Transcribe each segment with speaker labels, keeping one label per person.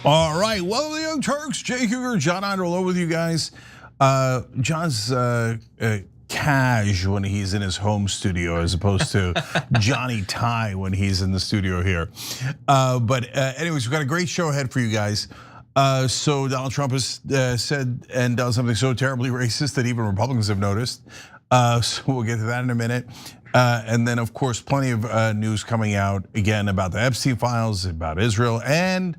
Speaker 1: All right, welcome to the Young Turks. Cenk, Uygur, John Underlow with you guys. John's cash when he's in his home studio as opposed to Johnny Ty when he's in the studio here. But anyways, we've got a great show ahead for you guys. So Donald Trump has said and done something so terribly racist that even Republicans have noticed. So we'll get to that in a minute. And then of course, plenty of news coming out again about the Epstein files, about Israel, and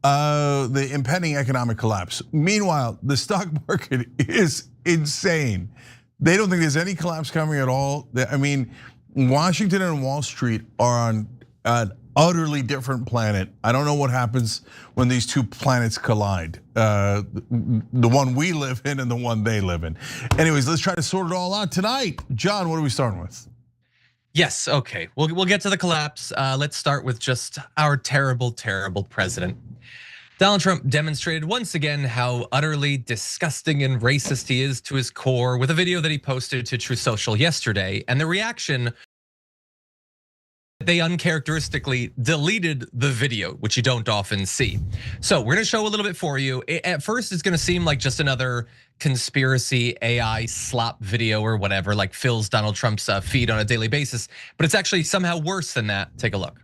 Speaker 1: the impending economic collapse. Meanwhile, the stock market is insane. They don't think there's any collapse coming at all. I mean, Washington and Wall Street are on an utterly different planet. I don't know what happens when these two planets collide. The one we live in and the one they live in. Anyways, let's try to sort it all out tonight. John, what are we starting with?
Speaker 2: Yes, okay, we'll get to the collapse. Let's start with just our terrible, terrible president. Donald Trump demonstrated once again how utterly disgusting and racist he is to his core with a video that he posted to Truth Social yesterday, and the reaction, they uncharacteristically deleted the video, which you don't often see. So we're gonna show a little bit for you. At first, it's gonna seem like just another conspiracy AI slop video or whatever, like fills Donald Trump's feed on a daily basis, but it's actually somehow worse than that. Take a look.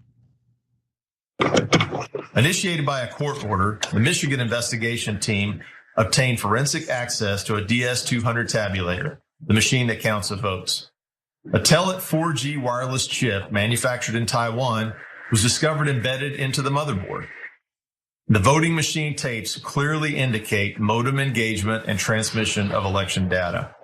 Speaker 3: Initiated by a court order, the Michigan investigation team obtained forensic access to a DS200 tabulator, the machine that counts the votes. A Telit 4G wireless chip manufactured in Taiwan was discovered embedded into the motherboard. The voting machine tapes clearly indicate modem engagement and transmission of election data.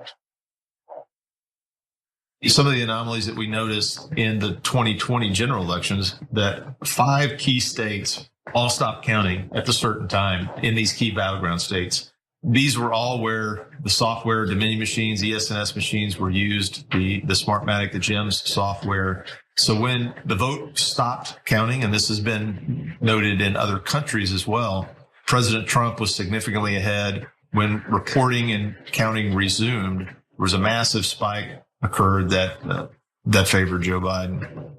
Speaker 3: Some of the anomalies that we noticed in the 2020 general elections, that 5 key states all stopped counting at a certain time in these key battleground states. These were all where the software, the mini machines, ES&S machines were used, the Smartmatic, the GEMS software. So when the vote stopped counting, and this has been noted in other countries as well, President Trump was significantly ahead. When reporting and counting resumed, there was a massive spike occurred that favored Joe Biden.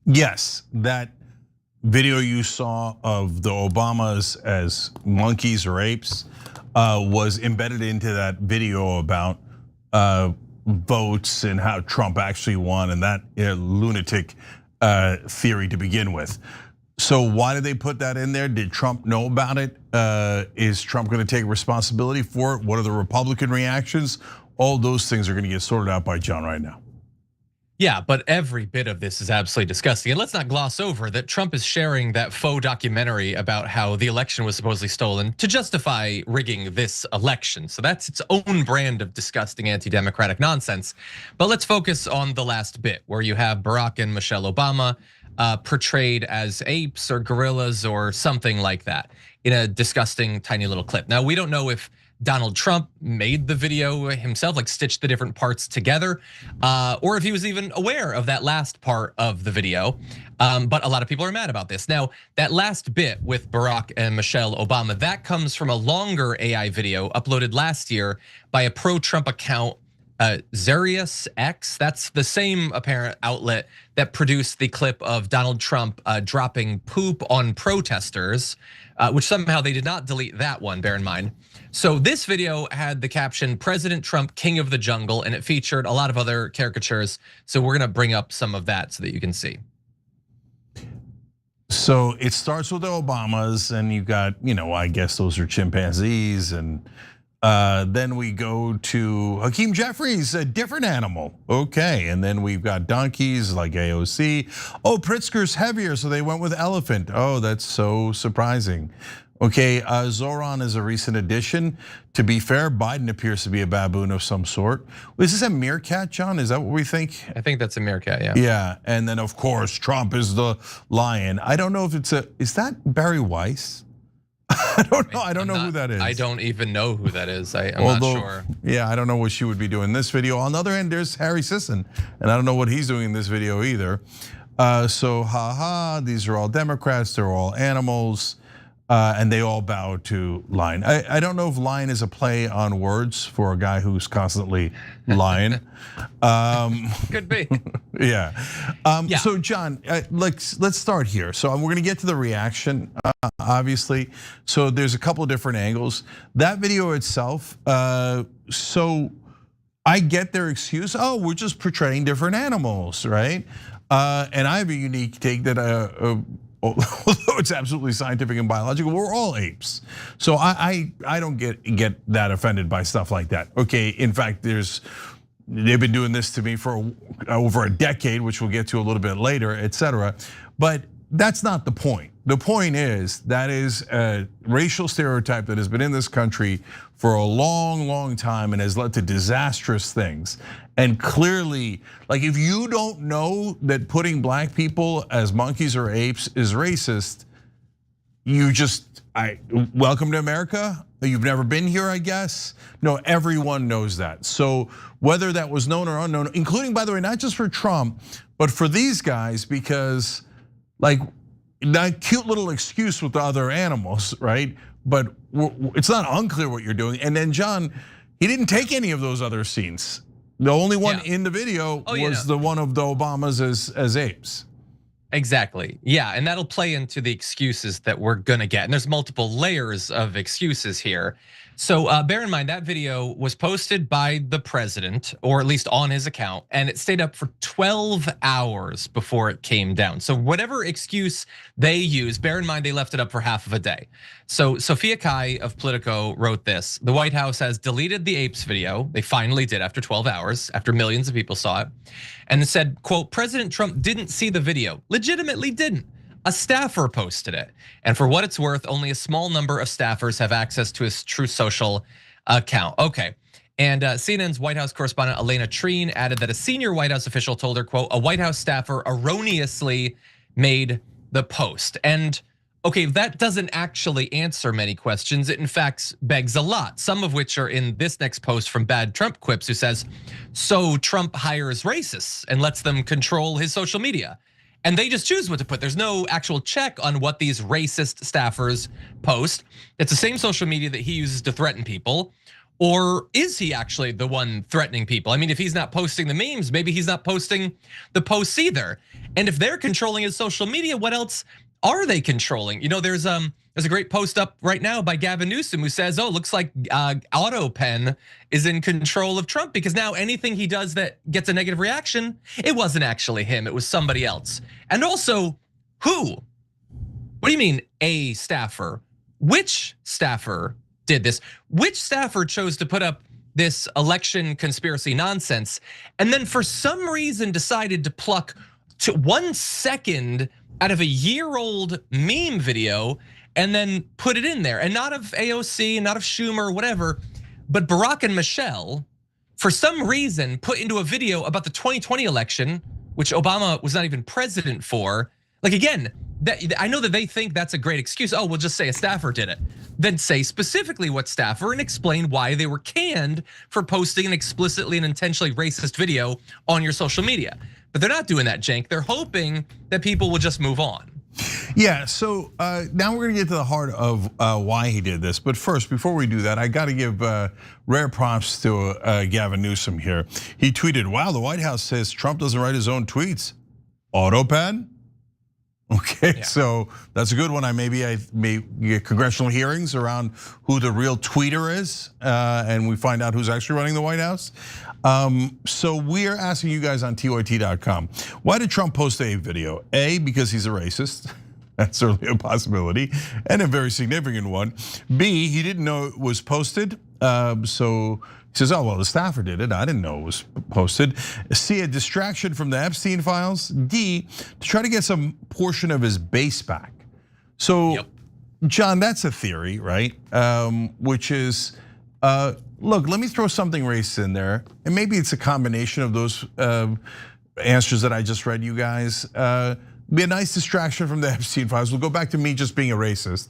Speaker 1: Yes, that video you saw of the Obamas as monkeys or apes was embedded into that video about votes and how Trump actually won, and that lunatic theory to begin with. So why did they put that in there? Did Trump know about it? Is Trump going to take responsibility for it? What are the Republican reactions? All those things are going to get sorted out by John right now.
Speaker 2: Yeah, but every bit of this is absolutely disgusting. And let's not gloss over that Trump is sharing that faux documentary about how the election was supposedly stolen to justify rigging this election. So that's its own brand of disgusting anti-democratic nonsense. But let's focus on the last bit where you have Barack and Michelle Obama portrayed as apes or gorillas or something like that in a disgusting tiny little clip. Now, we don't know if Donald Trump made the video himself, like stitched the different parts together, or if he was even aware of that last part of the video. But a lot of people are mad about this. Now, that last bit with Barack and Michelle Obama, that comes from a longer AI video uploaded last year by a pro-Trump account, Zarius X. That's the same apparent outlet that produced the clip of Donald Trump dropping poop on protesters, which somehow they did not delete that one, bear in mind. So this video had the caption, President Trump, King of the Jungle, and it featured a lot of other caricatures. So we're gonna bring up some of that so that you can see.
Speaker 1: So it starts with the Obamas, and you got, I guess those are chimpanzees, and then we go to Hakeem Jeffries, a different animal. Okay, and then we've got donkeys like AOC. Oh, Pritzker's heavier, so they went with elephant. Oh, that's so surprising. Okay, Zoran is a recent addition. To be fair, Biden appears to be a baboon of some sort. Is this a meerkat, John? Is that what we think?
Speaker 2: I think that's a meerkat, yeah.
Speaker 1: Yeah, and then of course, Trump is the lion. I don't know if is that Barry Weiss? I don't know. I don't know who that is.
Speaker 2: I don't even know who that is. I'm not sure.
Speaker 1: Yeah, I don't know what she would be doing in this video. On the other hand, there's Harry Sisson, and I don't know what he's doing in this video either. So, these are all Democrats. They're all animals. and they all bow to lion. I don't know if lion is a play on words for a guy who's constantly lying.
Speaker 2: Could be.
Speaker 1: Yeah. So John, let's start here. So we're gonna get to the reaction, obviously. So there's a couple of different angles. That video itself, so I get their excuse. Oh, we're just portraying different animals, right? And I have a unique take that although it's absolutely scientific and biological, we're all apes. So I don't get that offended by stuff like that. Okay, in fact, they've been doing this to me for over a decade, which we'll get to a little bit later, etc. But that's not the point. The point is that is a racial stereotype that has been in this country for a long, long time and has led to disastrous things. And clearly, like if you don't know that putting black people as monkeys or apes is racist, welcome to America. You've never been here, I guess. No, everyone knows that. So whether that was known or unknown, including, by the way, not just for Trump, but for these guys, because like that cute little excuse with the other animals, right? But it's not unclear what you're doing. And then John, he didn't take any of those other scenes. The only one in the video was the one of the Obamas as apes.
Speaker 2: Exactly, yeah, and that'll play into the excuses that we're gonna get. And there's multiple layers of excuses here. So bear in mind that video was posted by the president, or at least on his account, and it stayed up for 12 hours before it came down. So whatever excuse they use, bear in mind they left it up for half of a day. So Sophia Kai of Politico wrote this: the White House has deleted the apes video. They finally did after 12 hours, after millions of people saw it. And it said, quote, President Trump didn't see the video, legitimately didn't. A staffer posted it. And for what it's worth, only a small number of staffers have access to his Truth Social account. Okay, and CNN's White House correspondent Elena Treen added that a senior White House official told her, quote, a White House staffer erroneously made the post. And okay, that doesn't actually answer many questions. It in fact begs a lot, some of which are in this next post from Bad Trump Quips, who says, so Trump hires racists and lets them control his social media. And they just choose what to put. There's no actual check on what these racist staffers post. It's the same social media that he uses to threaten people. Or is he actually the one threatening people? I mean, if he's not posting the memes, maybe he's not posting the posts either. And if they're controlling his social media, what else are they controlling? You know, there's a great post up right now by Gavin Newsom who says, oh, looks like AutoPen is in control of Trump because now anything he does that gets a negative reaction, it wasn't actually him, it was somebody else. And also, who? What do you mean a staffer? Which staffer did this? Which staffer chose to put up this election conspiracy nonsense and then for some reason decided to pluck to 1 second out of a year-old meme video and then put it in there, and not of AOC, not of Schumer, whatever, but Barack and Michelle, for some reason, put into a video about the 2020 election, which Obama was not even president for. Like again, I know that they think that's a great excuse. Oh, we'll just say a staffer did it. Then say specifically what staffer and explain why they were canned for posting an explicitly and intentionally racist video on your social media. But they're not doing that, Cenk. They're hoping that people will just move on.
Speaker 1: Yeah, so now we're gonna get to the heart of why he did this. But first, before we do that, I gotta give rare props to Gavin Newsom here. He tweeted, wow, the White House says Trump doesn't write his own tweets. AutoPen? Okay, yeah. So that's a good one. I may get congressional hearings around who the real tweeter is, and we find out who's actually running the White House. So we are asking you guys on TYTea.com, why did Trump post a video? A, because he's a racist. That's certainly a possibility, and a very significant one. B, he didn't know it was posted, so he says, oh, well, the staffer did it. I didn't know it was posted. C, a distraction from the Epstein files. D, to try to get some portion of his base back. So, yep. John, that's a theory, right? Which is, look, let me throw something racist in there. And maybe it's a combination of those answers that I just read you guys. Be a nice distraction from the Epstein files. We'll go back to me just being a racist.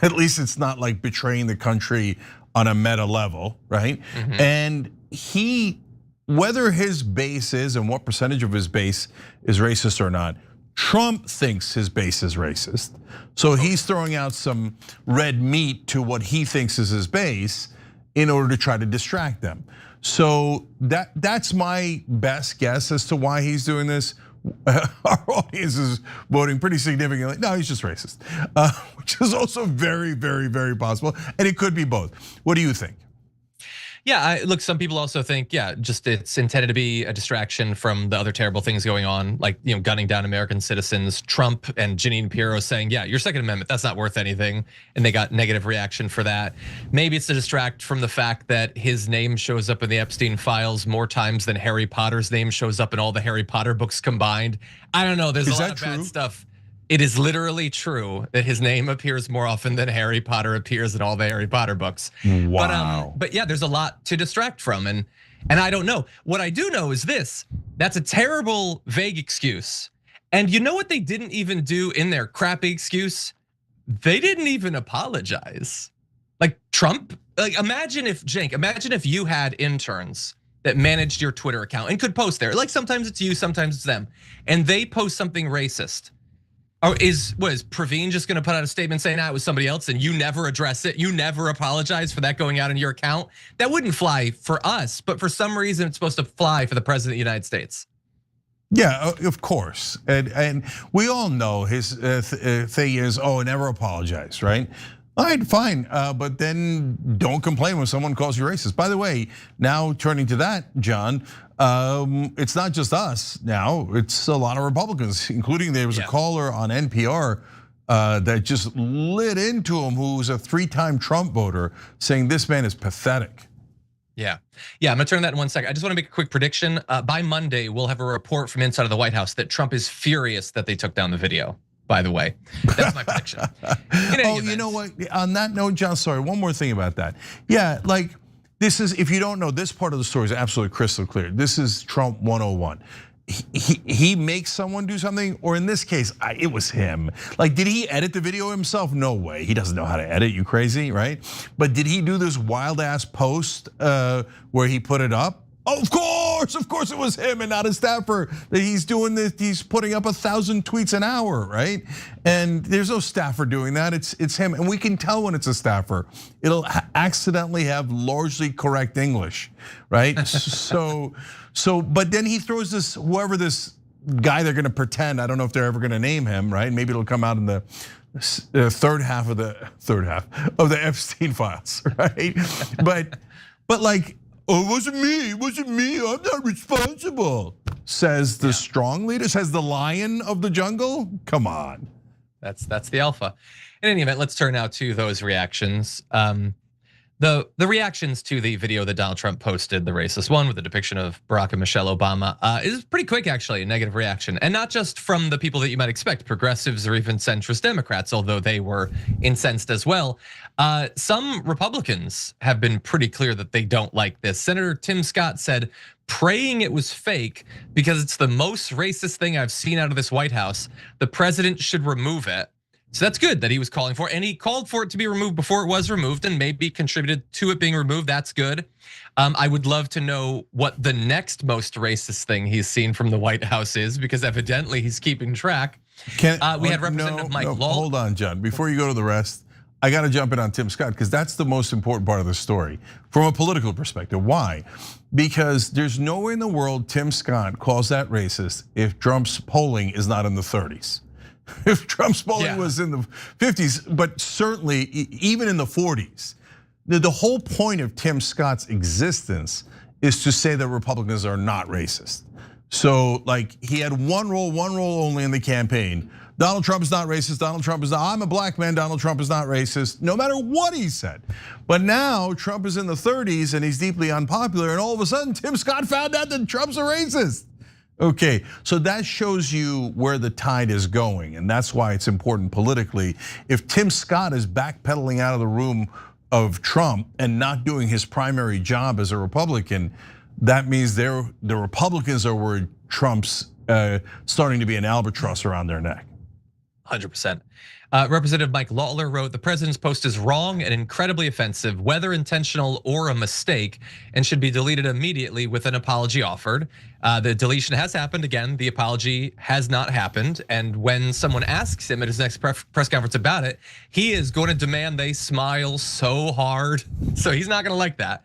Speaker 1: At least it's not like betraying the country on a meta level, right? Mm-hmm. And he, whether his base is and what percentage of his base is racist or not, Trump thinks his base is racist. So he's throwing out some red meat to what he thinks is his base in order to try to distract them. So that's my best guess as to why he's doing this. Our audience is voting pretty significantly. No, he's just racist, which is also very, very, very possible. And it could be both. What do you think?
Speaker 2: Yeah, look, some people also think, yeah, just it's intended to be a distraction from the other terrible things going on, like gunning down American citizens. Trump and Jeanine Pirro saying, yeah, your Second Amendment, that's not worth anything. And they got negative reaction for that. Maybe it's to distract from the fact that his name shows up in the Epstein files more times than Harry Potter's name shows up in all the Harry Potter books combined. I don't know, there's a lot of bad stuff. It is literally true that his name appears more often than Harry Potter appears in all the Harry Potter books.
Speaker 1: Wow.
Speaker 2: But yeah, there's a lot to distract from, and I don't know. What I do know is this: that's a terrible, vague excuse. And you know what they didn't even do in their crappy excuse? They didn't even apologize. Like Trump, like imagine if you had interns that managed your Twitter account and could post there. Like sometimes it's you, sometimes it's them, and they post something racist. Or is Praveen just gonna put out a statement saying it was somebody else and you never address it? You never apologize for that going out in your account? That wouldn't fly for us, but for some reason it's supposed to fly for the president of the United States.
Speaker 1: Yeah, of course. And we all know his thing is, never apologize, right? All right, fine, but then don't complain when someone calls you racist. By the way, now turning to that, John, it's not just us now, it's a lot of Republicans, including there was a caller on NPR that just lit into him who's a 3-time Trump voter saying this man is pathetic.
Speaker 2: Yeah, I'm gonna turn that in 1 second. I just wanna make a quick prediction. By Monday, we'll have a report from inside of the White House that Trump is furious that they took down the video. By the way, that's my prediction.
Speaker 1: You know what? On that note, John, sorry, one more thing about that. Yeah, like this is, if you don't know, this part of the story is absolutely crystal clear. This is Trump 101. He makes someone do something, or in this case, it was him. Like, did he edit the video himself? No way, he doesn't know how to edit, you crazy, right? But did he do this wild ass post where he put it up? Of course it was him and not a staffer. That he's doing this, he's putting up 1,000 tweets an hour, right? And there's no staffer doing that, it's him. And we can tell when it's a staffer. It'll accidentally have largely correct English, right? But then he throws this, whoever this guy they're gonna pretend, I don't know if they're ever gonna name him, right? Maybe it'll come out in the third half of the Epstein files, right? But like, it wasn't me, I'm not responsible, says the strong leader, says the lion of the jungle. Come on.
Speaker 2: That's the alpha. In any event, let's turn now to those reactions. The reactions to the video that Donald Trump posted, the racist one with the depiction of Barack and Michelle Obama, is pretty quick actually, a negative reaction. And not just from the people that you might expect, progressives or even centrist Democrats, although they were incensed as well. Some Republicans have been pretty clear that they don't like this. Senator Tim Scott said, praying it was fake because it's the most racist thing I've seen out of this White House. The president should remove it. So that's good that he was calling for it, and he called for it to be removed before it was removed and maybe contributed to it being removed. That's good. I would love to know what the next most racist thing he's seen from the White House is, because evidently he's keeping track. We had Representative Mike Lowell.
Speaker 1: Hold on, John, before you go to the rest, I gotta jump in on Tim Scott, because that's the most important part of the story from a political perspective. Why? Because there's no way in the world Tim Scott calls that racist if Trump's polling is not in the 30s. If Trump's polling was in the 50s, but certainly even in the 40s. The whole point of Tim Scott's existence is to say that Republicans are not racist. So like he had one role only in the campaign. Donald Trump is not racist, Donald Trump is not, I'm a black man, Donald Trump is not racist, no matter what he said. But now Trump is in the 30s and he's deeply unpopular, and all of a sudden Tim Scott found out that Trump's a racist. Okay, so that shows you where the tide is going, and that's why it's important politically. If Tim Scott is backpedaling out of the room of Trump and not doing his primary job as a Republican, that means the Republicans are where Trump's starting to be an albatross around their neck.
Speaker 2: 100%. Representative Mike Lawler wrote, the president's post is wrong and incredibly offensive, whether intentional or a mistake, and should be deleted immediately with an apology offered. The deletion has happened. Again, the apology has not happened. And when someone asks him at his next press conference about it, he is going to demand they smile so hard. So he's not going to like that.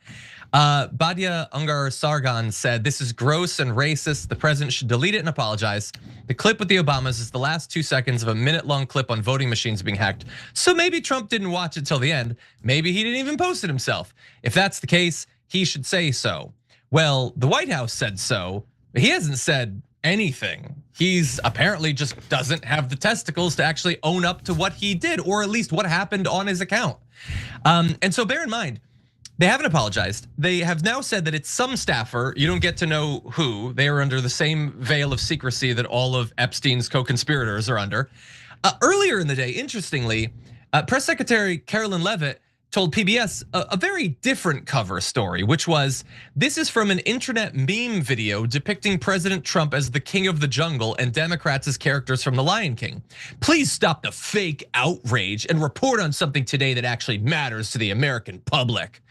Speaker 2: Badia Ungar Sargon said, this is gross and racist. The president should delete it and apologize. The clip with the Obamas is the last 2 seconds of a minute-long clip on voting machines being hacked. So maybe Trump didn't watch it till the end. Maybe he didn't even post it himself. If that's the case, he should say so. Well, the White House said so, but he hasn't said anything. He's apparently just doesn't have the testicles to actually own up to what he did, or at least what happened on his account. And so bear in mind, they haven't apologized. They have now said that it's some staffer. You don't get to know who. They are under the same veil of secrecy that all of Epstein's co-conspirators are under. Earlier in the day, interestingly, Press Secretary Carolyn Leavitt told PBS a very different cover story, which was, this is from an internet meme video depicting President Trump as the king of the jungle and Democrats as characters from The Lion King. Please stop the fake outrage and report on something today that actually matters to the American public.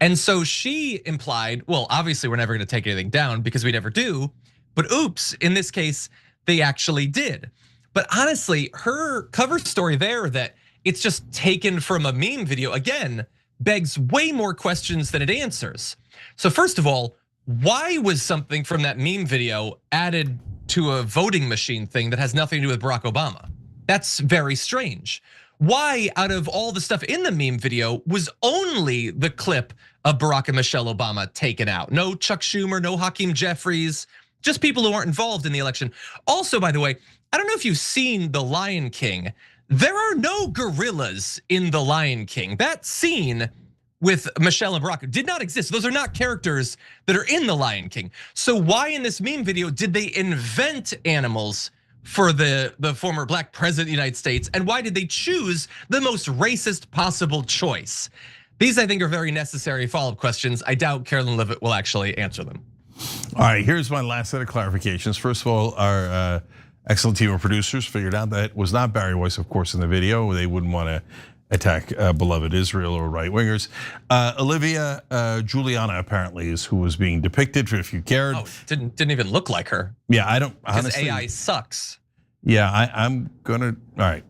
Speaker 2: And so she implied, well, obviously we're never gonna take anything down because we never do, but oops, in this case, they actually did. But honestly, her cover story there that it's just taken from a meme video, again, begs way more questions than it answers. So first of all, why was something from that meme video added to a voting machine thing that has nothing to do with Barack Obama? That's very strange. Why, out of all the stuff in the meme video, was only the clip of Barack and Michelle Obama taken out? No Chuck Schumer, no Hakeem Jeffries, just people who aren't involved in the election. Also, by the way, I don't know if you've seen The Lion King. There are no gorillas in The Lion King. That scene with Michelle and Barack did not exist. Those are not characters that are in The Lion King. So why in this meme video did they invent animals for the former black president of the United States? And why did they choose the most racist possible choice? These, I think, are very necessary follow-up questions. I doubt Carolyn Leavitt will actually answer them.
Speaker 1: All right, here's my last set of clarifications. First of all, our excellent team of producers figured out that it was not Barry Weiss, of course, in the video. They wouldn't want to attack beloved Israel or right wingers. Olivia Giuliana apparently is who was being depicted. If you cared,
Speaker 2: didn't even look like her.
Speaker 1: Yeah, I don't
Speaker 2: because
Speaker 1: honestly.
Speaker 2: AI sucks.
Speaker 1: Yeah, I'm gonna. All right,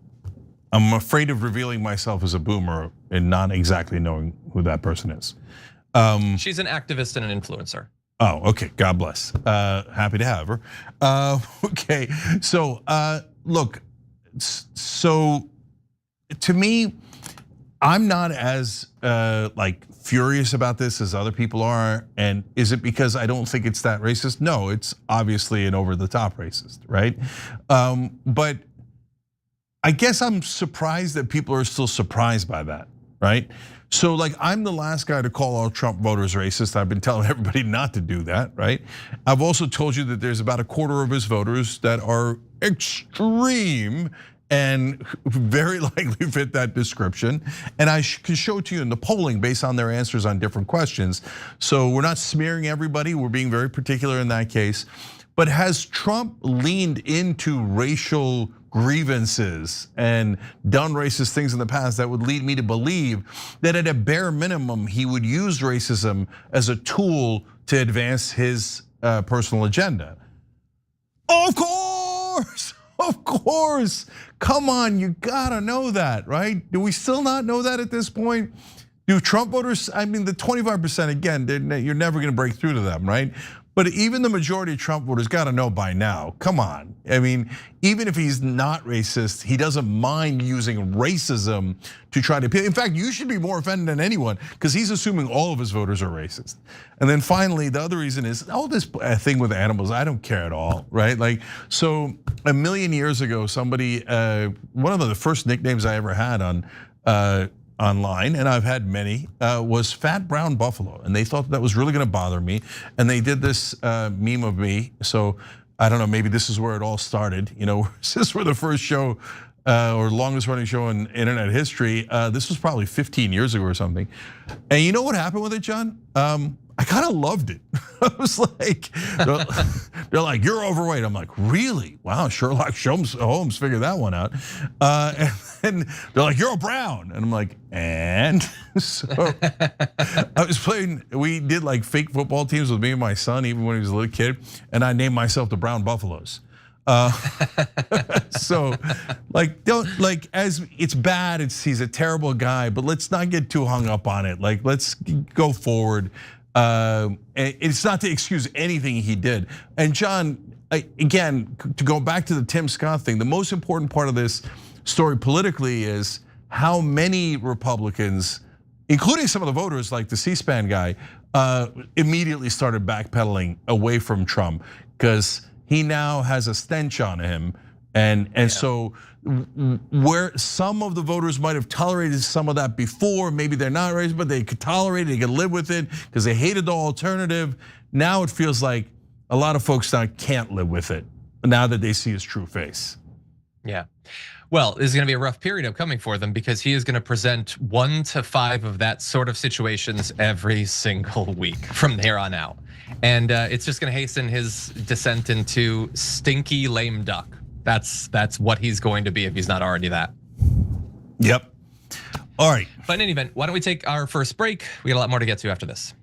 Speaker 1: I'm afraid of revealing myself as a boomer and not exactly knowing who that person is.
Speaker 2: She's an activist and an influencer.
Speaker 1: Oh, okay. God bless. Happy to have her. Okay, so look, so to me, I'm not as like furious about this as other people are. And is it because I don't think it's that racist? No, it's obviously an over-the-top racist, right? But I guess I'm surprised that people are still surprised by that, right? So like, I'm the last guy to call all Trump voters racist. I've been telling everybody not to do that, right? I've also told you that there's about a quarter of his voters that are extreme and very likely fit that description. And I can show it to you in the polling based on their answers on different questions. So we're not smearing everybody. We're being very particular in that case. But has Trump leaned into racial grievances and done racist things in the past that would lead me to believe that at a bare minimum, he would use racism as a tool to advance his personal agenda? Of course, of course. Come on, you gotta know that, right? Do we still not know that at this point? Do Trump voters, I mean, the 25% again, you're never gonna break through to them, right? But even the majority of Trump voters gotta know by now, come on. I mean, even if he's not racist, he doesn't mind using racism to try to appeal. In fact, you should be more offended than anyone because he's assuming all of his voters are racist. And then finally, the other reason is, all this thing with animals, I don't care at all, right? Like, so a million years ago, somebody, one of the first nicknames I ever had on online, and I've had many, was Fat Brown Buffalo. And they thought that was really gonna bother me. And they did this meme of me. So I don't know, maybe this is where it all started. You know, since we're the first show or longest running show in internet history, this was probably 15 years ago or something. And you know what happened with it, John? I kind of loved it. I was like, they're like, you're overweight. I'm like, really? Wow, Sherlock Holmes figured that one out. And they're like, you're a brown. And I'm like, and? So I was playing, we did like fake football teams with me and my son, even when he was a little kid. And I named myself the Brown Buffaloes. So don't as it's bad, he's a terrible guy, but let's not get too hung up on it. Like, let's go forward. It's not to excuse anything he did. And John, again, to go back to the Tim Scott thing, the most important part of this story politically is how many Republicans, including some of the voters like the C-SPAN guy, immediately started backpedaling away from Trump because he now has a stench on him. And so where some of the voters might have tolerated some of that before, maybe they're not raised, but they could tolerate it, they could live with it because they hated the alternative. Now it feels like a lot of folks now can't live with it now that they see his true face.
Speaker 2: Yeah. Well, this is going to be a rough period upcoming for them because he is going to present 1 to 5 of that sort of situations every single week from here on out. And it's just going to hasten his descent into stinky lame duck. That's what he's going to be if he's not already that.
Speaker 1: Yep. All right.
Speaker 2: But in any event, why don't we take our first break? We got a lot more to get to after this.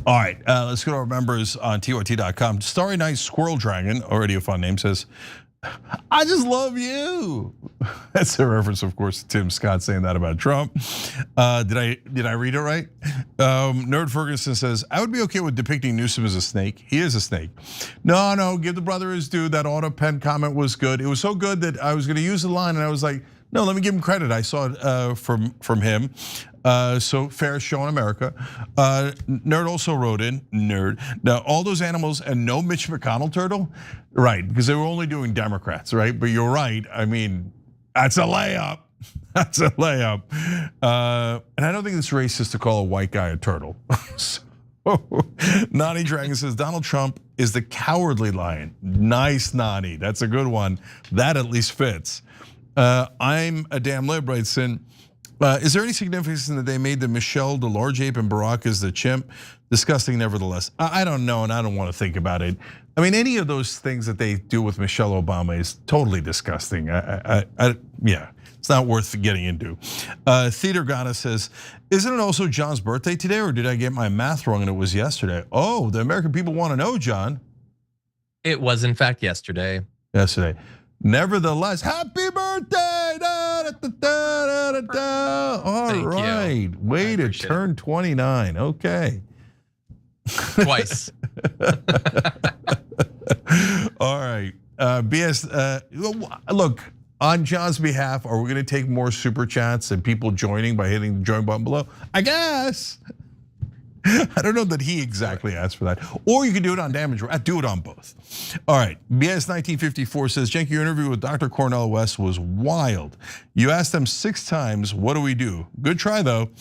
Speaker 1: All right, let's go to our members on TYTea.com. Starry Night Squirrel Dragon, already a fun name, says, I just love you. That's a reference, of course, to Tim Scott saying that about Trump. Did I read it right? Nerd Ferguson says, I would be okay with depicting Newsom as a snake. He is a snake. No, give the brother his due. That auto pen comment was good. It was so good that I was gonna use the line and I was like, no, let me give him credit. I saw it from him. So fair show in America. Nerd also wrote in, nerd. Now all those animals and no Mitch McConnell turtle, right? Because they were only doing Democrats, right? But you're right. I mean, that's a layup. That's a layup. And I don't think it's racist to call a white guy a turtle. So, Nani Dragon says Donald Trump is the cowardly lion. Nice, Nani. That's a good one. That at least fits. I'm a damn lib, writes Sin. Is there any significance in that they made the Michelle the large ape and Barack is the chimp? Disgusting, nevertheless. I don't know, and I don't want to think about it. I mean, any of those things that they do with Michelle Obama is totally disgusting. Yeah, it's not worth getting into. Theater Ghana says, isn't it also John's birthday today, or did I get my math wrong and it was yesterday? Oh, the American people want to know, John.
Speaker 2: It was in fact yesterday.
Speaker 1: Yesterday. Nevertheless, happy birthday! Da, da, da, da, da, da. All right, way to turn 29. Okay.
Speaker 2: Twice.
Speaker 1: All right, BS. Look, on John's behalf, are we going to take more super chats and people joining by hitting the join button below? I guess. I don't know that he exactly asked for that. Or you can do it on Damage. Do it on both. All right, BS 1954 says, Cenk, your interview with Dr. Cornel West was wild. You asked them 6 times, what do we do? Good try though.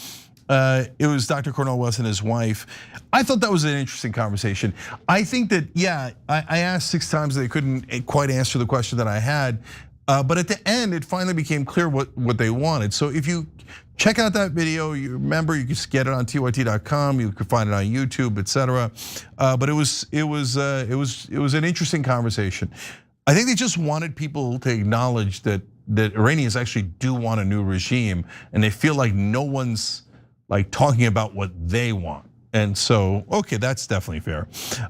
Speaker 1: It was Dr. Cornel West and his wife. I thought that was an interesting conversation. I think that, yeah, I asked 6 times, they couldn't quite answer the question that I had. But at the end, it finally became clear what they wanted. So if you check out that video, you remember you can get it on TYTea.com. You can find it on YouTube, etc. But it was an interesting conversation. I think they just wanted people to acknowledge that Iranians actually do want a new regime, and they feel like no one's like talking about what they want. And so, okay, that's definitely fair.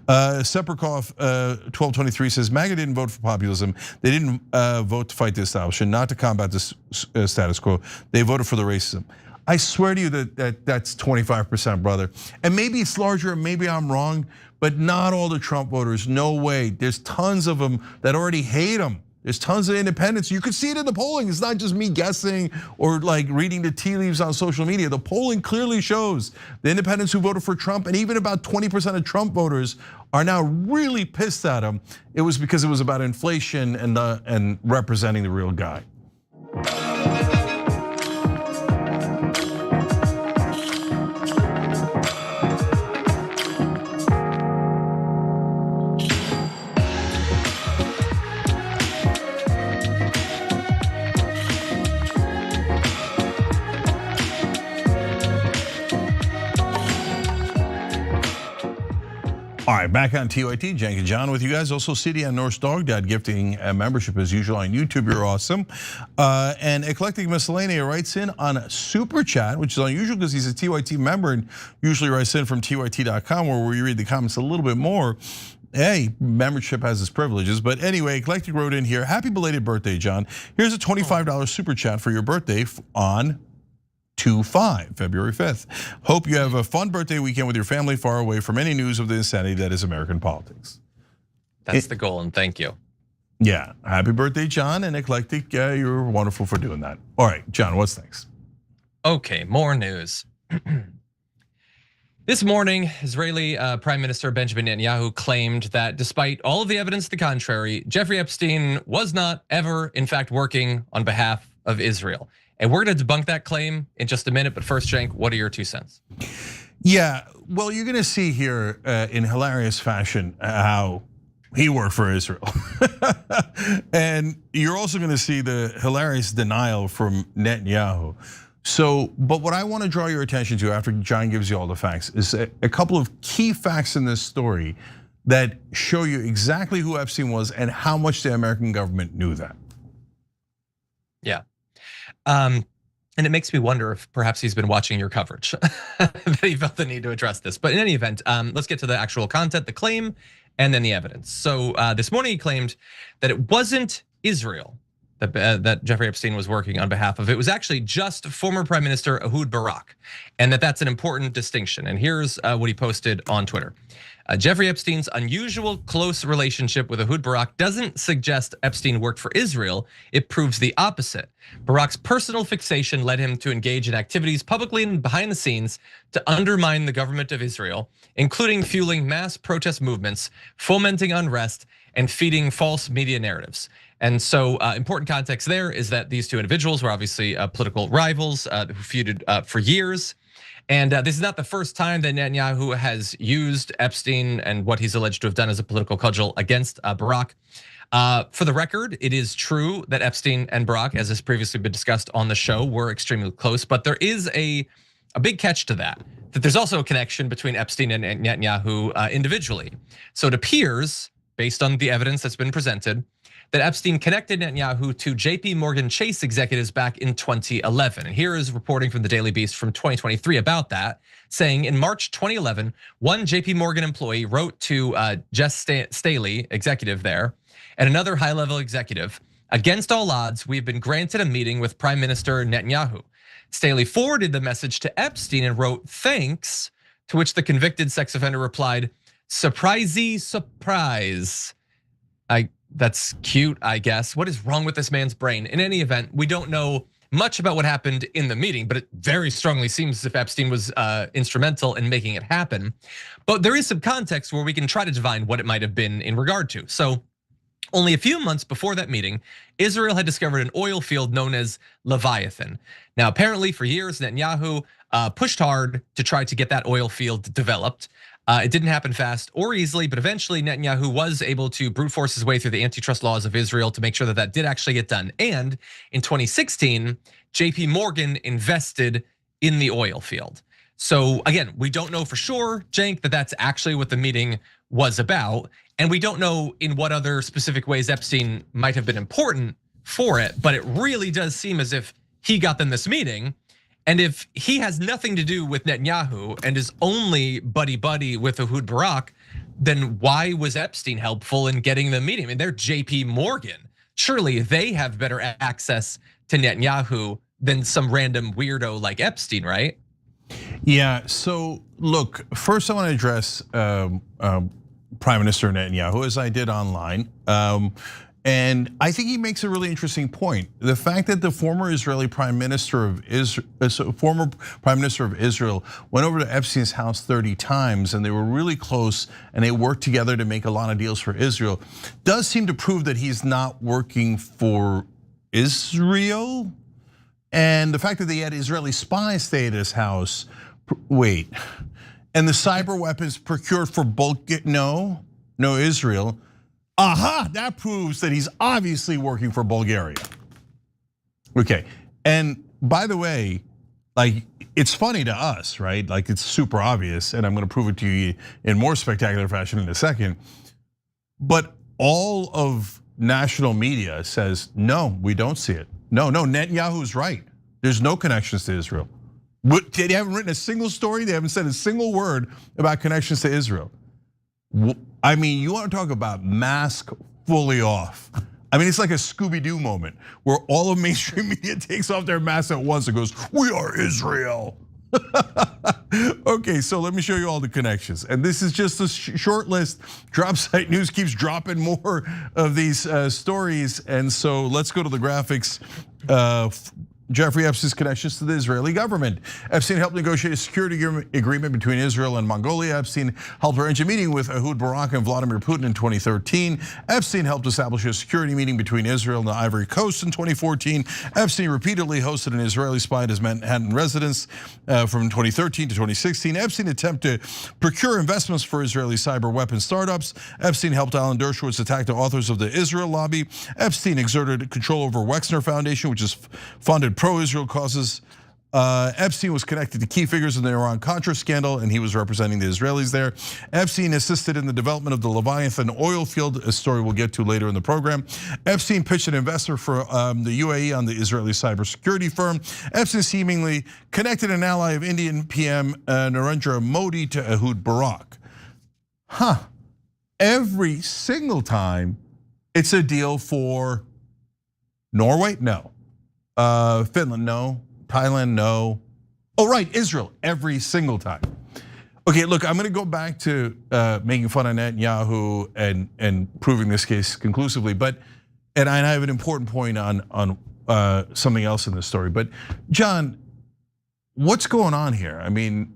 Speaker 1: Sepperkoff 1223 says MAGA didn't vote for populism. They didn't vote to fight the establishment, not to combat the status quo. They voted for the racism. I swear to you that's 25%, brother. And maybe it's larger, and maybe I'm wrong, but not all the Trump voters. No way. There's tons of them that already hate him. There's tons of independents. You can see it in the polling. It's not just me guessing or like reading the tea leaves on social media. The polling clearly shows the independents who voted for Trump, and even about 20% of Trump voters are now really pissed at him. It was because it was about inflation and representing the real guy. All right, back on TYT, Cenk and John with you guys. Also, CDN Norse Dog Dad gifting a membership as usual on YouTube. You're awesome. And Eclectic Miscellanea writes in on a super chat, which is unusual because he's a TYT member and usually writes in from TYT.com, where we read the comments a little bit more. Hey, membership has its privileges. But anyway, Eclectic wrote in here, happy belated birthday, John. Here's a $25 super chat for your birthday on 2/5, February 5th. Hope you have a fun birthday weekend with your family far away from any news of the insanity that is American politics.
Speaker 2: That's the goal, and thank you.
Speaker 1: Yeah, happy birthday, John, and Eclectic, you're wonderful for doing that. All right, John, what's next?
Speaker 2: Okay, more news. This morning, Israeli Prime Minister Benjamin Netanyahu claimed that despite all of the evidence to the contrary, Jeffrey Epstein was not ever, in fact, working on behalf of Israel. And we're gonna debunk that claim in just a minute, but first, Cenk, what are your 2 cents?
Speaker 1: Yeah, well, you're gonna see here in hilarious fashion how he worked for Israel. And you're also gonna see the hilarious denial from Netanyahu. So, but what I wanna draw your attention to after John gives you all the facts is a couple of key facts in this story that show you exactly who Epstein was and how much the American government knew that.
Speaker 2: Yeah. And it makes me wonder if perhaps he's been watching your coverage, that he felt the need to address this. But in any event, let's get to the actual content, the claim, and then the evidence. So this morning he claimed that it wasn't Israel that Jeffrey Epstein was working on behalf of. It was actually just former Prime Minister Ehud Barak, and that's an important distinction. And here's what he posted on Twitter. Jeffrey Epstein's unusual close relationship with Ehud Barak doesn't suggest Epstein worked for Israel. It proves the opposite. Barak's personal fixation led him to engage in activities publicly and behind the scenes to undermine the government of Israel, including fueling mass protest movements, fomenting unrest, and feeding false media narratives. And so important context there is that these two individuals were obviously political rivals who feuded for years. And this is not the first time that Netanyahu has used Epstein and what he's alleged to have done as a political cudgel against Barak. For the record, it is true that Epstein and Barak, as has previously been discussed on the show, were extremely close, but there is a big catch to that there's also a connection between Epstein and Netanyahu individually. So it appears, based on the evidence that's been presented, that Epstein connected Netanyahu to JP Morgan Chase executives back in 2011. And here is reporting from the Daily Beast from 2023 about that, saying in March 2011, one JP Morgan employee wrote to Jess Staley, executive there, and another high-level executive, against all odds, we've been granted a meeting with Prime Minister Netanyahu. Staley forwarded the message to Epstein and wrote, thanks, to which the convicted sex offender replied, surprisey surprise. That's cute, I guess. What is wrong with this man's brain? In any event, we don't know much about what happened in the meeting, but it very strongly seems as if Epstein was instrumental in making it happen. But there is some context where we can try to divine what it might have been in regard to. So only a few months before that meeting, Israel had discovered an oil field known as Leviathan. Now, apparently for years, Netanyahu pushed hard to try to get that oil field developed. It didn't happen fast or easily, but eventually Netanyahu was able to brute force his way through the antitrust laws of Israel to make sure that that did actually get done. And in 2016, JP Morgan invested in the oil field. So again, we don't know for sure, Cenk, that that's actually what the meeting was about. And we don't know in what other specific ways Epstein might have been important for it, but it really does seem as if he got them this meeting. And if he has nothing to do with Netanyahu and is only buddy-buddy with Ehud Barak, then why was Epstein helpful in getting the meeting? I mean, they're JP Morgan. Surely they have better access to Netanyahu than some random weirdo like Epstein, right?
Speaker 1: Yeah, so look, first I want to address Prime Minister Netanyahu, as I did online. And I think he makes a really interesting point. The fact that the former Prime Minister of Israel went over to Epstein's house 30 times and they were really close and they worked together to make a lot of deals for Israel does seem to prove that he's not working for Israel. And the fact that they had Israeli spies stay at his house, wait, and the cyber weapons procured for no Israel. Aha, that proves that he's obviously working for Bulgaria. Okay, and by the way, like it's funny to us, right? Like it's super obvious, and I'm gonna prove it to you in more spectacular fashion in a second. But all of national media says, no, we don't see it. No, Netanyahu's right. There's no connections to Israel. They haven't written a single story, they haven't said a single word about connections to Israel. I mean, you want to talk about mask fully off. I mean, it's like a Scooby-Doo moment where all of mainstream media takes off their masks at once and goes, we are Israel. Okay, so let me show you all the connections. And this is just a short list. Drop Site News keeps dropping more of these stories. And so let's go to the graphics. Jeffrey Epstein's connections to the Israeli government. Epstein helped negotiate a security agreement between Israel and Mongolia. Epstein helped arrange a meeting with Ehud Barak and Vladimir Putin in 2013. Epstein helped establish a security meeting between Israel and the Ivory Coast in 2014. Epstein repeatedly hosted an Israeli spy at his Manhattan residence from 2013 to 2016. Epstein attempted to procure investments for Israeli cyber weapon startups. Epstein helped Alan Dershowitz attack the authors of the Israel lobby. Epstein exerted control over Wexner Foundation, which is funded pro-Israel causes. Epstein was connected to key figures in the Iran-Contra scandal, and he was representing the Israelis there. Epstein assisted in the development of the Leviathan oil field, a story we'll get to later in the program. Epstein pitched an investor for the UAE on the Israeli cybersecurity firm. Epstein seemingly connected an ally of Indian PM Narendra Modi to Ehud Barak. Every single time, it's a deal for Norway? No. Finland, no. Thailand, no. Oh, right, Israel, every single time. Okay, look, I'm gonna go back to making fun of Netanyahu and proving this case conclusively, and I have an important point on something else in this story. But John, what's going on here? I mean,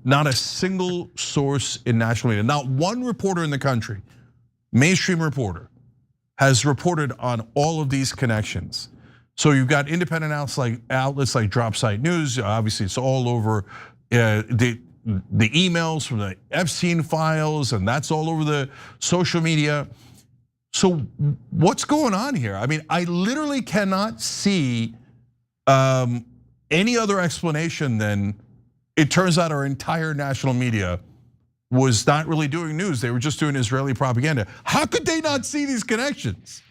Speaker 1: not a single source in national media, not one reporter in the country, mainstream reporter, has reported on all of these connections. So you've got independent outlets like Drop Site News. Obviously, it's all over the emails from the Epstein files, and that's all over the social media. So what's going on here? I mean, I literally cannot see any other explanation than it turns out our entire national media was not really doing news. They were just doing Israeli propaganda. How could they not see these connections?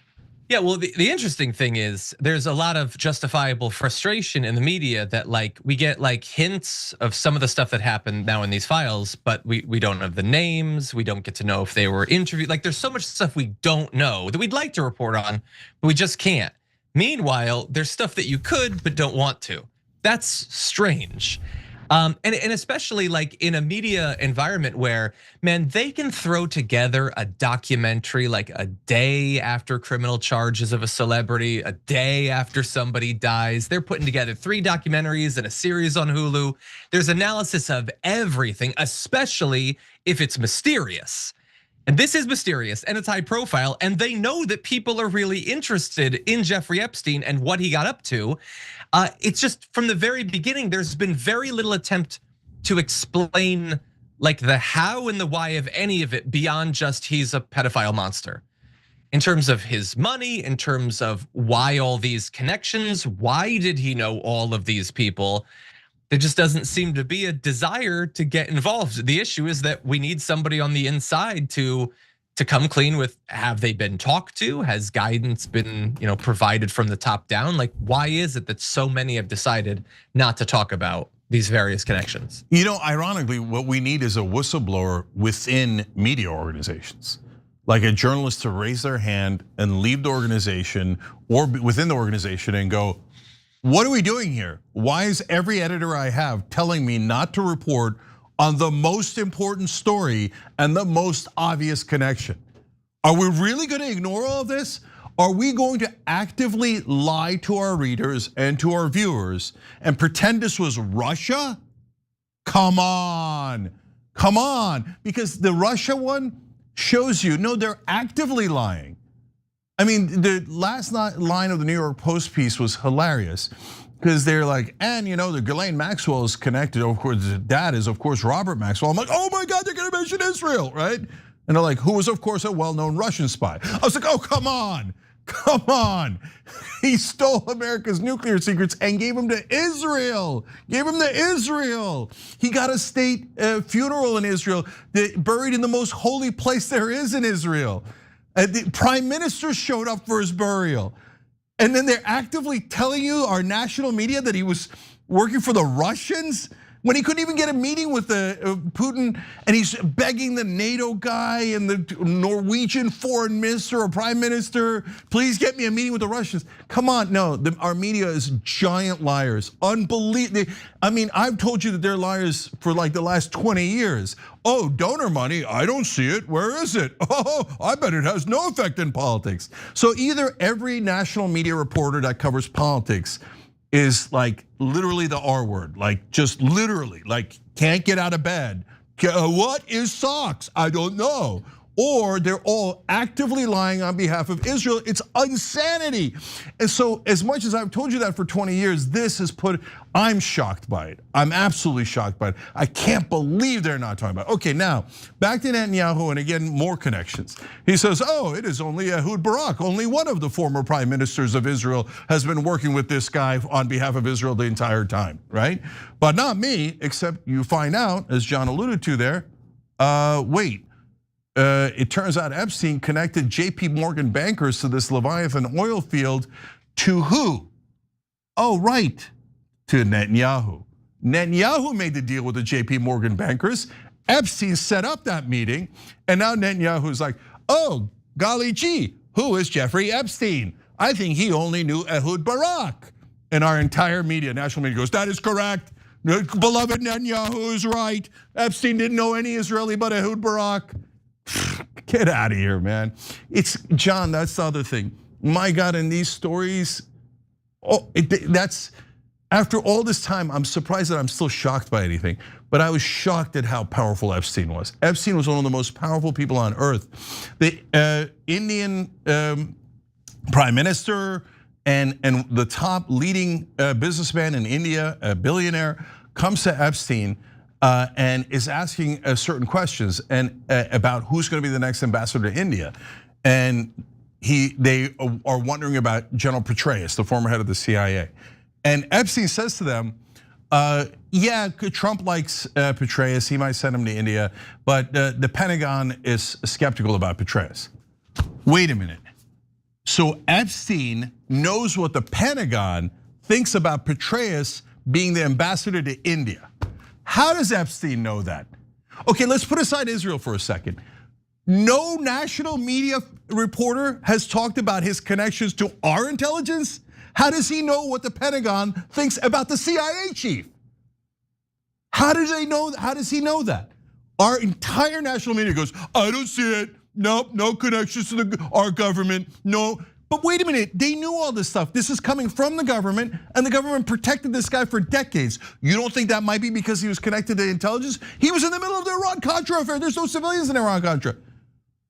Speaker 2: Yeah, well, the interesting thing is there's a lot of justifiable frustration in the media that we get hints of some of the stuff that happened now in these files, but we don't have the names. We don't get to know if they were interviewed. There's so much stuff we don't know that we'd like to report on, but we just can't. Meanwhile, there's stuff that you could but don't want to. That's strange. And especially in a media environment where, man, they can throw together a documentary a day after criminal charges of a celebrity, a day after somebody dies. They're putting together 3 documentaries and a series on Hulu. There's analysis of everything, especially if it's mysterious. And this is mysterious and it's high profile, and they know that people are really interested in Jeffrey Epstein and what he got up to. It's just from the very beginning, there's been very little attempt to explain the how and the why of any of it beyond just he's a pedophile monster. In terms of his money, in terms of why all these connections, why did he know all of these people? There just doesn't seem to be a desire to get involved. The issue is that we need somebody on the inside to to come clean with, have they been talked to? Has guidance been provided from the top down? Like, why is it that so many have decided not to talk about these various connections?
Speaker 1: Ironically, what we need is a whistleblower within media organizations. Like a journalist to raise their hand and leave the organization or within the organization and go, what are we doing here? Why is every editor I have telling me not to report on the most important story and the most obvious connection? Are we really gonna ignore all of this? Are we going to actively lie to our readers and to our viewers and pretend this was Russia? Come on, because the Russia one shows you, no, they're actively lying. I mean, the last line of the New York Post piece was hilarious because they're like, and the Ghislaine Maxwell is connected. Of course, the dad is of course Robert Maxwell. I'm like, oh my God, they're gonna mention Israel, right? And they're like, who was of course a well-known Russian spy. I was like, oh, come on. He stole America's nuclear secrets and gave them to Israel. He got a state funeral in Israel, buried in the most holy place there is in Israel. The prime minister showed up for his burial. And then they're actively telling you, our national media, that he was working for the Russians when he couldn't even get a meeting with Putin, and he's begging the NATO guy and the Norwegian foreign minister or prime minister, please get me a meeting with the Russians. Come on, no, our media is giant liars, unbelievable. I mean, I've told you that they're liars for like the last 20 years. Oh, donor money, I don't see it, where is it? Oh, I bet it has no effect in politics. So either every national media reporter that covers politics is like literally the R word, like just literally, like can't get out of bed. What is socks? I don't know. Or they're all actively lying on behalf of Israel. It's insanity. And so as much as I've told you that for 20 years, I'm shocked by it. I'm absolutely shocked by it. I can't believe they're not talking about it. Okay, now back to Netanyahu, and again, more connections. He says, it is only Ehud Barak. Only one of the former prime ministers of Israel has been working with this guy on behalf of Israel the entire time, right? But not me, except you find out, as John alluded to there, wait. It turns out Epstein connected JP Morgan bankers to this Leviathan oil field to who? Oh, right, to Netanyahu. Netanyahu made the deal with the JP Morgan bankers. Epstein set up that meeting, and now Netanyahu's like, oh, golly gee, who is Jeffrey Epstein? I think he only knew Ehud Barak. And our entire media, national media goes, that is correct. Beloved Netanyahu is right. Epstein didn't know any Israeli but Ehud Barak. Get out of here, man. It's John, that's the other thing. My God, in these stories, that's after all this time, I'm surprised that I'm still shocked by anything. But I was shocked at how powerful Epstein was. Epstein was one of the most powerful people on earth. The Indian prime minister and the top leading businessman in India, a billionaire, comes to Epstein and is asking certain questions and about who's going to be the next ambassador to India, and they are wondering about General Petraeus, the former head of the CIA, and Epstein says to them, "Yeah, Trump likes Petraeus. He might send him to India, but the Pentagon is skeptical about Petraeus." Wait a minute. So Epstein knows what the Pentagon thinks about Petraeus being the ambassador to India. How does Epstein know that? Okay, let's put aside Israel for a second. No national media reporter has talked about his connections to our intelligence. How does he know what the Pentagon thinks about the CIA chief? How does he know that? Our entire national media goes, I don't see it. Nope, no connections to our government, no. But wait a minute, they knew all this stuff. This is coming from the government, and the government protected this guy for decades. You don't think that might be because he was connected to intelligence? He was in the middle of the Iran-Contra affair. There's no civilians in Iran-Contra.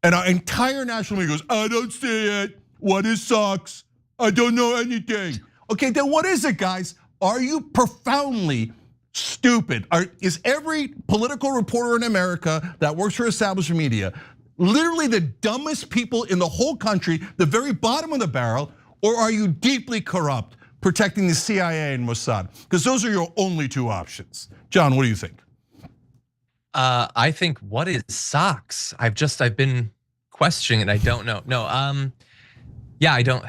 Speaker 1: And our entire national media goes, I don't see it. What is socks? I don't know anything. Okay, then what is it, guys? Are you profoundly stupid? Is every political reporter in America that works for established media literally the dumbest people in the whole country, the very bottom of the barrel, or are you deeply corrupt, protecting the CIA and Mossad? Because those are your only two options. John, what do you think?
Speaker 2: I think what is socks? I've been questioning it. I don't know. No, yeah, I don't.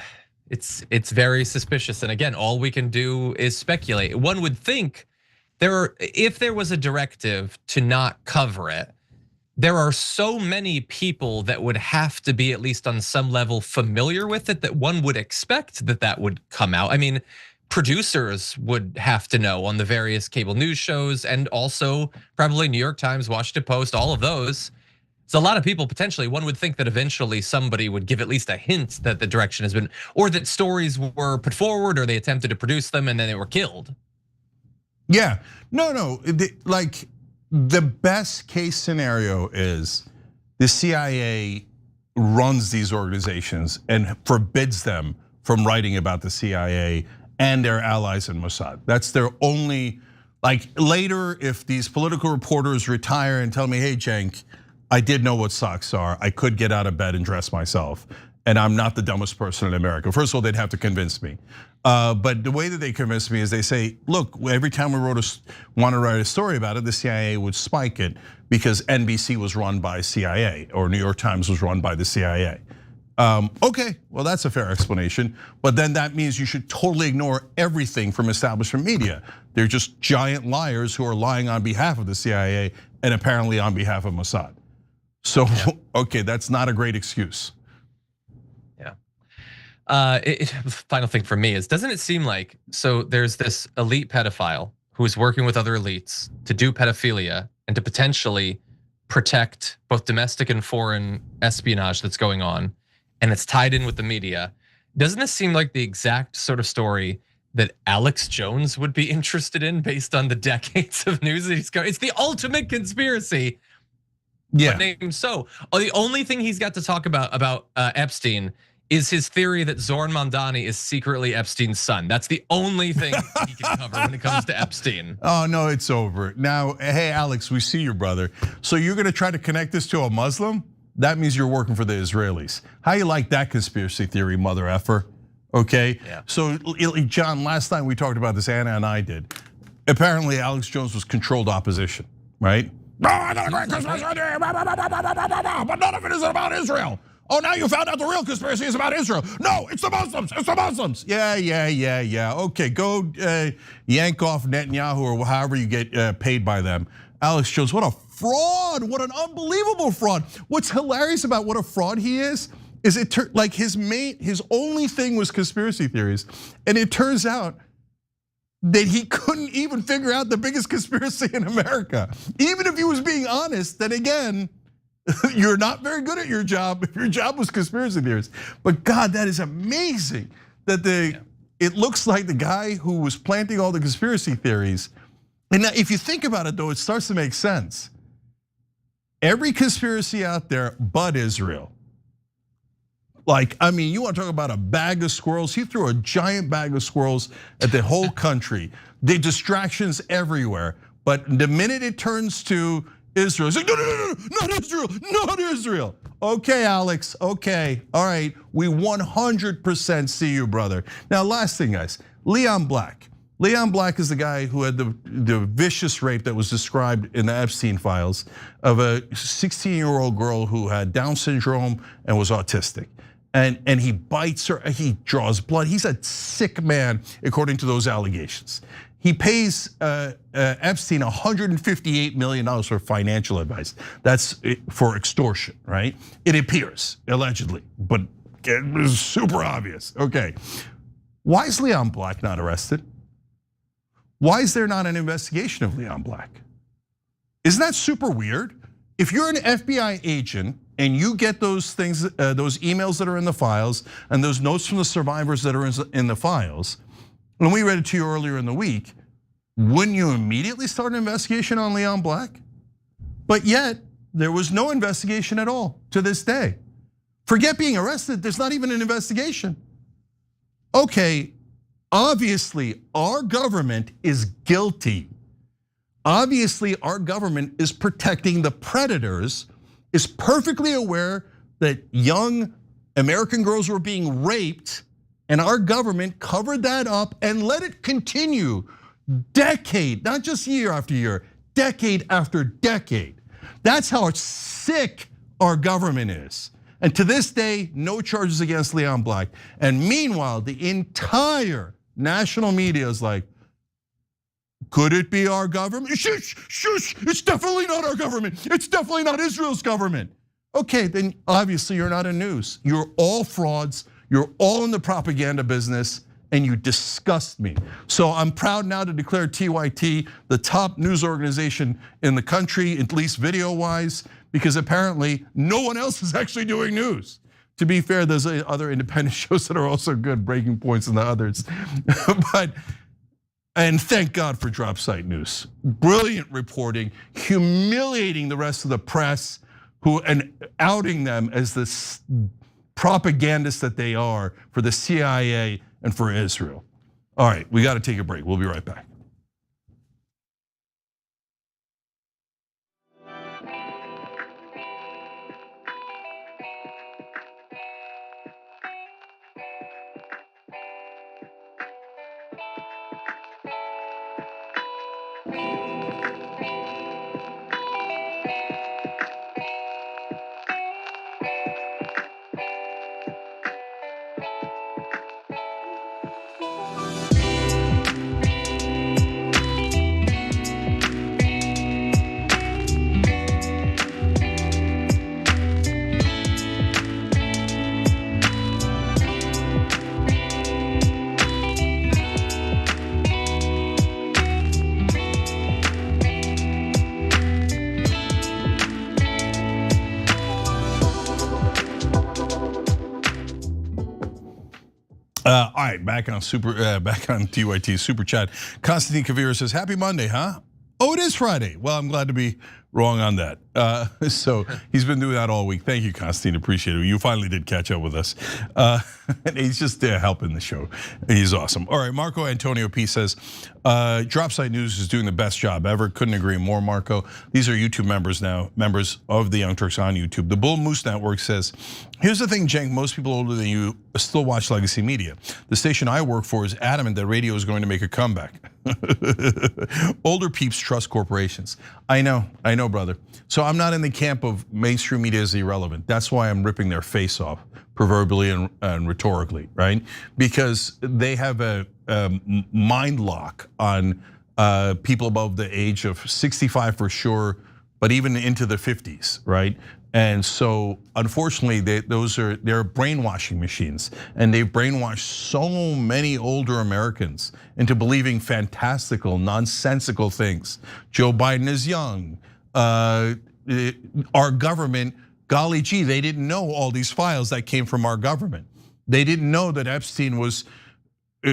Speaker 2: It's very suspicious. And again, all we can do is speculate. One would think if there was a directive to not cover it, there are so many people that would have to be at least on some level familiar with it that one would expect that would come out. I mean, producers would have to know on the various cable news shows, and also probably New York Times, Washington Post, all of those. So a lot of people potentially, one would think that eventually somebody would give at least a hint that the direction has been, or that stories were put forward, or they attempted to produce them and then they were killed.
Speaker 1: Yeah, no, like the best case scenario is the CIA runs these organizations and forbids them from writing about the CIA and their allies in Mossad. That's their only, like later if these political reporters retire and tell me, hey Cenk, I did know what socks are. I could get out of bed and dress myself. And I'm not the dumbest person in America. First of all, they'd have to convince me. But the way that they convince me is they say, look, every time we want to write a story about it, the CIA would spike it because NBC was run by CIA or New York Times was run by the CIA. Okay, well that's a fair explanation. But then that means you should totally ignore everything from establishment media. They're just giant liars who are lying on behalf of the CIA and apparently on behalf of Mossad. So, okay, that's not a great excuse.
Speaker 2: Final thing for me is, doesn't it seem like, so there's this elite pedophile who is working with other elites to do pedophilia and to potentially protect both domestic and foreign espionage that's going on, and it's tied in with the media. Doesn't this seem like the exact sort of story that Alex Jones would be interested in based on the decades of news that he's got? It's the ultimate conspiracy.
Speaker 1: Yeah.
Speaker 2: But named so. The only thing he's got to talk about Epstein is his theory that Zoran Mandani is secretly Epstein's son. That's the only thing he can cover when it comes to Epstein.
Speaker 1: Oh no, it's over. Now, hey Alex, we see your brother. So you're gonna try to connect this to a Muslim? That means you're working for the Israelis. How you like that conspiracy theory, mother effer? Okay,
Speaker 2: yeah.
Speaker 1: So John, last time we talked about this, Anna and I did. Apparently Alex Jones was controlled opposition, right? Oh, I got a great conspiracy idea, but none of it is about Israel. Oh, now you found out the real conspiracy is about Israel. No, it's the Muslims, it's the Muslims. Yeah. Okay, go yank off Netanyahu or however you get paid by them. Alex Jones, what a fraud, what an unbelievable fraud. What's hilarious about what a fraud he is it like his only thing was conspiracy theories. And it turns out that he couldn't even figure out the biggest conspiracy in America. Even if he was being honest, then again, you're not very good at your job if your job was conspiracy theories. But God, that is amazing that it looks like the guy who was planting all the conspiracy theories. And now if you think about it though, it starts to make sense. Every conspiracy out there but Israel. Like, I mean, you want to talk about a bag of squirrels? He threw a giant bag of squirrels at the whole country. The distractions everywhere. But the minute it turns to Israel, he's like, no, not Israel, not Israel. Okay, Alex, okay, all right. We 100% see you, brother. Now, last thing, guys, Leon Black. Leon Black is the guy who had the vicious rape that was described in the Epstein files of a 16-year-old girl who had Down syndrome and was autistic. And he bites her, he draws blood. He's a sick man, according to those allegations. He pays Epstein $158 million for financial advice. That's for extortion, right? It appears, allegedly, but it was super obvious. Okay, why is Leon Black not arrested? Why is there not an investigation of Leon Black? Isn't that super weird? If you're an FBI agent and you get those things, those emails that are in the files and those notes from the survivors that are in the files, when we read it to you earlier in the week, wouldn't you immediately start an investigation on Leon Black? But yet, there was no investigation at all to this day. Forget being arrested, there's not even an investigation. Okay, obviously our government is guilty. Obviously our government is protecting the predators, is perfectly aware that young American girls were being raped, and our government covered that up and let it continue decade, not just year after year, decade after decade. That's how sick our government is. And to this day, no charges against Leon Black. And meanwhile, the entire national media is like, could it be our government? Shush, shush, it's definitely not our government. It's definitely not Israel's government. Okay, then obviously you're not in news. You're all frauds. You're all in the propaganda business, and you disgust me. So I'm proud now to declare TYT the top news organization in the country, at least video-wise, because apparently no one else is actually doing news. To be fair, there's other independent shows that are also good, Breaking Points and the others. And thank God for Drop Site News. Brilliant reporting, humiliating the rest of the press, and outing them as the propagandists that they are for the CIA and for Israel. All right, we got to take a break. We'll be right back. All right, back on TYT Super Chat. Constantine Kavira says, "Happy Monday, huh?" Oh, it is Friday. Well, I'm glad to be wrong on that. So he's been doing that all week. Thank you, Constantine. Appreciate it. You finally did catch up with us. And he's just there helping the show. He's awesome. All right, Marco Antonio P says, Drop Site News is doing the best job ever. Couldn't agree more, Marco. These are YouTube members now, members of the Young Turks on YouTube. The Bull Moose Network says, here's the thing, Cenk, most people older than you still watch legacy media. The station I work for is adamant that radio is going to make a comeback. Older peeps trust corporations. I know, brother. So I'm not in the camp of mainstream media is irrelevant. That's why I'm ripping their face off, proverbially and rhetorically, right? Because they have a mind lock on people above the age of 65 for sure, but even into the 50s, right? And so, unfortunately, they're brainwashing machines, and they've brainwashed so many older Americans into believing fantastical, nonsensical things. Joe Biden is young. Our government, golly gee, they didn't know all these files that came from our government. They didn't know that Epstein was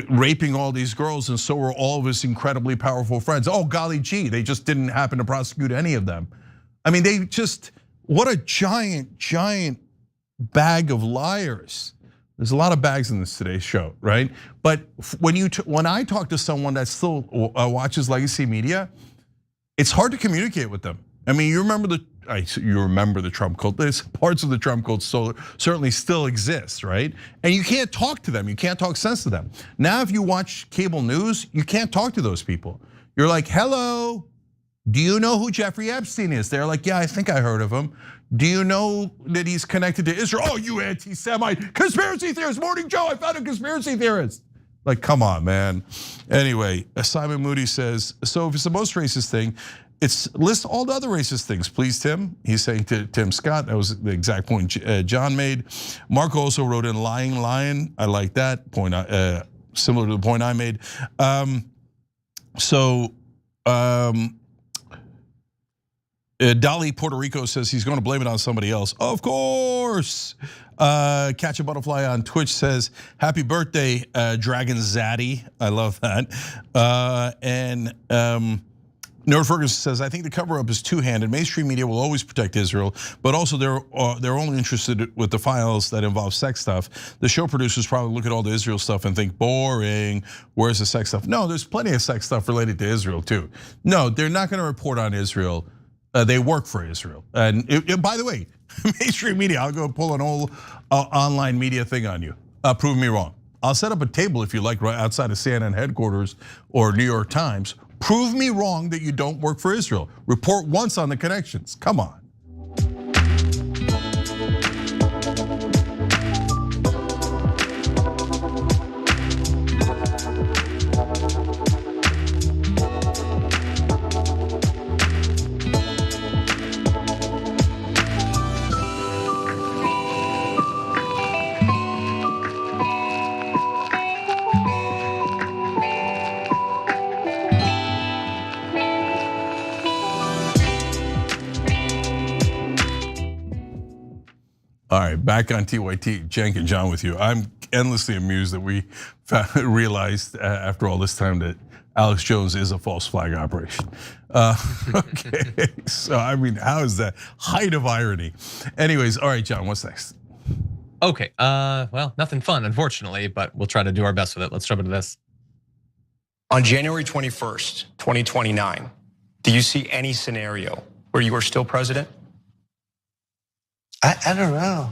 Speaker 1: raping all these girls, and so were all of his incredibly powerful friends. Oh, golly gee, they just didn't happen to prosecute any of them. I mean, what a giant bag of liars. There's a lot of bags in this today's show, right? But when I talk to someone that still watches legacy media, it's hard to communicate with them. I mean, you remember the Trump cult. There's parts of the Trump cult certainly still exists, right? And you can't talk to them. You can't talk sense to them. Now, if you watch cable news, you can't talk to those people. You're like, hello, do you know who Jeffrey Epstein is? They're like, yeah, I think I heard of him. Do you know that he's connected to Israel? Oh, you anti-Semite, conspiracy theorist, Morning Joe, I found a conspiracy theorist. Like, come on, man. Anyway, Simon Moody says, so if it's the most racist thing, it's list all the other racist things, please, Tim. He's saying to Tim Scott, that was the exact point John made. Marco also wrote in lying lion. I like that point, similar to the point I made. Dolly Puerto Rico says he's going to blame it on somebody else. Of course. Catch a Butterfly on Twitch says, happy birthday, Dragon Zaddy. I love that. Nerd Ferguson says, I think the cover-up is two-handed. Mainstream media will always protect Israel, but also they're only interested with the files that involve sex stuff. The show producers probably look at all the Israel stuff and think, boring, where's the sex stuff? No, there's plenty of sex stuff related to Israel too. No, they're not gonna report on Israel. They work for Israel. And by the way, mainstream media, I'll go pull an old online media thing on you. Prove me wrong. I'll set up a table if you like right outside of CNN headquarters or New York Times. Prove me wrong that you don't work for Israel. Report once on the connections, come on. All right, back on TYT, Cenk and John with you. I'm endlessly amused that we realized after all this time that Alex Jones is a false flag operation. Okay, so I mean, how is that? Height of irony. Anyways, all right, John, what's next?
Speaker 2: Okay, well, nothing fun, unfortunately, but we'll try to do our best with it. Let's jump into this.
Speaker 4: On January 21st, 2029, do you see any scenario where you are still president?
Speaker 5: I don't know.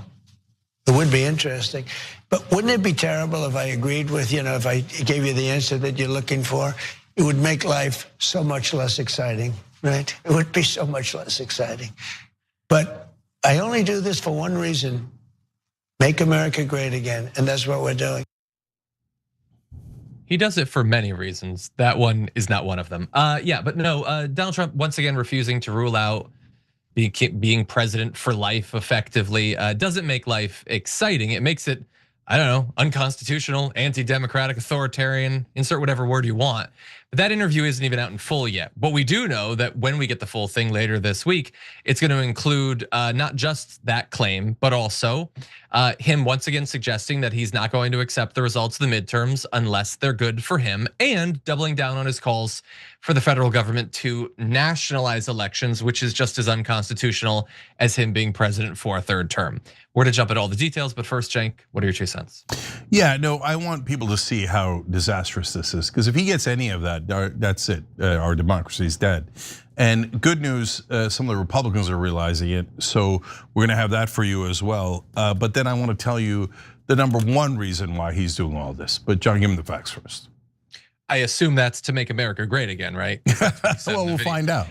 Speaker 5: It would be interesting. But wouldn't it be terrible if I agreed with, if I gave you the answer that you're looking for? It would make life so much less exciting, right? It would be so much less exciting. But I only do this for one reason: make America great again. And that's what we're doing.
Speaker 2: He does it for many reasons. That one is not one of them. Yeah, but no, Donald Trump once again refusing to rule out being president for life effectively doesn't make life exciting. It makes it, I don't know, unconstitutional, anti-democratic, authoritarian, insert whatever word you want. But that interview isn't even out in full yet. But we do know that when we get the full thing later this week, it's going to include not just that claim, but also him once again suggesting that he's not going to accept the results of the midterms unless they're good for him, and doubling down on his calls for the federal government to nationalize elections, which is just as unconstitutional as him being president for a third term. We're to jump at all the details, but first, Cenk, what are your 2 cents?
Speaker 1: Yeah, no, I want people to see how disastrous this is, because if he gets any of that, that's it. Our democracy is dead. And good news, some of the Republicans are realizing it, so we're gonna have that for you as well. But then I want to tell you the number one reason why he's doing all this. But John, give him the facts first.
Speaker 2: I assume that's to make America great again, right?
Speaker 1: Well, we'll find out.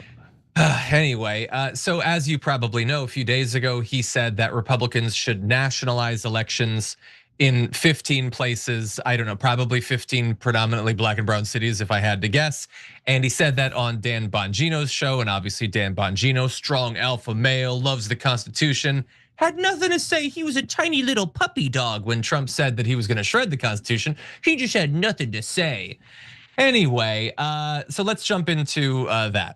Speaker 2: Anyway, so as you probably know, a few days ago, he said that Republicans should nationalize elections in 15 places. I don't know, probably 15 predominantly black and brown cities if I had to guess. And he said that on Dan Bongino's show, and obviously Dan Bongino, strong alpha male, loves the Constitution, had nothing to say. He was a tiny little puppy dog when Trump said that he was gonna shred the Constitution. He just had nothing to say. Anyway, so let's jump into that.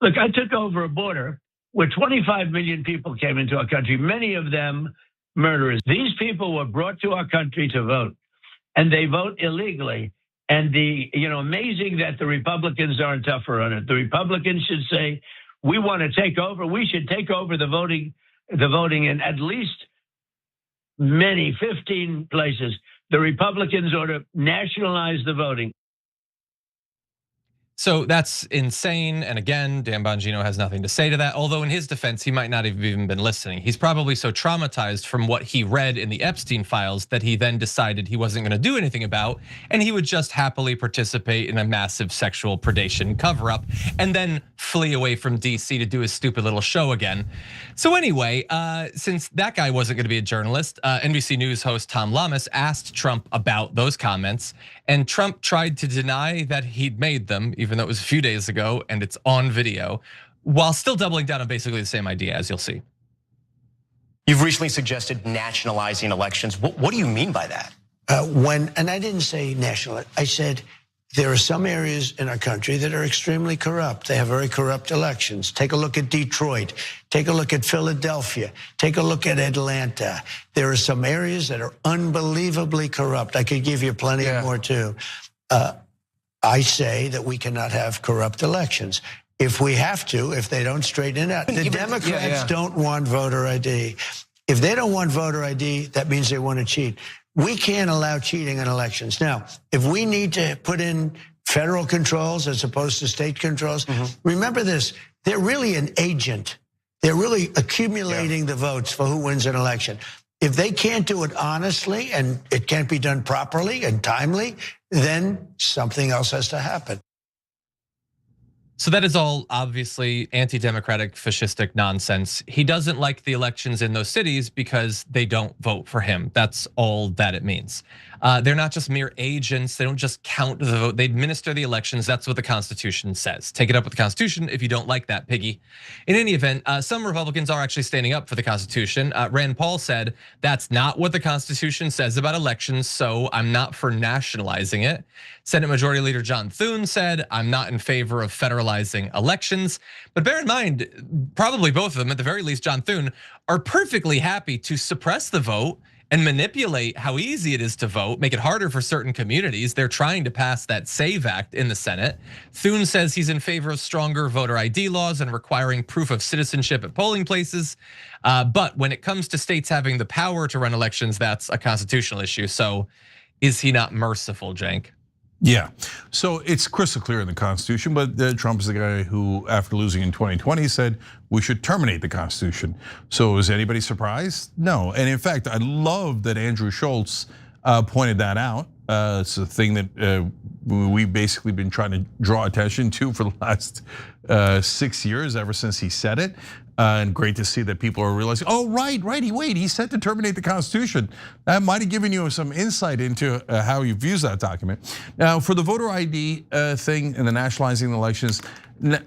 Speaker 6: Look, I took over a border where 25 million people came into our country, many of them murderers. These people were brought to our country to vote, and they vote illegally. And amazing that the Republicans aren't tougher on it. The Republicans should say, we want to take over. We should take over the voting in at least 15 places. The Republicans ought to nationalize the voting.
Speaker 2: So that's insane. And again, Dan Bongino has nothing to say to that. Although in his defense, he might not have even been listening. He's probably so traumatized from what he read in the Epstein files that he then decided he wasn't gonna do anything about, and he would just happily participate in a massive sexual predation cover up and then flee away from DC to do his stupid little show again. So anyway, since that guy wasn't gonna be a journalist, NBC News host Tom Lamas asked Trump about those comments, and Trump tried to deny that he'd made them, even though it was a few days ago and it's on video, while still doubling down on basically the same idea, as you'll see.
Speaker 4: You've recently suggested nationalizing elections. What do you mean by that?
Speaker 5: And I didn't say national, I said there are some areas in our country that are extremely corrupt. They have very corrupt elections. Take a look at Detroit. Take a look at Philadelphia. Take a look at Atlanta. There are some areas that are unbelievably corrupt. I could give you plenty more too. I say that we cannot have corrupt elections. If we have to, if they don't straighten it out. The Democrats don't want voter ID. If they don't want voter ID, that means they want to cheat. We can't allow cheating in elections. Now, if we need to put in federal controls as opposed to state controls, remember this, they're really an agent. They're really accumulating the votes for who wins an election. If they can't do it honestly and it can't be done properly and timely, then something else has to happen.
Speaker 2: So that is all obviously anti-democratic, fascistic nonsense. He doesn't like the elections in those cities because they don't vote for him. That's all that it means. They're not just mere agents. They don't just count the vote. They administer the elections. That's what the Constitution says. Take it up with the Constitution if you don't like that, piggy. In any event, some Republicans are actually standing up for the Constitution. Rand Paul said, that's not what the Constitution says about elections, so I'm not for nationalizing it. Senate Majority Leader John Thune said, I'm not in favor of federalizing elections. But bear in mind, probably both of them, at the very least John Thune, are perfectly happy to suppress the vote and manipulate how easy it is to vote, make it harder for certain communities. They're trying to pass that SAVE Act in the Senate. Thune says he's in favor of stronger voter ID laws and requiring proof of citizenship at polling places. But when it comes to states having the power to run elections, that's a constitutional issue. So is he not merciful, Cenk?
Speaker 1: Yeah, so it's crystal clear in the Constitution, but Trump is the guy who, after losing in 2020, said we should terminate the Constitution. So is anybody surprised? No, and in fact, I love that Andrew Schultz pointed that out. It's a thing that we've basically been trying to draw attention to for the last 6 years, ever since he said it. And great to see that people are realizing, oh, right, he said to terminate the Constitution. That might have given you some insight into how he views that document. Now, for the voter ID thing and the nationalizing the elections,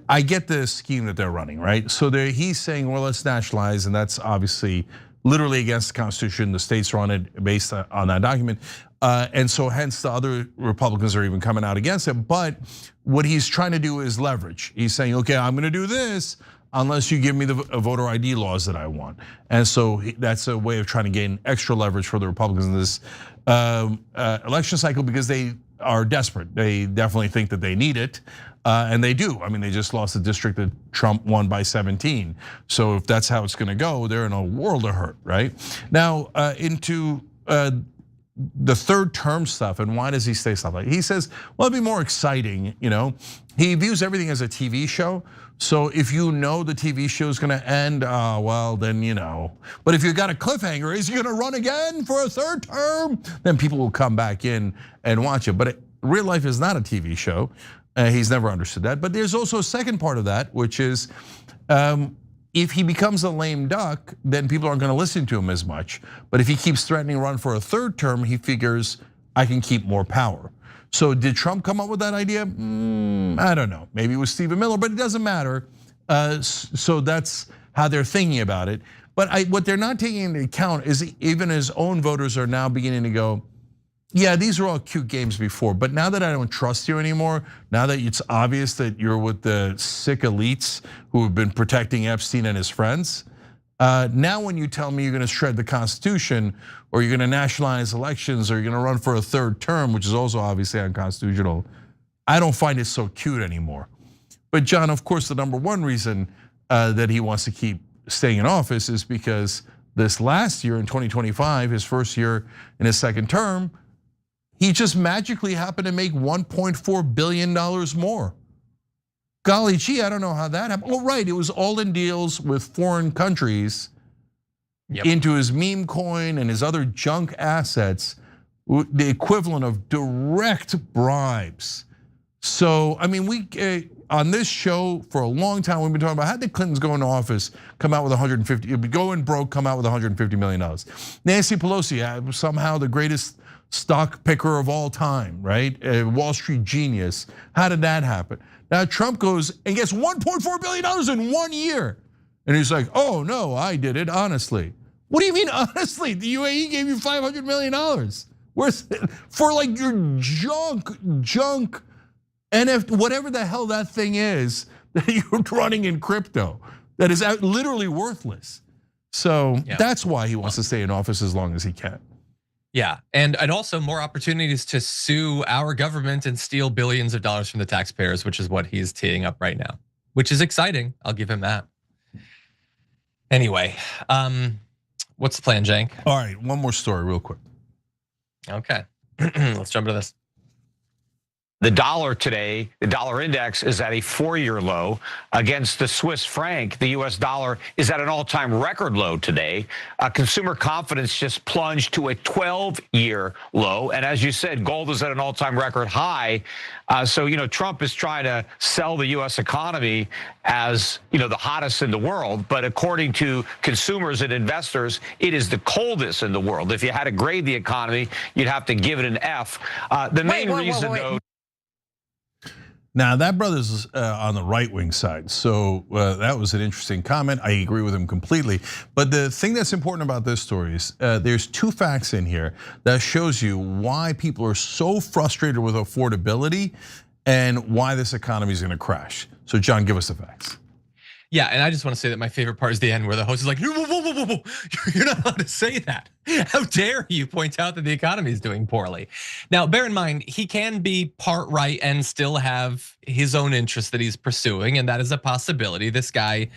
Speaker 1: I get the scheme that they're running, right? So he's saying, well, let's nationalize, and that's obviously literally against the Constitution. The states are on it based on that document. And so hence the other Republicans are even coming out against it. But what he's trying to do is leverage. He's saying, okay, I'm gonna do this unless you give me the voter ID laws that I want. And so that's a way of trying to gain extra leverage for the Republicans in this election cycle, because they are desperate. They definitely think that they need it, and they do. I mean, they just lost a district that Trump won by 17. So if that's how it's gonna go, they're in a world of hurt, right? Now, into the third term stuff, and why does he say stuff like, he says, well, it'd be more exciting, He views everything as a TV show. So if you know the TV show is gonna end, well, then But if you got a cliffhanger, is he gonna run again for a third term? Then people will come back in and watch it. But real life is not a TV show. He's never understood that. But there's also a second part of that, which is, if he becomes a lame duck, then people aren't gonna listen to him as much. But if he keeps threatening to run for a third term, he figures, I can keep more power. So did Trump come up with that idea? I don't know, maybe it was Stephen Miller, but it doesn't matter. So that's how they're thinking about it. But what they're not taking into account is even his own voters are now beginning to go, yeah, these were all cute games before, but now that I don't trust you anymore, now that it's obvious that you're with the sick elites who have been protecting Epstein and his friends, now when you tell me you're gonna shred the Constitution, or you're gonna nationalize elections, or you're gonna run for a third term, which is also obviously unconstitutional, I don't find it so cute anymore. But John, of course, the number one reason that he wants to keep staying in office is because this last year in 2025, his first year in his second term, he just magically happened to make $1.4 billion more. Golly gee, I don't know how that happened. Oh, right, it was all in deals with foreign countries into his meme coin and his other junk assets, the equivalent of direct bribes. So, I mean, we on this show for a long time, we've been talking about how did Clintons go into office, come out with 150, going broke, come out with $150 million. Nancy Pelosi, somehow the greatest stock picker of all time, right? A Wall Street genius. How did that happen? Now Trump goes and gets $1.4 billion in 1 year. And he's like, oh no, I did it honestly. What do you mean honestly? The UAE gave you $500 million. Where's for like your junk NFT, whatever the hell that thing is that you're running in crypto that is literally worthless. So that's why he wants to stay in office as long as he can.
Speaker 2: Yeah, and also more opportunities to sue our government and steal billions of dollars from the taxpayers, which is what he's teeing up right now, which is exciting. I'll give him that. Anyway, what's the plan, Cenk?
Speaker 1: All right, one more story real quick.
Speaker 2: Okay, let's jump into this.
Speaker 7: The dollar today, the dollar index is at a 4-year low. Against the Swiss franc, the US dollar is at an all-time record low today. Consumer confidence just plunged to a 12-year low. And as you said, gold is at an all-time record high. So, Trump is trying to sell the US economy as, the hottest in the world. But according to consumers and investors, it is the coldest in the world. If you had to grade the economy, you'd have to give it an F. The main reason, though.
Speaker 1: Now that brother's on the right-wing side, so that was an interesting comment. I agree with him completely. But the thing that's important about this story is there's two facts in here that shows you why people are so frustrated with affordability and why this economy is going to crash. So John, give us the facts.
Speaker 2: Yeah, and I just want to say that my favorite part is the end where the host is like, whoa, whoa, whoa, whoa, you're not allowed to say that. How dare you point out that the economy is doing poorly? Now, bear in mind, he can be part right and still have his own interests that he's pursuing, and that is a possibility. This guy,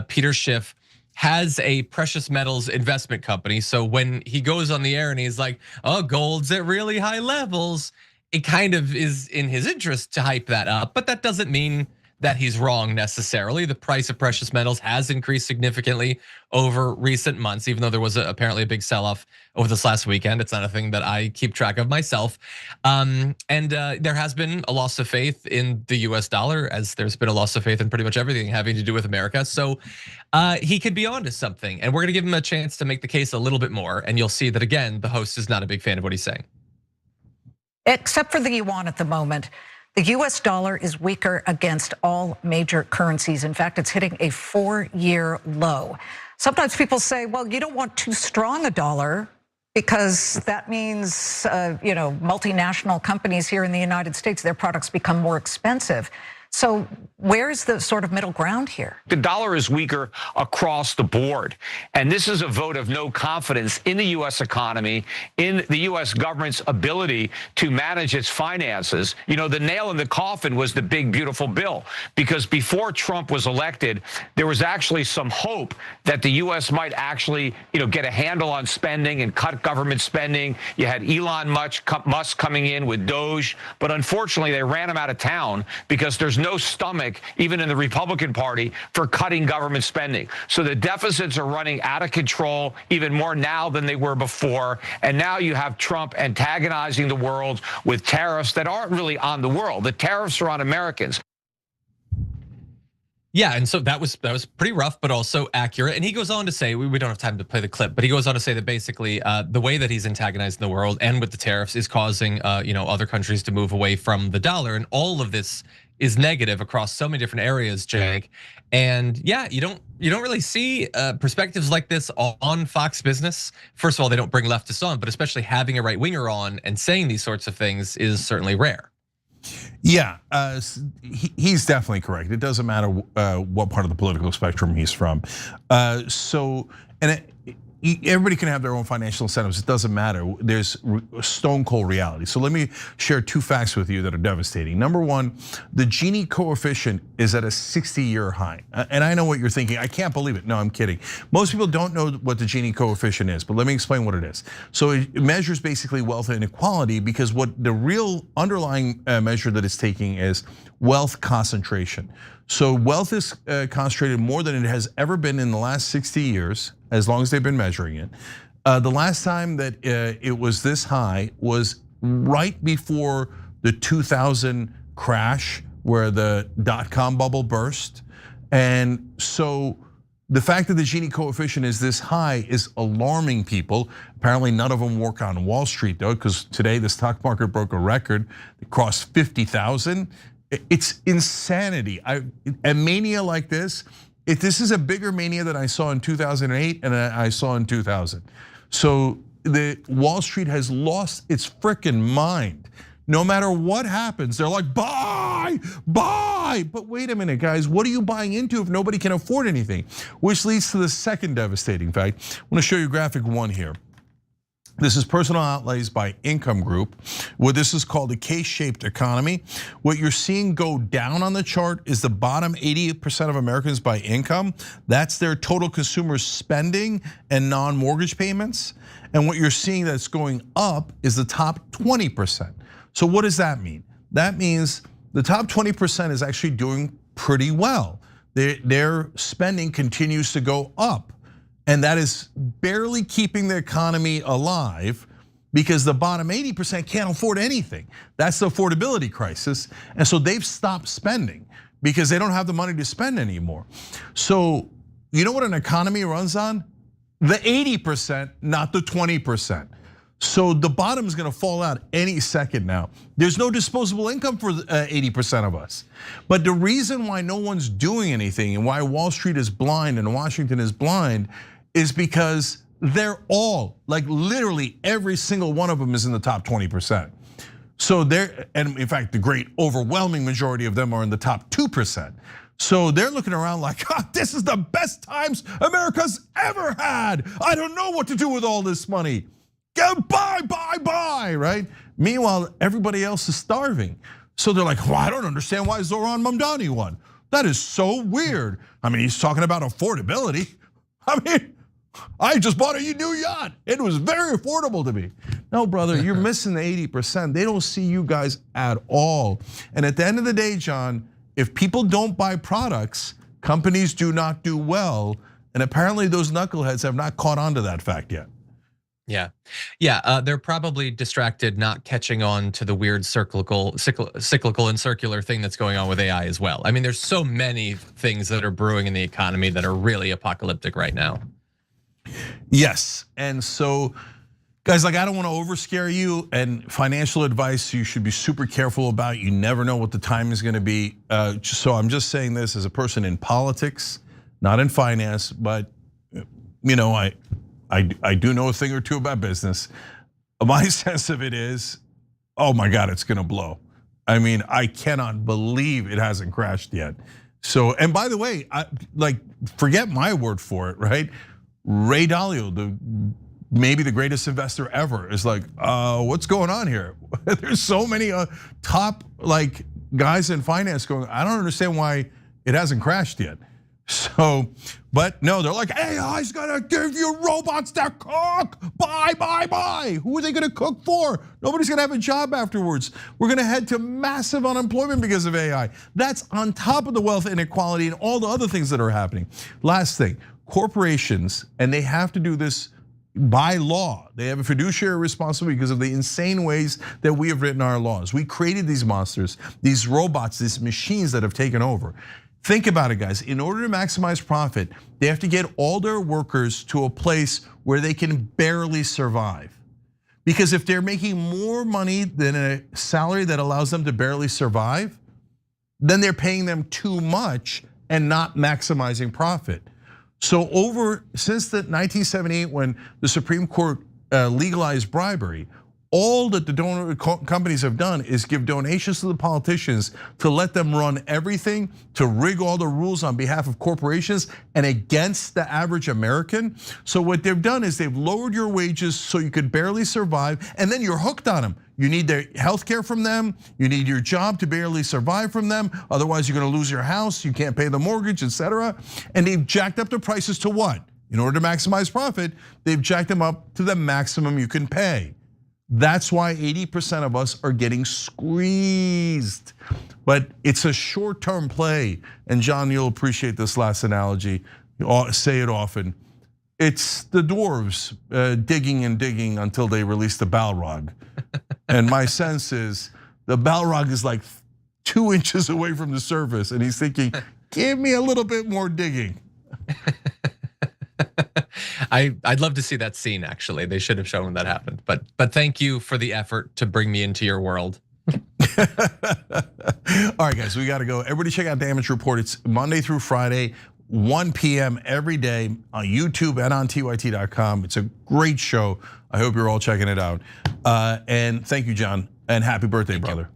Speaker 2: Peter Schiff, has a precious metals investment company. So when he goes on the air and he's like, oh, gold's at really high levels, it kind of is in his interest to hype that up, but that doesn't mean that he's wrong necessarily. The price of precious metals has increased significantly over recent months, even though there was apparently a big sell-off over this last weekend. It's not a thing that I keep track of myself. And there has been a loss of faith in the US dollar, as there's been a loss of faith in pretty much everything having to do with America. So he could be onto something, and we're gonna give him a chance to make the case a little bit more. And you'll see that again, the host is not a big fan of what he's saying.
Speaker 8: Except for the yuan at the moment. The US dollar is weaker against all major currencies. In fact, it's hitting a 4-year low. Sometimes people say, well, you don't want too strong a dollar because that means multinational companies here in the United States, their products become more expensive. So where's the sort of middle ground here?
Speaker 7: The dollar is weaker across the board. And this is a vote of no confidence in the US economy, in the US government's ability to manage its finances. The nail in the coffin was the big, beautiful bill, because before Trump was elected, there was actually some hope that the US might actually, get a handle on spending and cut government spending. You had Elon Musk coming in with Doge, but unfortunately they ran him out of town because there's no stomach, even in the Republican Party, for cutting government spending. So the deficits are running out of control even more now than they were before. And now you have Trump antagonizing the world with tariffs that aren't really on the world. The tariffs are on Americans.
Speaker 2: Yeah, and so that was pretty rough, but also accurate. And he goes on to say, we don't have time to play the clip, but he goes on to say that basically the way that he's antagonizing the world and with the tariffs is causing other countries to move away from the dollar, and all of this is negative across so many different areas, Cenk. And yeah, you don't really see perspectives like this on Fox Business. First of all, they don't bring leftists on, but especially having a right winger on and saying these sorts of things is certainly rare.
Speaker 1: Yeah, he's definitely correct. It doesn't matter what part of the political spectrum he's from. Everybody can have their own financial incentives. It doesn't matter. There's stone cold reality. So let me share two facts with you that are devastating. Number one, the Gini coefficient is at a 60-year high. And I know what you're thinking. I can't believe it. No, I'm kidding. Most people don't know what the Gini coefficient is, but let me explain what it is. So it measures basically wealth inequality, because what the real underlying measure that it's taking is wealth concentration. So wealth is concentrated more than it has ever been in the last 60 years, as long as they've been measuring it. The last time that it was this high was right before the 2000 crash, where the dot-com bubble burst. And so the fact that the Gini coefficient is this high is alarming people. Apparently none of them work on Wall Street though, because today the stock market broke a record. It crossed 50,000. It's insanity. A mania like this, this is a bigger mania than I saw in 2008 and I saw in 2000. So the Wall Street has lost its frickin' mind. No matter what happens, they're like, buy. But wait a minute, guys, what are you buying into if nobody can afford anything? Which leads to the second devastating fact. I wanna show you graphic 1 here. This is personal outlays by income group. What this is called a K-shaped economy. What you're seeing go down on the chart is the bottom 80% of Americans by income. That's their total consumer spending and non-mortgage payments. And what you're seeing that's going up is the top 20%. So what does that mean? that means the top 20% is actually doing pretty well. Their spending continues to go up, and that is barely keeping the economy alive, because the bottom 80% can't afford anything. That's the affordability crisis. And so they've stopped spending because they don't have the money to spend anymore. So you know what an economy runs on? The 80%, not the 20%. So the bottom is gonna fall out any second now. There's no disposable income for 80% of us. But the reason why no one's doing anything and why Wall Street is blind and Washington is blind is because they're all, like literally every single one of them is in the top 20%. So they're, and in fact, the great overwhelming majority of them are in the top 2%. So they're looking around like, this is the best times America's ever had. I don't know what to do with all this money. Go buy, right? Meanwhile, everybody else is starving. So they're like, well, I don't understand why Zoran Mamdani won. That is so weird. I mean, he's talking about affordability. I mean, I just bought a new yacht. It was very affordable to me. No, brother, you're missing the 80%. They don't see you guys at all. And at the end of the day, John, if people don't buy products, companies do not do well. And apparently those knuckleheads have not caught on to that fact yet.
Speaker 2: Yeah, they're probably distracted, not catching on to the weird cyclical and circular thing that's going on with AI as well. I mean, there's so many things that are brewing in the economy that are really apocalyptic right now.
Speaker 1: Yes, and so guys, like I don't want to overscare you, and financial advice you should be super careful about. You never know what the time is going to be. So I'm just saying this as a person in politics, not in finance, but you know, I do know a thing or two about business. My sense of it is, oh my God, it's going to blow. I mean, I cannot believe it hasn't crashed yet. So, and by the way, forget my word for it, right? Ray Dalio, maybe the greatest investor ever, is like, what's going on here? There's so many top guys in finance going, I don't understand why it hasn't crashed yet. So, but no, they're like, AI's gonna give you robots that cook, buy. Who are they gonna cook for? Nobody's gonna have a job afterwards. We're gonna head to massive unemployment because of AI. That's on top of the wealth inequality and all the other things that are happening. Last thing, corporations, and they have to do this by law. They have a fiduciary responsibility because of the insane ways that we have written our laws. We created these monsters, these robots, these machines that have taken over. Think about it, guys. In order to maximize profit, they have to get all their workers to a place where they can barely survive. Because if they're making more money than a salary that allows them to barely survive, then they're paying them too much and not maximizing profit. So since the 1978, when the Supreme Court legalized bribery, all that the donor companies have done is give donations to the politicians to let them run everything, to rig all the rules on behalf of corporations and against the average American. So what they've done is they've lowered your wages so you could barely survive, and then you're hooked on them. You need their health care from them, you need your job to barely survive from them, otherwise you're gonna lose your house, you can't pay the mortgage, etc. And they've jacked up the prices to what? In order to maximize profit, they've jacked them up to the maximum you can pay. That's why 80% of us are getting squeezed. But it's a short-term play. And John, you'll appreciate this last analogy. You say it often. It's the dwarves digging and digging until they release the Balrog. And my sense is the Balrog is like 2 inches away from the surface, and he's thinking, give me a little bit more digging.
Speaker 2: I'd love to see that scene, actually. They should have shown when that happened. But thank you for the effort to bring me into your world.
Speaker 1: All right, guys, we gotta go. Everybody check out Damage Report. It's Monday through Friday, 1 p.m. every day on YouTube and on TYTea.com. It's a great show. I hope you're all checking it out. And thank you, John, and happy birthday, brother.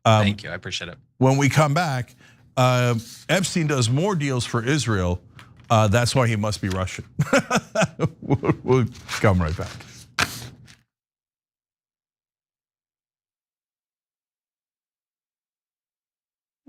Speaker 2: Thank you, I appreciate it.
Speaker 1: When we come back, Epstein does more deals for Israel. That's why he must be Russian. We'll come right back.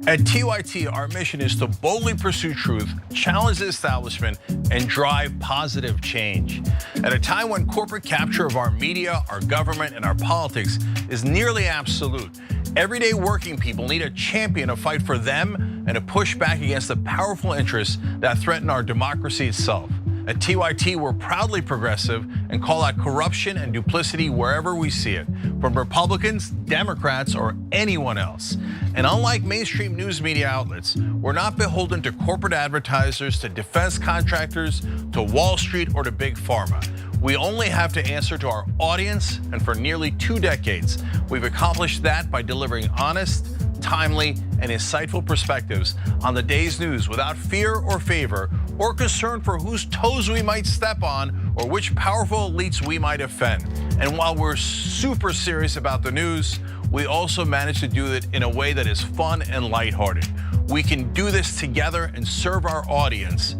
Speaker 1: At TYTea, our mission is to boldly pursue truth, challenge the establishment, and drive positive change. At a time when corporate capture of our media, our government, and our politics is nearly absolute, Everyday working people need a champion to fight for them and to push back against the powerful interests that threaten our democracy itself. At TYT, we're proudly progressive and call out corruption and duplicity wherever we see it, from Republicans, Democrats, or anyone else. And unlike mainstream news media outlets, we're not beholden to corporate advertisers, to defense contractors, to Wall Street, or to big pharma. We only have to answer to our audience, and for nearly 2 decades, we've accomplished that by delivering honest, timely, and insightful perspectives on the day's news without fear or favor or concern for whose toes we might step on or which powerful elites we might offend. And while we're super serious about the news, we also manage to do it in a way that is fun and lighthearted. We can do this together and serve our audience,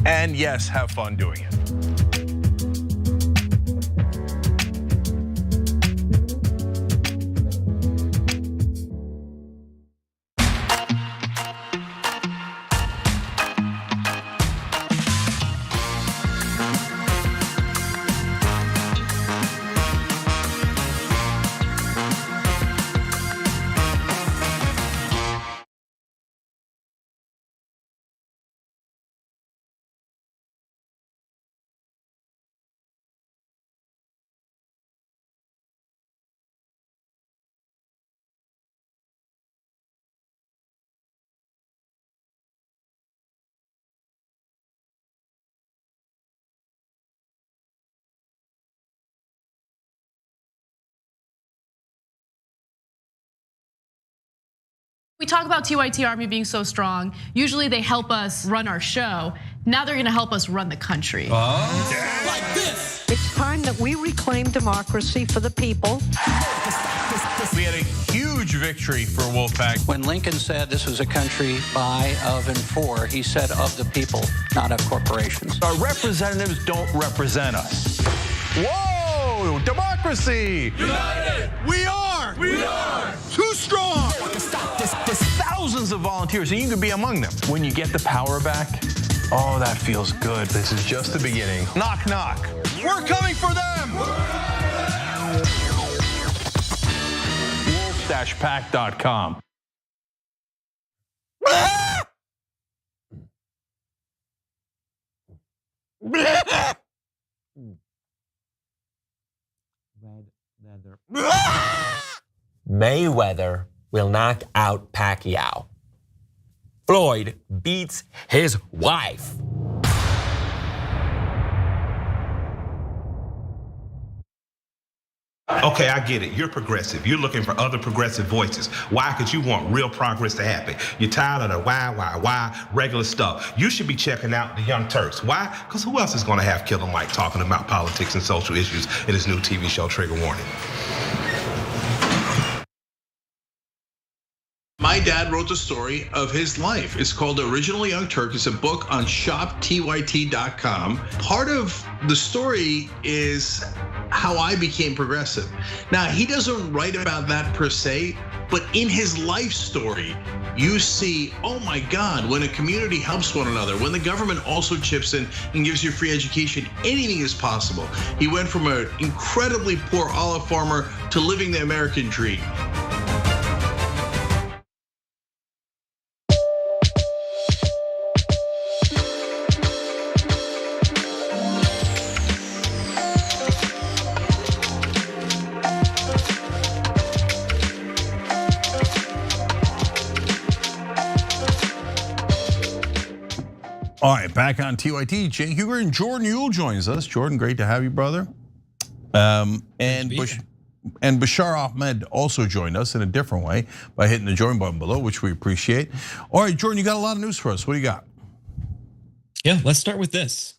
Speaker 1: and yes, have fun doing it.
Speaker 9: We talk about TYT Army being so strong. Usually they help us run our show. Now they're gonna help us run the country.
Speaker 10: Like this.
Speaker 11: It's time that we reclaim democracy for the people.
Speaker 1: We had a huge victory for Wolfpack.
Speaker 10: When Lincoln said this was a country by, of, and for, he said of the people, not of corporations.
Speaker 1: Our representatives don't represent us. Whoa, democracy!
Speaker 12: United!
Speaker 1: We are!
Speaker 12: We are!
Speaker 1: Too strong! There's thousands of volunteers, and you could be among them. When you get the power back, oh, that feels good. This is just the beginning. Knock, knock. We're coming for them! Wolf-pack.com.
Speaker 13: Mayweather will knock out Pacquiao. Floyd beats his wife.
Speaker 14: Okay, I get it. You're progressive. You're looking for other progressive voices. Why? Because you want real progress to happen. You're tired of the why, regular stuff. You should be checking out the Young Turks. Why? Because who else is going to have Killer Mike talking about politics and social issues in his new TV show, Trigger Warning?
Speaker 15: My dad wrote the story of his life. It's called Original Young Turk. It's a book on shoptyt.com. Part of the story is how I became progressive. Now, he doesn't write about that per se, but in his life story, you see, oh my God, when a community helps one another, when the government also chips in and gives you free education, anything is possible. He went from an incredibly poor olive farmer to living the American dream.
Speaker 1: All right, back on TYT, Cenk Uygur and Jordan Yule joins us. Jordan, great to have you, brother. And Bashar Ahmed also joined us in a different way by hitting the join button below, which we appreciate. All right, Jordan, you got a lot of news for us. What do you got?
Speaker 16: Yeah, let's start with this.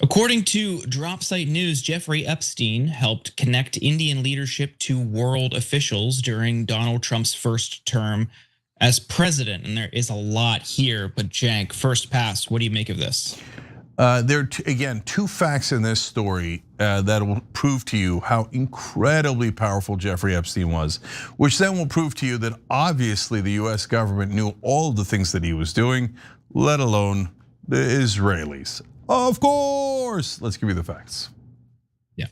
Speaker 16: According to Dropsite News, Jeffrey Epstein helped connect Indian leadership to world officials during Donald Trump's first term as president, and there is a lot here, but Cenk, first pass, what do you make of this?
Speaker 1: There are, again, 2 facts in this story that will prove to you how incredibly powerful Jeffrey Epstein was, which then will prove to you that obviously the US government knew all the things that he was doing, let alone the Israelis. Of course, let's give you the facts.
Speaker 16: Yeah,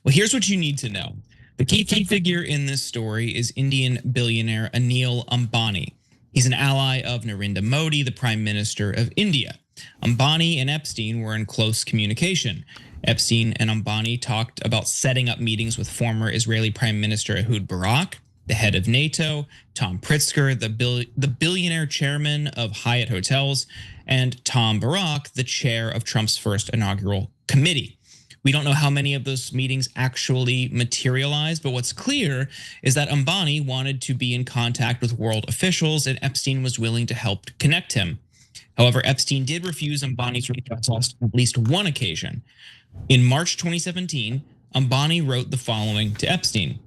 Speaker 16: well, here's what you need to know. The key figure in this story is Indian billionaire Anil Ambani. He's an ally of Narendra Modi, the Prime Minister of India. Ambani and Epstein were in close communication. Epstein and Ambani talked about setting up meetings with former Israeli Prime Minister Ehud Barak, the head of NATO, Tom Pritzker, the billionaire chairman of Hyatt Hotels, and Tom Barak, the chair of Trump's first inaugural committee. We don't know how many of those meetings actually materialized, but what's clear is that Ambani wanted to be in contact with world officials, and Epstein was willing to help connect him. However, Epstein did refuse Ambani's request on at least one occasion. In March 2017, Ambani wrote the following to Epstein.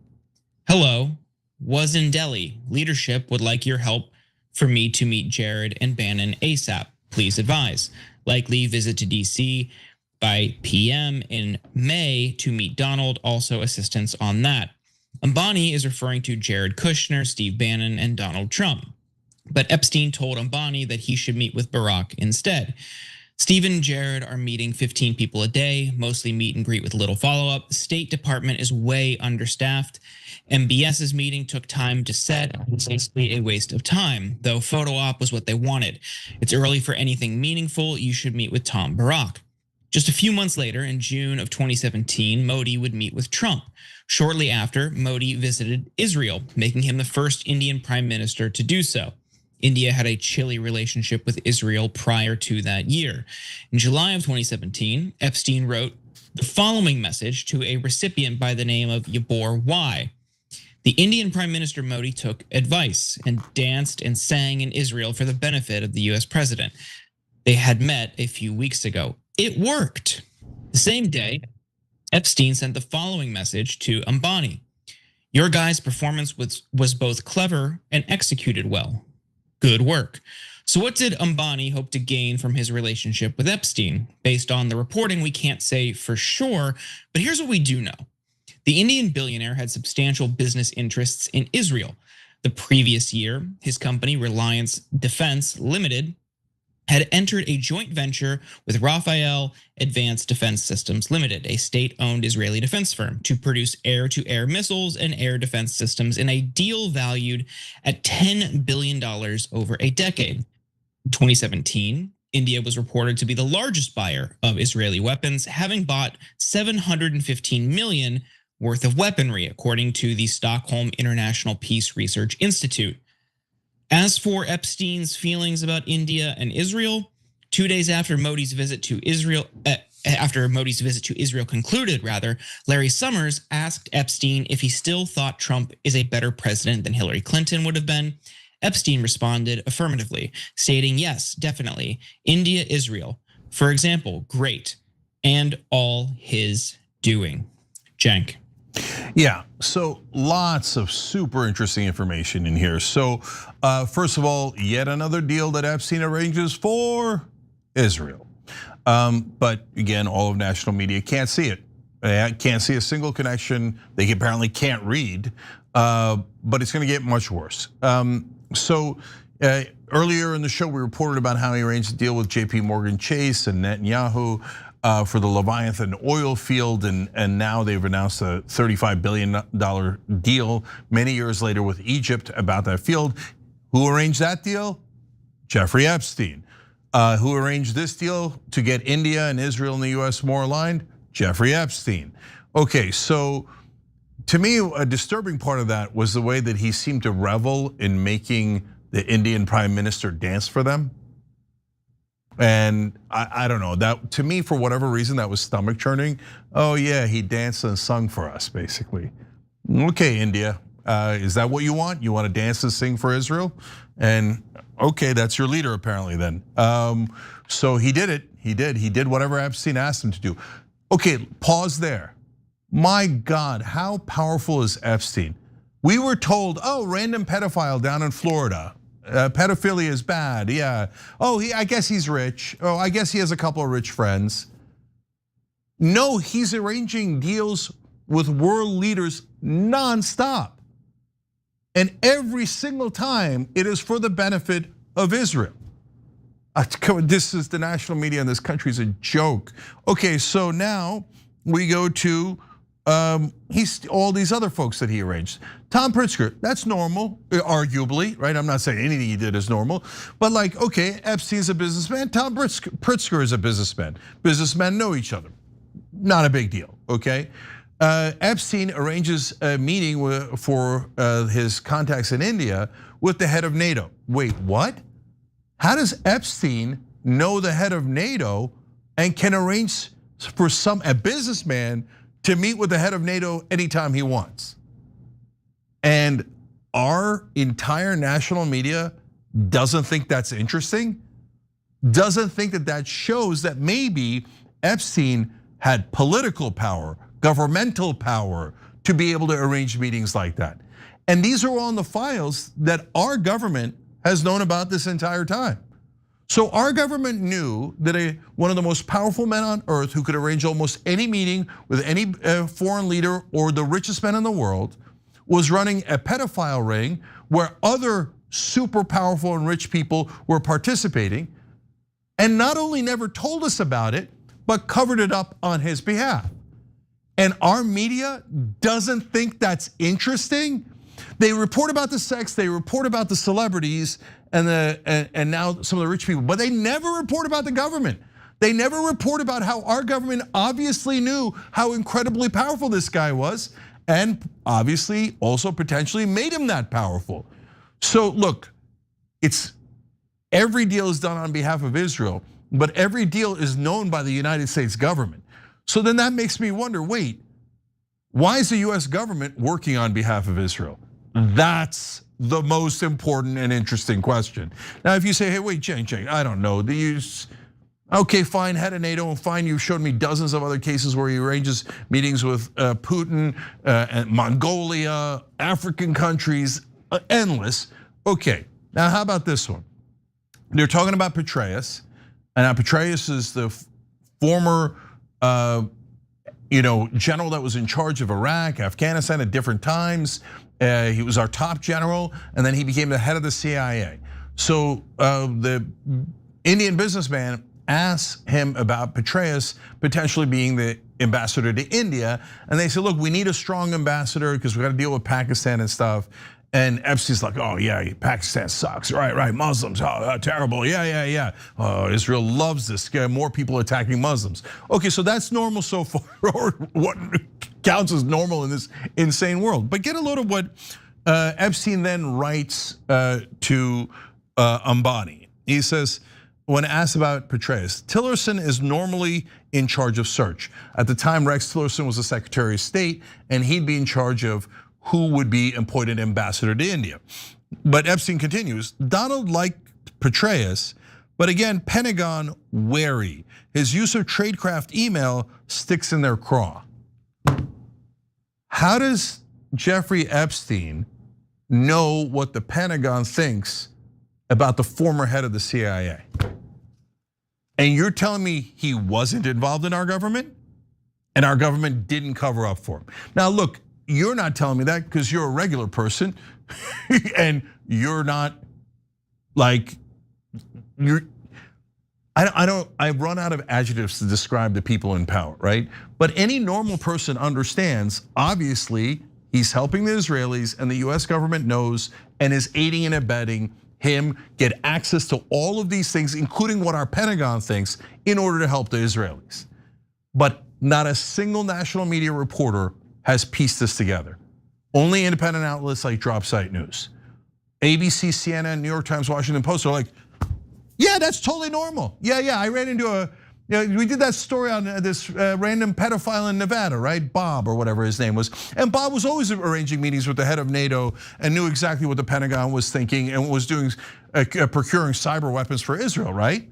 Speaker 16: "Hello, was in Delhi. Leadership would like your help for me to meet Jared and Bannon ASAP. Please advise. Likely visit to DC by PM in May to meet Donald, also assistance on that." Ambani is referring to Jared Kushner, Steve Bannon, and Donald Trump. But Epstein told Ambani that he should meet with Barak instead. Steve and Jared are meeting 15 people a day, mostly meet and greet with little follow-up. The State Department is way understaffed. MBS's meeting took time to set. It's basically a waste of time, though photo op was what they wanted. It's early for anything meaningful. You should meet with Tom Barak. Just a few months later, in June of 2017, Modi would meet with Trump. Shortly after, Modi visited Israel, making him the first Indian prime minister to do so. India had a chilly relationship with Israel prior to that year. In July of 2017, Epstein wrote the following message to a recipient by the name of Yabor Y. The Indian Prime Minister Modi took advice and danced and sang in Israel for the benefit of the US president. They had met a few weeks ago. It worked. The same day, Epstein sent the following message to Ambani. Your guy's performance was both clever and executed well. Good work. So what did Ambani hope to gain from his relationship with Epstein? Based on the reporting, we can't say for sure, but here's what we do know. The Indian billionaire had substantial business interests in Israel. The previous year, his company, Reliance Defense Limited, had entered a joint venture with Rafael Advanced Defense Systems Limited, a state-owned Israeli defense firm, to produce air-to-air missiles and air defense systems in a deal valued at $10 billion over a decade. In 2017, India was reported to be the largest buyer of Israeli weapons, having bought $715 million worth of weaponry, according to the Stockholm International Peace Research Institute. As for Epstein's feelings about India and Israel, 2 days after Modi's visit to Israel, concluded, Larry Summers asked Epstein if he still thought Trump is a better president than Hillary Clinton would have been. Epstein responded affirmatively, stating, yes, definitely. India, Israel, for example, great, and all his doing. Cenk.
Speaker 1: Yeah, so lots of super interesting information in here. So first of all, yet another deal that Epstein arranges for Israel. But again, all of national media can't see it. They can't see a single connection. They apparently can't read, but it's gonna get much worse. So earlier in the show, we reported about how he arranged a deal with JP Morgan Chase and Netanyahu for the Leviathan oil field, and now they've announced a $35 billion deal many years later with Egypt about that field. Who arranged that deal? Jeffrey Epstein. Who arranged this deal to get India and Israel and the US more aligned? Jeffrey Epstein. Okay, so to me, a disturbing part of that was the way that he seemed to revel in making the Indian prime minister dance for them. And I don't know, that to me, for whatever reason, that was stomach churning. Oh yeah, he danced and sung for us, basically. Okay, India, is that what you want? You want to dance and sing for Israel? And okay, that's your leader apparently then. So he did it, he did whatever Epstein asked him to do. Okay, pause there. My God, how powerful is Epstein? We were told, oh, random pedophile down in Florida. Pedophilia is bad, yeah. Oh, I guess he's rich. Oh, I guess he has a couple of rich friends. No, he's arranging deals with world leaders nonstop. And every single time it is for the benefit of Israel. This is the national media in this country is a joke. Okay, so now we go to he's all these other folks that he arranged. Tom Pritzker, that's normal, arguably, right? I'm not saying anything he did is normal, but like, okay, Epstein's a businessman, Tom Pritzker is a businessman. Businessmen know each other, not a big deal, okay? Epstein arranges a meeting for his contacts in India with the head of NATO. Wait, what? How does Epstein know the head of NATO and can arrange for a businessman to meet with the head of NATO anytime he wants? And our entire national media doesn't think that's interesting, doesn't think that that shows that maybe Epstein had political power, governmental power to be able to arrange meetings like that. And these are all in the files that our government has known about this entire time. So our government knew that one of the most powerful men on earth who could arrange almost any meeting with any foreign leader or the richest man in the world was running a pedophile ring where other super powerful and rich people were participating, and not only never told us about it, but covered it up on his behalf. And our media doesn't think that's interesting. They report about the sex, they report about the celebrities, and now some of the rich people, but they never report about the government. They never report about how our government obviously knew how incredibly powerful this guy was, and obviously also potentially made him that powerful. So look, every deal is done on behalf of Israel, but every deal is known by the United States government. So then that makes me wonder, wait, why is the US government working on behalf of Israel? That's the most important and interesting question. Now, if you say, hey, wait, Cenk, I don't know. Okay, fine, head of NATO, and fine, you've showed me dozens of other cases where he arranges meetings with Putin, and Mongolia, African countries, endless. Okay, now how about this one? They're talking about Petraeus, and now Petraeus is the former general that was in charge of Iraq, Afghanistan at different times. He was our top general, and then he became the head of the CIA. So the Indian businessman asked him about Petraeus potentially being the ambassador to India, and they said, look, we need a strong ambassador because we got to deal with Pakistan and stuff. And Epstein's like, oh yeah, Pakistan sucks, right, Muslims, oh terrible, yeah. Israel loves this, more people attacking Muslims. Okay, so that's normal so far, or what counts as normal in this insane world. But get a load of what Epstein then writes to Ambani. He says, when asked about Petraeus, Tillerson is normally in charge of search. At the time, Rex Tillerson was the Secretary of State, and he'd be in charge of who would be appointed ambassador to India. But Epstein continues, Donald liked Petraeus, but again, Pentagon wary. His use of tradecraft email sticks in their craw. How does Jeffrey Epstein know what the Pentagon thinks about the former head of the CIA? And you're telling me he wasn't involved in our government? And our government didn't cover up for him. Now look, you're not telling me that because you're a regular person and you're not like, I've run out of adjectives to describe the people in power, right? But any normal person understands, obviously, he's helping the Israelis and the US government knows and is aiding and abetting him get access to all of these things, including what our Pentagon thinks, in order to help the Israelis. But not a single national media reporter has pieced this together. Only independent outlets like Drop Site News. ABC, CNN, New York Times, Washington Post are like, yeah, that's totally normal. Yeah, I ran into we did that story on this random pedophile in Nevada, right? Bob or whatever his name was. And Bob was always arranging meetings with the head of NATO and knew exactly what the Pentagon was thinking and was doing, procuring cyber weapons for Israel, right?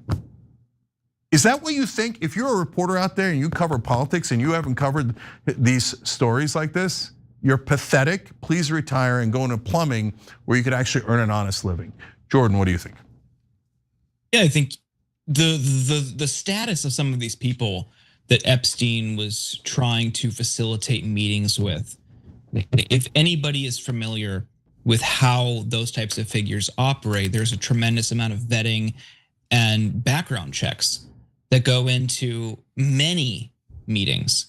Speaker 1: Is that what you think? If you're a reporter out there and you cover politics and you haven't covered these stories like this, you're pathetic. Please retire and go into plumbing where you could actually earn an honest living. Jordan, what do you think?
Speaker 16: Yeah, I think the status of some of these people that Epstein was trying to facilitate meetings with, if anybody is familiar with how those types of figures operate, there's a tremendous amount of vetting and background checks that go into many meetings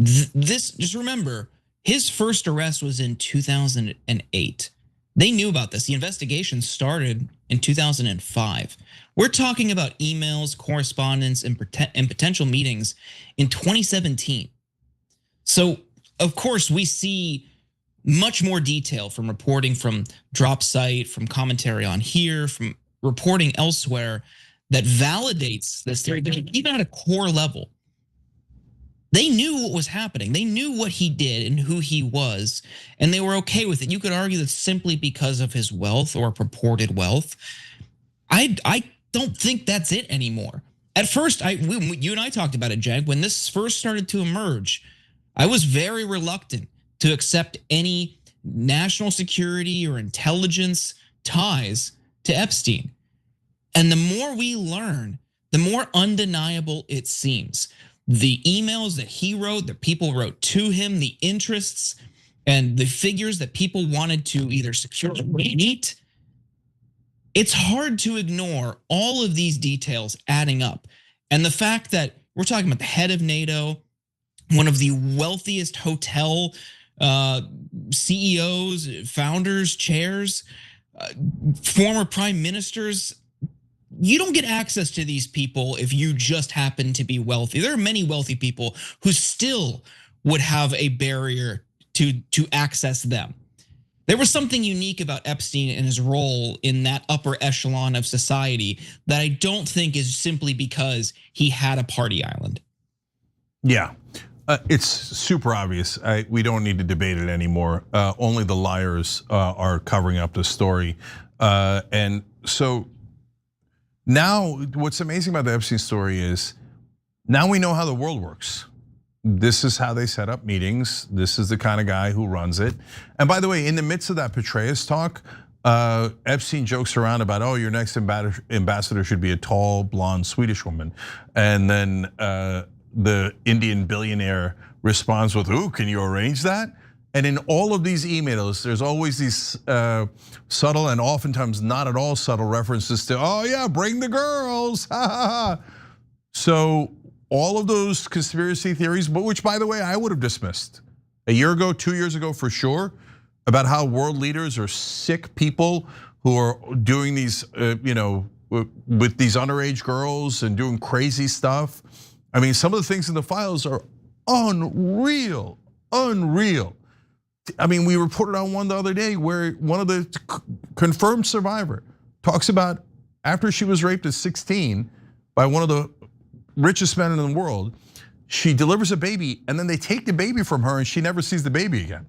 Speaker 16: Just remember, his first arrest was in 2008. They knew about this. The investigation started in 2005. We're talking about emails, correspondence, and potential meetings in 2017. So, of course, we see much more detail from reporting from Drop Site, from commentary on here, from reporting elsewhere that validates this theory. But even at a core level, they knew what was happening. They knew what he did and who he was, and they were okay with it. You could argue that simply because of his wealth or purported wealth. I don't think that's it anymore. At first, you and I talked about it, Cenk. When this first started to emerge, I was very reluctant to accept any national security or intelligence ties to Epstein. And the more we learn, the more undeniable it seems. The emails that he wrote, that people wrote to him, the interests and the figures that people wanted to either secure or meet. It's hard to ignore all of these details adding up. And the fact that we're talking about the head of NATO, one of the wealthiest hotel CEOs, founders, chairs, former prime ministers. You don't get access to these people if you just happen to be wealthy. There are many wealthy people who still would have a barrier to access them. There was something unique about Epstein and his role in that upper echelon of society that I don't think is simply because he had a party island.
Speaker 1: Yeah, it's super obvious. We don't need to debate it anymore. Only the liars are covering up the story. And so now what's amazing about the Epstein story is now we know how the world works. This is how they set up meetings. This is the kind of guy who runs it. And by the way, in the midst of that Petraeus talk, Epstein jokes around about, oh, your next ambassador should be a tall, blonde Swedish woman. And then the Indian billionaire responds with, ooh, can you arrange that? And in all of these emails, there's always these subtle and oftentimes not at all subtle references to, oh yeah, bring the girls, So all of those conspiracy theories, but which by the way, I would have dismissed a year ago, 2 years ago for sure, about how world leaders are sick people who are doing these, with these underage girls and doing crazy stuff. I mean, some of the things in the files are unreal. I mean, we reported on one the other day where one of the confirmed survivor talks about after she was raped at 16 by one of the richest men in the world, she delivers a baby and then they take the baby from her and she never sees the baby again.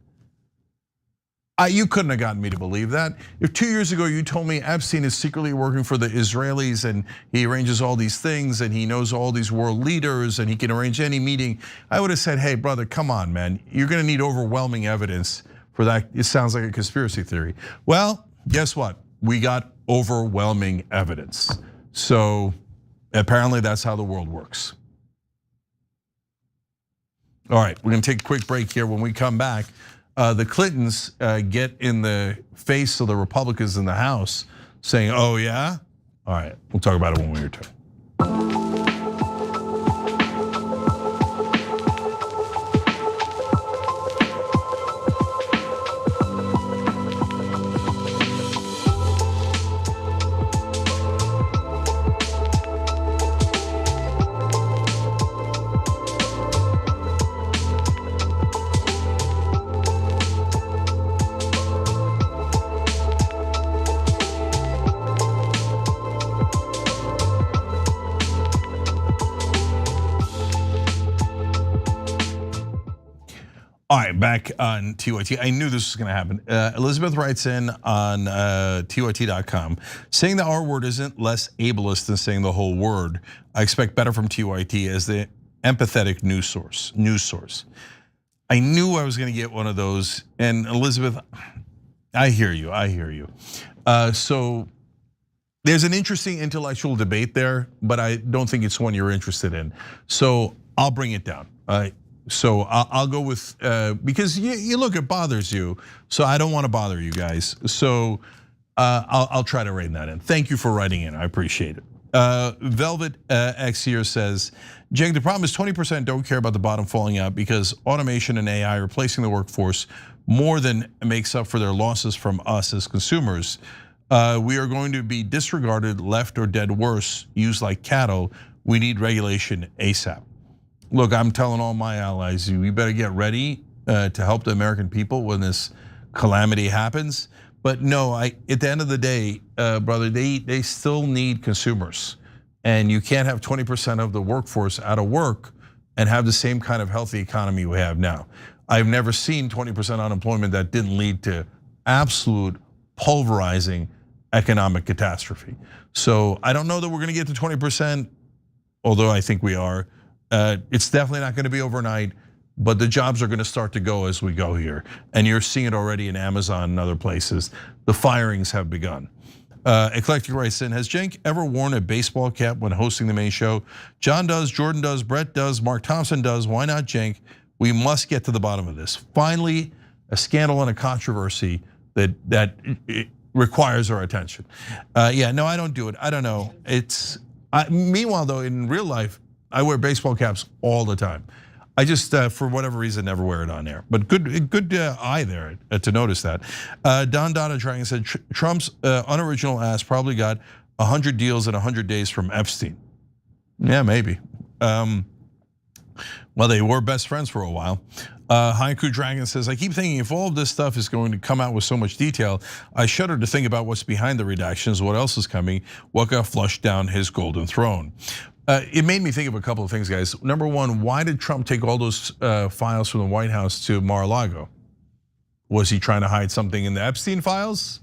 Speaker 1: You couldn't have gotten me to believe that. If 2 years ago you told me Epstein is secretly working for the Israelis and he arranges all these things and he knows all these world leaders and he can arrange any meeting, I would have said, hey brother, come on man, you're gonna need overwhelming evidence for that. It sounds like a conspiracy theory. Well, guess what? We got overwhelming evidence. So apparently that's how the world works. All right, we're gonna take a quick break here. When we come back, the Clintons get in the face of the Republicans in the House saying, oh yeah? All right, we'll talk about it when we return. All right, back on TYTea. I knew this was gonna happen. Elizabeth writes in on TYTea.com, saying the R word isn't less ableist than saying the whole word. I expect better from TYTea as the empathetic news source. I knew I was gonna get one of those, and Elizabeth, I hear you. So there's an interesting intellectual debate there, but I don't think it's one you're interested in. So I'll bring it down. So I'll go with, because you look, it bothers you. So I don't want to bother you guys. So I'll try to rein that in. Thank you for writing in, I appreciate it. Velvet X here says, Cenk, the problem is 20% don't care about the bottom falling out because automation and AI replacing the workforce more than makes up for their losses from us as consumers. We are going to be disregarded, left, or dead worse, used like cattle. We need regulation ASAP. Look, I'm telling all my allies, we better get ready to help the American people when this calamity happens. But no, at the end of the day, brother, they still need consumers. And you can't have 20% of the workforce out of work and have the same kind of healthy economy we have now. I've never seen 20% unemployment that didn't lead to absolute pulverizing economic catastrophe. So I don't know that we're gonna get to 20%, although I think we are. It's definitely not gonna be overnight, but the jobs are gonna start to go as we go here. And you're seeing it already in Amazon and other places. The firings have begun. Eclectic writes in, has Cenk ever worn a baseball cap when hosting the main show? John does, Jordan does, Brett does, Mark Thompson does, why not Cenk? We must get to the bottom of this. Finally, a scandal and a controversy that requires our attention. Yeah, no, I don't do it, I don't know. Meanwhile though, in real life, I wear baseball caps all the time. I just, for whatever reason, never wear it on air. But good eye there to notice that. Don Donna Dragon said, Trump's unoriginal ass probably got 100 deals in 100 days from Epstein. Yeah, maybe. Well, they were best friends for a while. Haiku Dragon says, I keep thinking if all of this stuff is going to come out with so much detail, I shudder to think about what's behind the redactions, what else is coming, what got flushed down his golden throne. It made me think of a couple of things, guys. Number one, why did Trump take all those files from the White House to Mar-a-Lago? Was he trying to hide something in the Epstein files?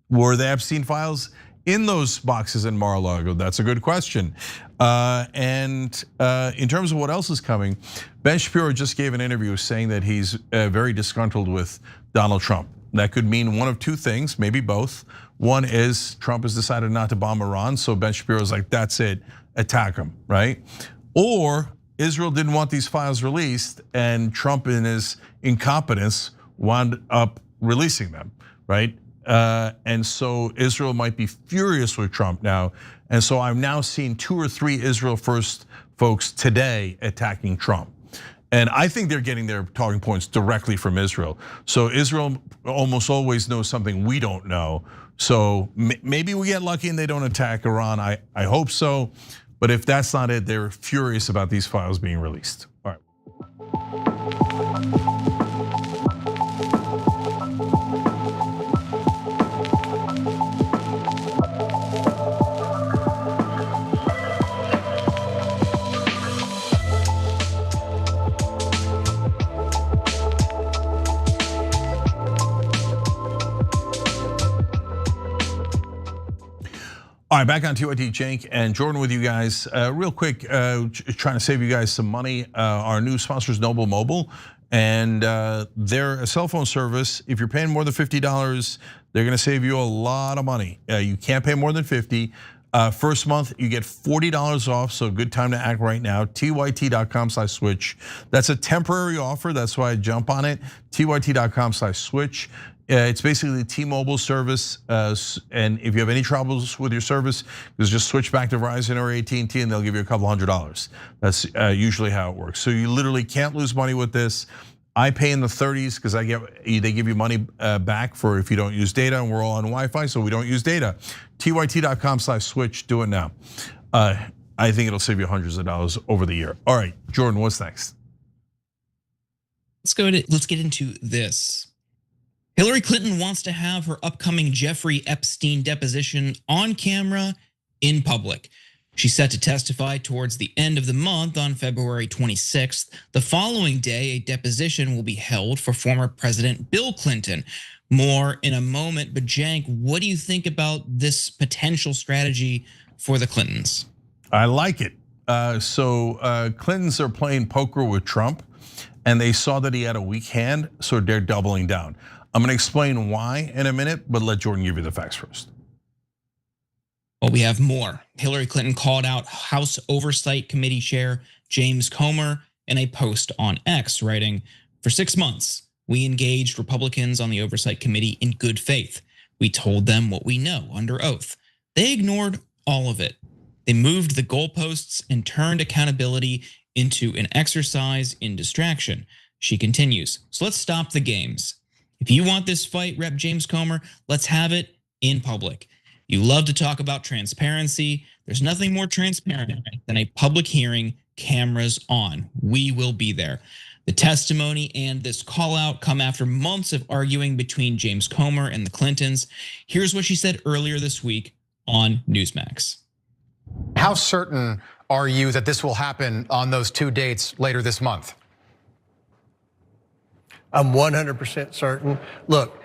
Speaker 1: Were the Epstein files in those boxes in Mar-a-Lago? That's a good question. And in terms of what else is coming, Ben Shapiro just gave an interview saying that he's very disgruntled with Donald Trump. That could mean one of two things, maybe both. One is Trump has decided not to bomb Iran, so Ben Shapiro's like, that's it, attack him, right? Or Israel didn't want these files released and Trump in his incompetence wound up releasing them, right? And so Israel might be furious with Trump now. And so I'm now seeing 2 or 3 Israel First folks today attacking Trump. And I think they're getting their talking points directly from Israel. So Israel almost always knows something we don't know. So maybe we get lucky and they don't attack Iran. I hope so. But if that's not it, they're furious about these files being released. All right. All right, back on TYTea, Cenk and Jordan with you guys. Real quick, trying to save you guys some money. Our new sponsor is Noble Mobile, and they're a cell phone service. If you're paying more than $50, they're gonna save you a lot of money. You can't pay more than $50. First month, you get $40 off, so good time to act right now. TYTea.com/switch. That's a temporary offer, that's why I jump on it. TYTea.com/switch. It's basically the T-Mobile service, and if you have any troubles with your service, just switch back to Verizon or AT&T and they'll give you a couple $100s. That's usually how it works. So you literally can't lose money with this. I pay in the 30s because they give you money back for if you don't use data, and we're all on Wi-Fi, so we don't use data. TYTea.com/switch, do it now. I think it'll save you hundreds of dollars over the year. All right, Jordan, what's next?
Speaker 16: Let's get into this. Hillary Clinton wants to have her upcoming Jeffrey Epstein deposition on camera in public. She's set to testify towards the end of the month on February 26th. The following day, a deposition will be held for former President Bill Clinton. More in a moment, but Cenk, what do you think about this potential strategy for the Clintons?
Speaker 1: I like it. So Clintons are playing poker with Trump, and they saw that he had a weak hand, so they're doubling down. I'm gonna explain why in a minute, but let Jordan give you the facts first.
Speaker 16: Well, we have more. Hillary Clinton called out House Oversight Committee Chair James Comer in a post on X, writing, "For 6 months, we engaged Republicans on the Oversight Committee in good faith. We told them what we know under oath. They ignored all of it. They moved the goalposts and turned accountability into an exercise in distraction. She continues. So let's stop the games. If you want this fight, Rep. James Comer, let's have it in public. You love to talk about transparency. There's nothing more transparent than a public hearing, cameras on. We will be there. The testimony and this call out come after months of arguing between James Comer and the Clintons. Here's what she said earlier this week on Newsmax.
Speaker 12: How certain are you that this will happen on those 2 dates later this month?
Speaker 17: I'm 100% certain. Look,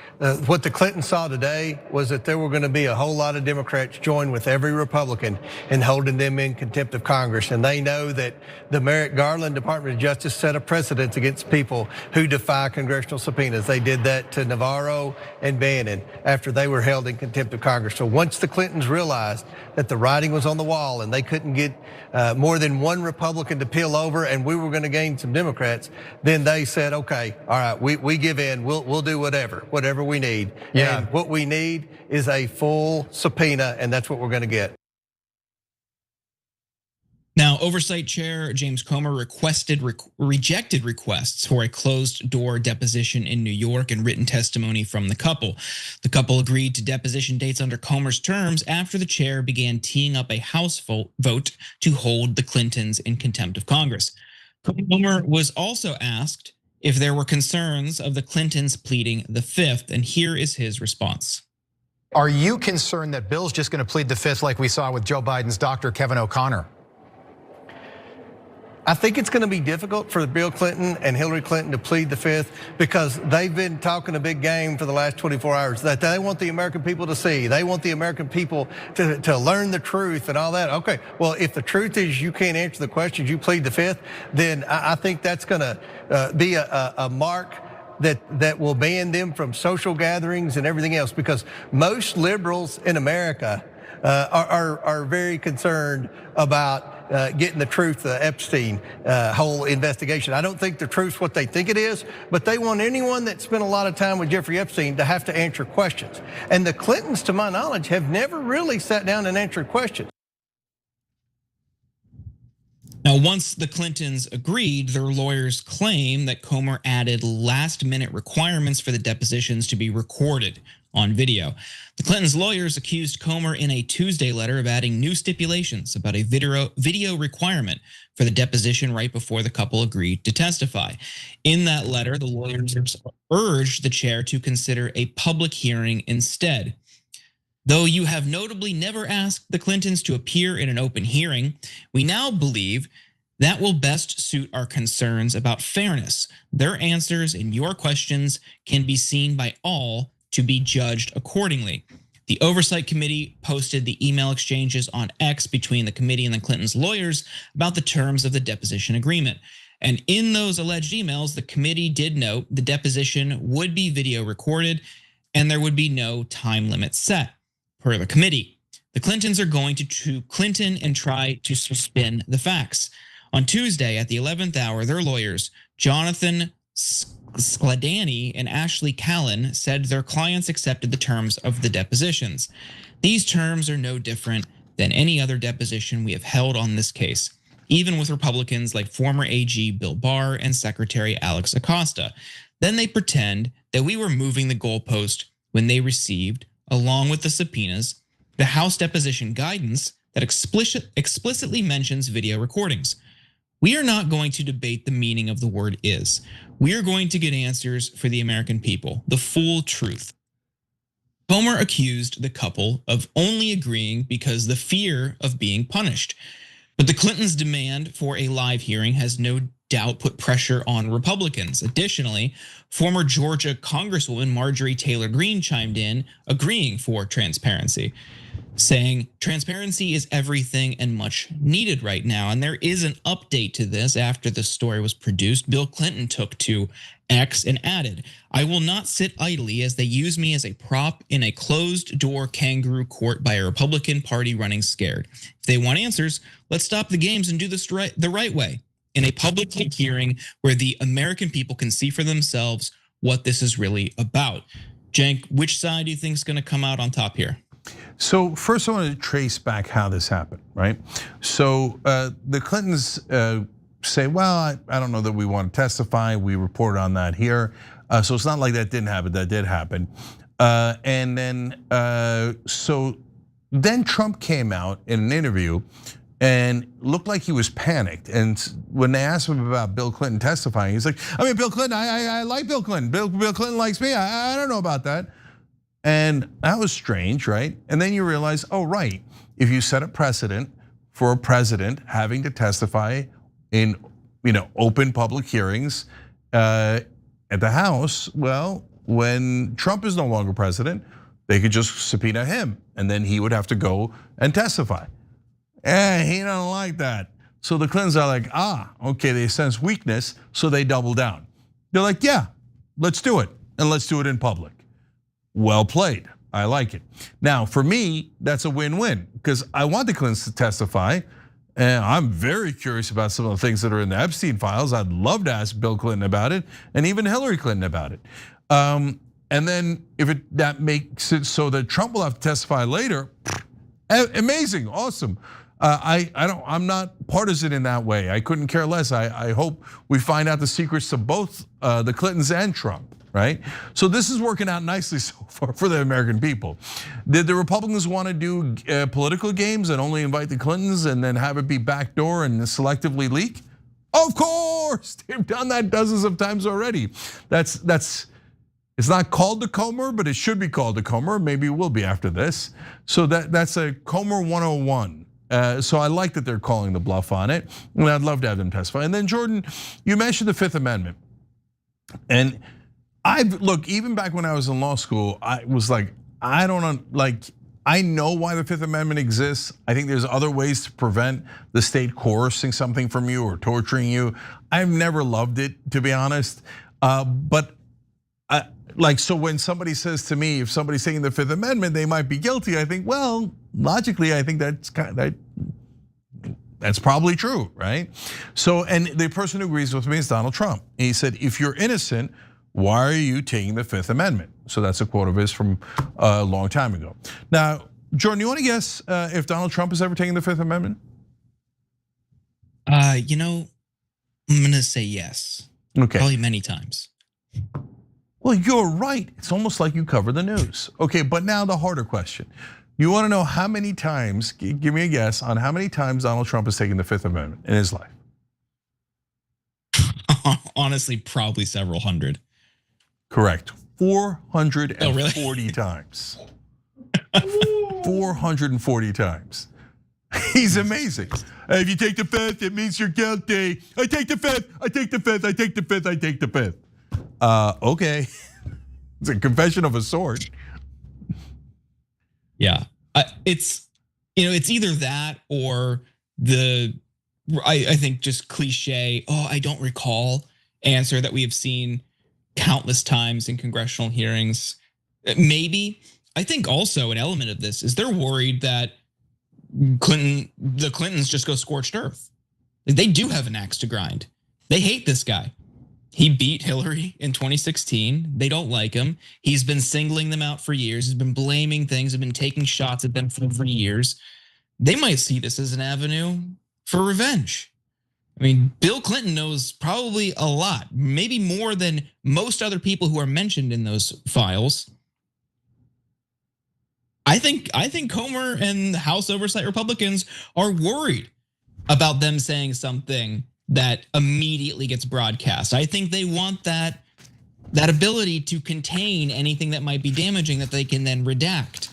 Speaker 17: what the Clintons saw today was that there were going to be a whole lot of Democrats join with every Republican in holding them in contempt of Congress. And they know that the Merrick Garland Department of Justice set a precedent against people who defy congressional subpoenas. They did that to Navarro and Bannon after they were held in contempt of Congress. So once the Clintons realized that the writing was on the wall and they couldn't get more than one Republican to peel over and we were going to gain some Democrats, then they said, okay, all right, we give in. We'll do whatever we need.
Speaker 12: Yeah.
Speaker 17: And what we need is a full subpoena, and that's what we're going to get.
Speaker 16: Now, Oversight Chair James Comer rejected requests for a closed-door deposition in New York and written testimony from the couple. The couple agreed to deposition dates under Comer's terms after the chair began teeing up a House vote to hold the Clintons in contempt of Congress. Comer was also asked if there were concerns of the Clintons pleading the Fifth, and here is his response.
Speaker 12: Are you concerned that Bill's just going to plead the Fifth like we saw with Joe Biden's doctor, Kevin O'Connor?
Speaker 17: I think it's going to be difficult for Bill Clinton and Hillary Clinton to plead the Fifth because they've been talking a big game for the last 24 hours that they want the American people to see. They want the American people to learn the truth and all that. Okay, well, if the truth is you can't answer the questions, you plead the Fifth, then I think that's going to be a mark that will ban them from social gatherings and everything else, because most liberals in America are very concerned about getting the truth, the Epstein whole investigation. I don't think the truth's what they think it is, but they want anyone that spent a lot of time with Jeffrey Epstein to have to answer questions. And the Clintons, to my knowledge, have never really sat down and answered questions.
Speaker 16: Now, once the Clintons agreed, their lawyers claim that Comer added last-minute requirements for the depositions to be recorded on video. The Clintons' lawyers accused Comer in a Tuesday letter of adding new stipulations about a video requirement for the deposition right before the couple agreed to testify. In that letter, the lawyers urged the chair to consider a public hearing instead. Though you have notably never asked the Clintons to appear in an open hearing, we now believe that will best suit our concerns about fairness. Their answers and your questions can be seen by all to be judged accordingly. The Oversight Committee posted the email exchanges on X between the committee and the Clintons' lawyers about the terms of the deposition agreement. And in those alleged emails, the committee did note the deposition would be video recorded and there would be no time limit set. Per the committee, the Clintons are going to Clinton and try to spin the facts. On Tuesday at the 11th hour, their lawyers, Jonathan Skladany and Ashley Callan, said their clients accepted the terms of the depositions. These terms are no different than any other deposition we have held on this case, even with Republicans like former AG Bill Barr and Secretary Alex Acosta. Then they pretend that we were moving the goalpost when they received, along with the subpoenas, the House deposition guidance that explicitly mentions video recordings. We are not going to debate the meaning of the word is. We are going to get answers for the American people, the full truth. Comer accused the couple of only agreeing because the fear of being punished. But the Clintons' demand for a live hearing has no doubt put pressure on Republicans. Additionally, former Georgia Congresswoman Marjorie Taylor Greene chimed in, agreeing for transparency, saying transparency is everything and much needed right now. And there is an update to this after the story was produced. Bill Clinton took to X and added, "I will not sit idly as they use me as a prop in a closed-door kangaroo court by a Republican Party running scared. If they want answers, let's stop the games and do this the right way, in a public hearing where the American people can see for themselves what this is really about." Cenk, which side do you think is going to come out on top here?
Speaker 1: So first I want to trace back how this happened, right? So the Clintons say, well, I don't know that we want to testify. We reported on that here. So it's not like that didn't happen, that did happen. And then Trump came out in an interview and looked like he was panicked. And when they asked him about Bill Clinton testifying, he's like, I mean, Bill Clinton, I like Bill Clinton. Bill Clinton likes me, I don't know about that. And that was strange, right? And then you realize, oh, right, if you set a precedent for a president having to testify in open public hearings at the House, well, when Trump is no longer president, they could just subpoena him and then he would have to go and testify. He don't like that. So the Clintons are like, okay, they sense weakness, so they double down. They're like, yeah, let's do it, and let's do it in public. Well played, I like it. Now, for me, that's a win-win, because I want the Clintons to testify, and I'm very curious about some of the things that are in the Epstein files. I'd love to ask Bill Clinton about it, and even Hillary Clinton about it. And then if that makes it so that Trump will have to testify later, amazing, awesome. I'm not partisan in that way. I couldn't care less. I hope we find out the secrets to both the Clintons and Trump, right? So this is working out nicely so far for the American people. Did the Republicans want to do political games and only invite the Clintons and then have it be backdoor and selectively leak? Of course, they've done that dozens of times already. It's not called the Comer, but it should be called the Comer. Maybe it will be after this. So that's a Comer 101. So I like that they're calling the bluff on it, and I'd love to have them testify. And then Jordan, you mentioned the Fifth Amendment, and look, even back when I was in law school, I was like, I know why the Fifth Amendment exists. I think there's other ways to prevent the state coercing something from you or torturing you. I've never loved it, to be honest. But so when somebody says to me, if somebody's saying the Fifth Amendment, they might be guilty. I think, well, logically, I think that's probably true, right? So, and the person who agrees with me is Donald Trump. And he said, if you're innocent, why are you taking the Fifth Amendment? So that's a quote of his from a long time ago. Now, Jordan, you want to guess if Donald Trump has ever taken the Fifth Amendment?
Speaker 16: I'm gonna say yes.
Speaker 1: Okay.
Speaker 16: Probably many times.
Speaker 1: Well, you're right. It's almost like you cover the news. Okay, but now the harder question. You want to know how many times, give me a guess on how many times Donald Trump has taken the Fifth Amendment in his life.
Speaker 16: Honestly, probably several hundred.
Speaker 1: Correct, 440 times. 440 times. He's amazing. If you take the Fifth, it means you're guilty. I take the Fifth, I take the Fifth, I take the Fifth, I take the Fifth. Okay, it's a confession of a sort.
Speaker 16: Yeah, it's either that or I think just cliche. I don't recall answer that we have seen countless times in congressional hearings. Maybe I think also an element of this is they're worried that the Clintons just go scorched earth. They do have an axe to grind. They hate this guy. He beat Hillary in 2016. They don't like him. He's been singling them out for years. He's been blaming things, has been taking shots at them for years. They might see this as an avenue for revenge. I mean, Bill Clinton knows probably a lot, maybe more than most other people who are mentioned in those files. I think Comer and House Oversight Republicans are worried about them saying something that immediately gets broadcast. I think they want that ability to contain anything that might be damaging that they can then redact.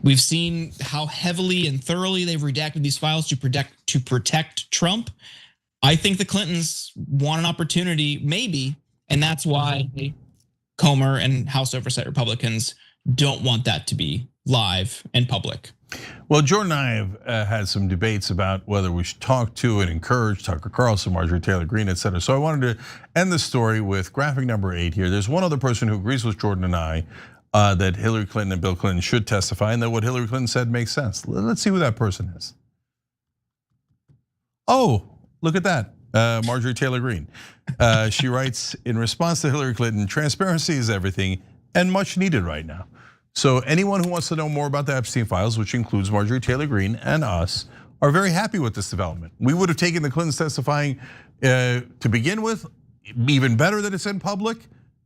Speaker 16: We've seen how heavily and thoroughly they've redacted these files to protect Trump. I think the Clintons want an opportunity, maybe, and that's why Comer and House Oversight Republicans don't want that to be live and public.
Speaker 1: Well, Jordan and I have had some debates about whether we should talk to and encourage Tucker Carlson, Marjorie Taylor Greene, et cetera. So I wanted to end the story with graphic number 8 here. There's one other person who agrees with Jordan and I that Hillary Clinton and Bill Clinton should testify, and that what Hillary Clinton said makes sense. Let's see who that person is. Oh, look at that, Marjorie Taylor Greene. She writes, in response to Hillary Clinton, transparency is everything and much needed right now. So anyone who wants to know more about the Epstein files, which includes Marjorie Taylor Greene and us, are very happy with this development. We would have taken the Clintons testifying to begin with, even better that it's in public,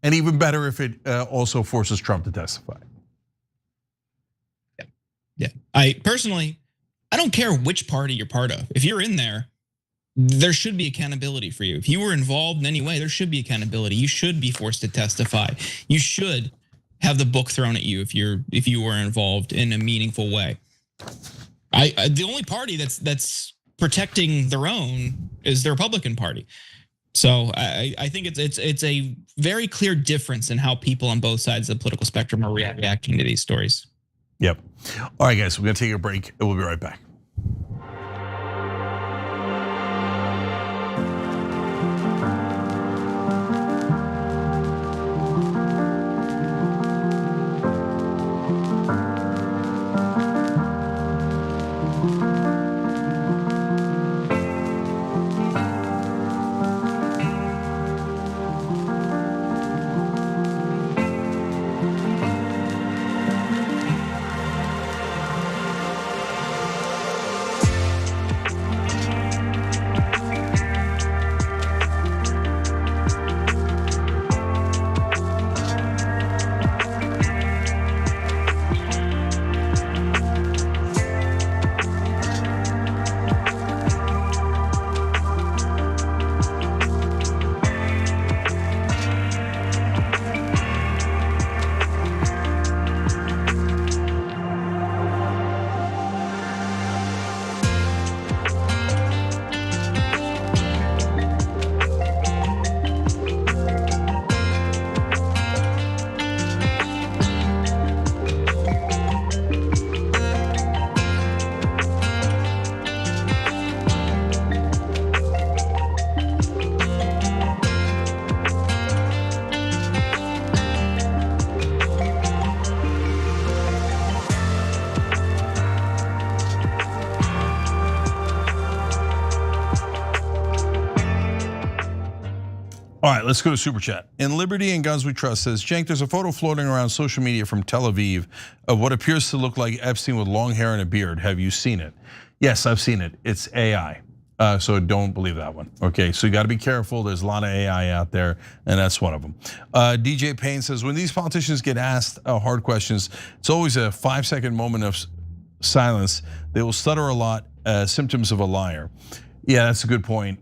Speaker 1: and even better if it also forces Trump to testify.
Speaker 16: Yeah, I personally, I don't care which party you're part of. If you're in there should be accountability for you. If you were involved in any way, there should be accountability. You should be forced to testify. You should have the book thrown at you if you were involved in a meaningful way. The only party that's protecting their own is the Republican Party. So I think it's a very clear difference in how people on both sides of the political spectrum are reacting to these stories.
Speaker 1: Yep. All right, guys, we're gonna take a break and we'll be right back. All right, let's go to Super Chat. In Liberty and Guns We Trust says, Cenk, there's a photo floating around social media from Tel Aviv of what appears to look like Epstein with long hair and a beard. Have you seen it? Yes, I've seen it. It's AI, so don't believe that one. Okay, so you gotta be careful. There's a lot of AI out there, and that's one of them. DJ Payne says, when these politicians get asked hard questions, it's always a 5-second moment of silence. They will stutter a lot, symptoms of a liar. Yeah, that's a good point.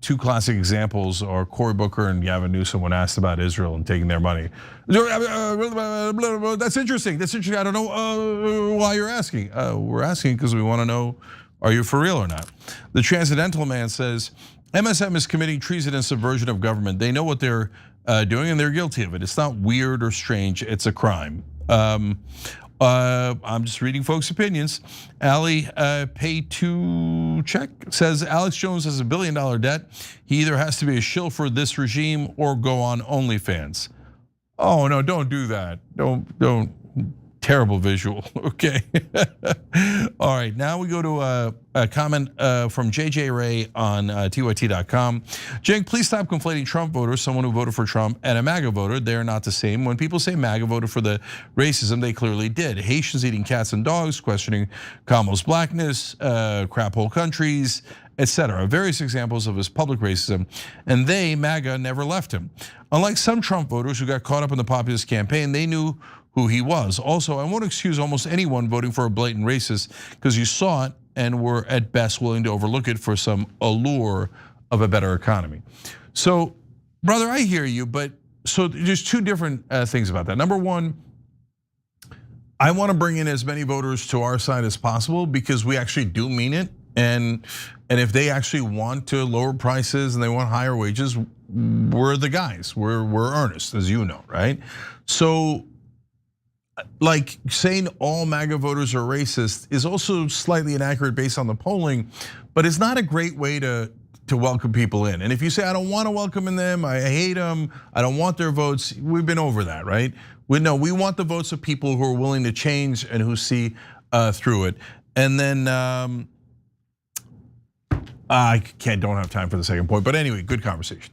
Speaker 1: Two classic examples are Cory Booker and Gavin Newsom when asked about Israel and taking their money. That's interesting. That's interesting. I don't know why you're asking. We're asking because we want to know, are you for real or not? The Transcendental Man says, MSM is committing treason and subversion of government. They know what they're doing and they're guilty of it. It's not weird or strange. It's a crime. I'm just reading folks' opinions. Ali Pay to Check says Alex Jones has $1 billion debt. He either has to be a shill for this regime or go on OnlyFans. Oh no, don't do that. Don't. Terrible visual. Okay. All right, now we go to a comment from JJ Ray on TYTea.com. Cenk, please stop conflating Trump voters, someone who voted for Trump, and a MAGA voter. They are not the same. When people say MAGA voted for the racism, they clearly did. Haitians eating cats and dogs, questioning Kamal's blackness, crap hole countries, etc. Various examples of his public racism, and they, MAGA, never left him. Unlike some Trump voters who got caught up in the populist campaign, they knew who he was. Also, I won't excuse almost anyone voting for a blatant racist because you saw it and were at best willing to overlook it for some allure of a better economy. So, brother, I hear you, but so there's two different things about that. Number one, I want to bring in as many voters to our side as possible because we actually do mean it. And if they actually want to lower prices and they want higher wages, we're the guys. We're earnest, as you know, right? So, like saying all MAGA voters are racist is also slightly inaccurate based on the polling, but it's not a great way to welcome people in. And if you say, I don't want to welcome in them, I hate them, I don't want their votes, we've been over that, right? We want the votes of people who are willing to change and who see through it. And then, don't have time for the second point, but anyway, good conversation.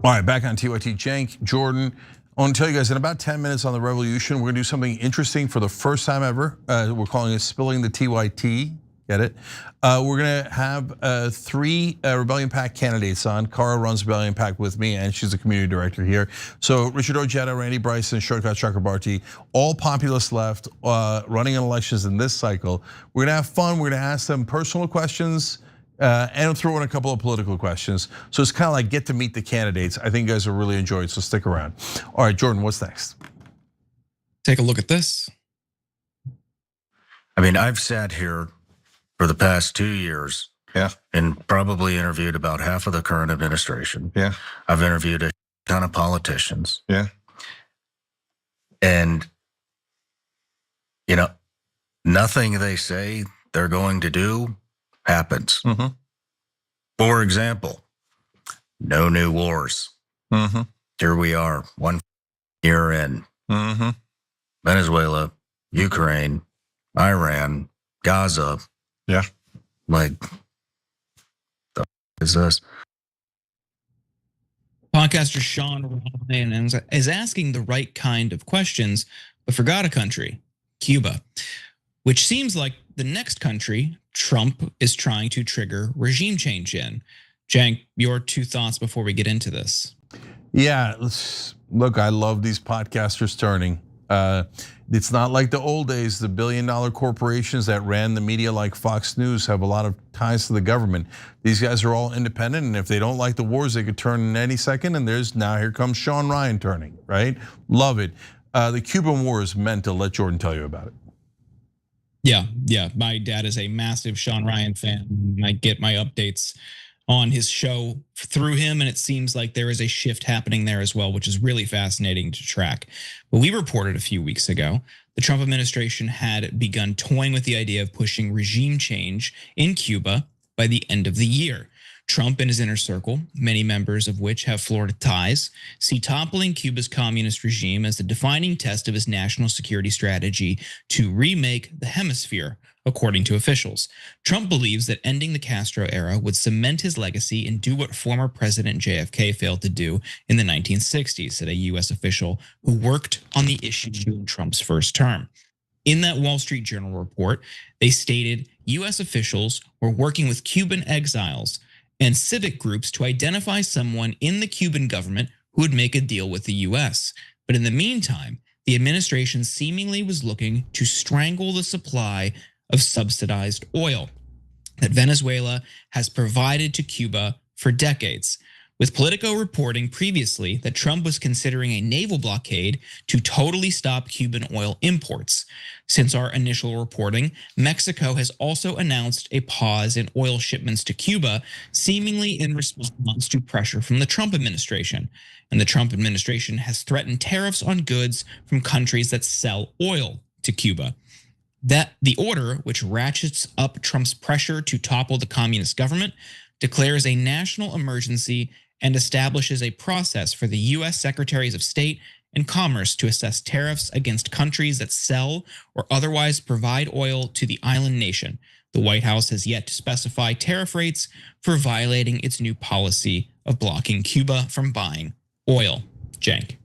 Speaker 1: All right, back on TYT. Cenk, Jordan. I want to tell you guys in about 10 minutes on the revolution, we're gonna do something interesting for the first time ever. We're calling it Spilling the TYT. Get it? We're gonna have 3 Rebellion PAC candidates on. Cara runs Rebellion PAC with me, and she's the community director here. So Richard Ojeda, Randy Bryce, and Saikat Chakrabart, all populist left, running in elections in this cycle. We're gonna have fun. We're gonna ask them personal questions. And throw in a couple of political questions. So it's kind of like get to meet the candidates. I think you guys will really enjoy it, so stick around. All right, Jordan, what's next?
Speaker 16: Take a look at this.
Speaker 18: I mean, I've sat here for the past 2 years, and probably interviewed about half of the current administration. I've interviewed a ton of politicians. And nothing they say they're going to do happens. For example, no new wars. Here we are, 1 year in. Venezuela, Ukraine, Iran, Gaza. Like, the is this?
Speaker 16: Podcaster Sean Ryan is asking the right kind of questions, but forgot a country, Cuba, which seems like the next country Trump is trying to trigger regime change in. Cenk, your 2 thoughts before we get into this.
Speaker 1: Yeah, look, I love these podcasters turning. It's not like the old days. The billion-dollar corporations that ran the media like Fox News have a lot of ties to the government. These guys are all independent, and if they don't like the wars, they could turn in any second. And here comes Sean Ryan turning, right? Love it. The Cuban War is mental. Let Jordan tell you about it.
Speaker 16: Yeah. My dad is a massive Sean Ryan fan. I get my updates on his show through him, and it seems like there is a shift happening there as well, which is really fascinating to track. But we reported a few weeks ago, the Trump administration had begun toying with the idea of pushing regime change in Cuba by the end of the year. Trump and his inner circle, many members of which have Florida ties, see toppling Cuba's communist regime as the defining test of his national security strategy to remake the hemisphere, according to officials. Trump believes that ending the Castro era would cement his legacy and do what former President JFK failed to do in the 1960s, said a US official who worked on the issue during Trump's first term. In that Wall Street Journal report, they stated US officials were working with Cuban exiles and civic groups to identify someone in the Cuban government who would make a deal with the US. But in the meantime, the administration seemingly was looking to strangle the supply of subsidized oil that Venezuela has provided to Cuba for decades, with Politico reporting previously that Trump was considering a naval blockade to totally stop Cuban oil imports. Since our initial reporting, Mexico has also announced a pause in oil shipments to Cuba, seemingly in response to pressure from the Trump administration. And the Trump administration has threatened tariffs on goods from countries that sell oil to Cuba. That the order, which ratchets up Trump's pressure to topple the communist government, declares a national emergency and establishes a process for the US Secretaries of State and Commerce to assess tariffs against countries that sell or otherwise provide oil to the island nation. The White House has yet to specify tariff rates for violating its new policy of blocking Cuba from buying oil. Cenk.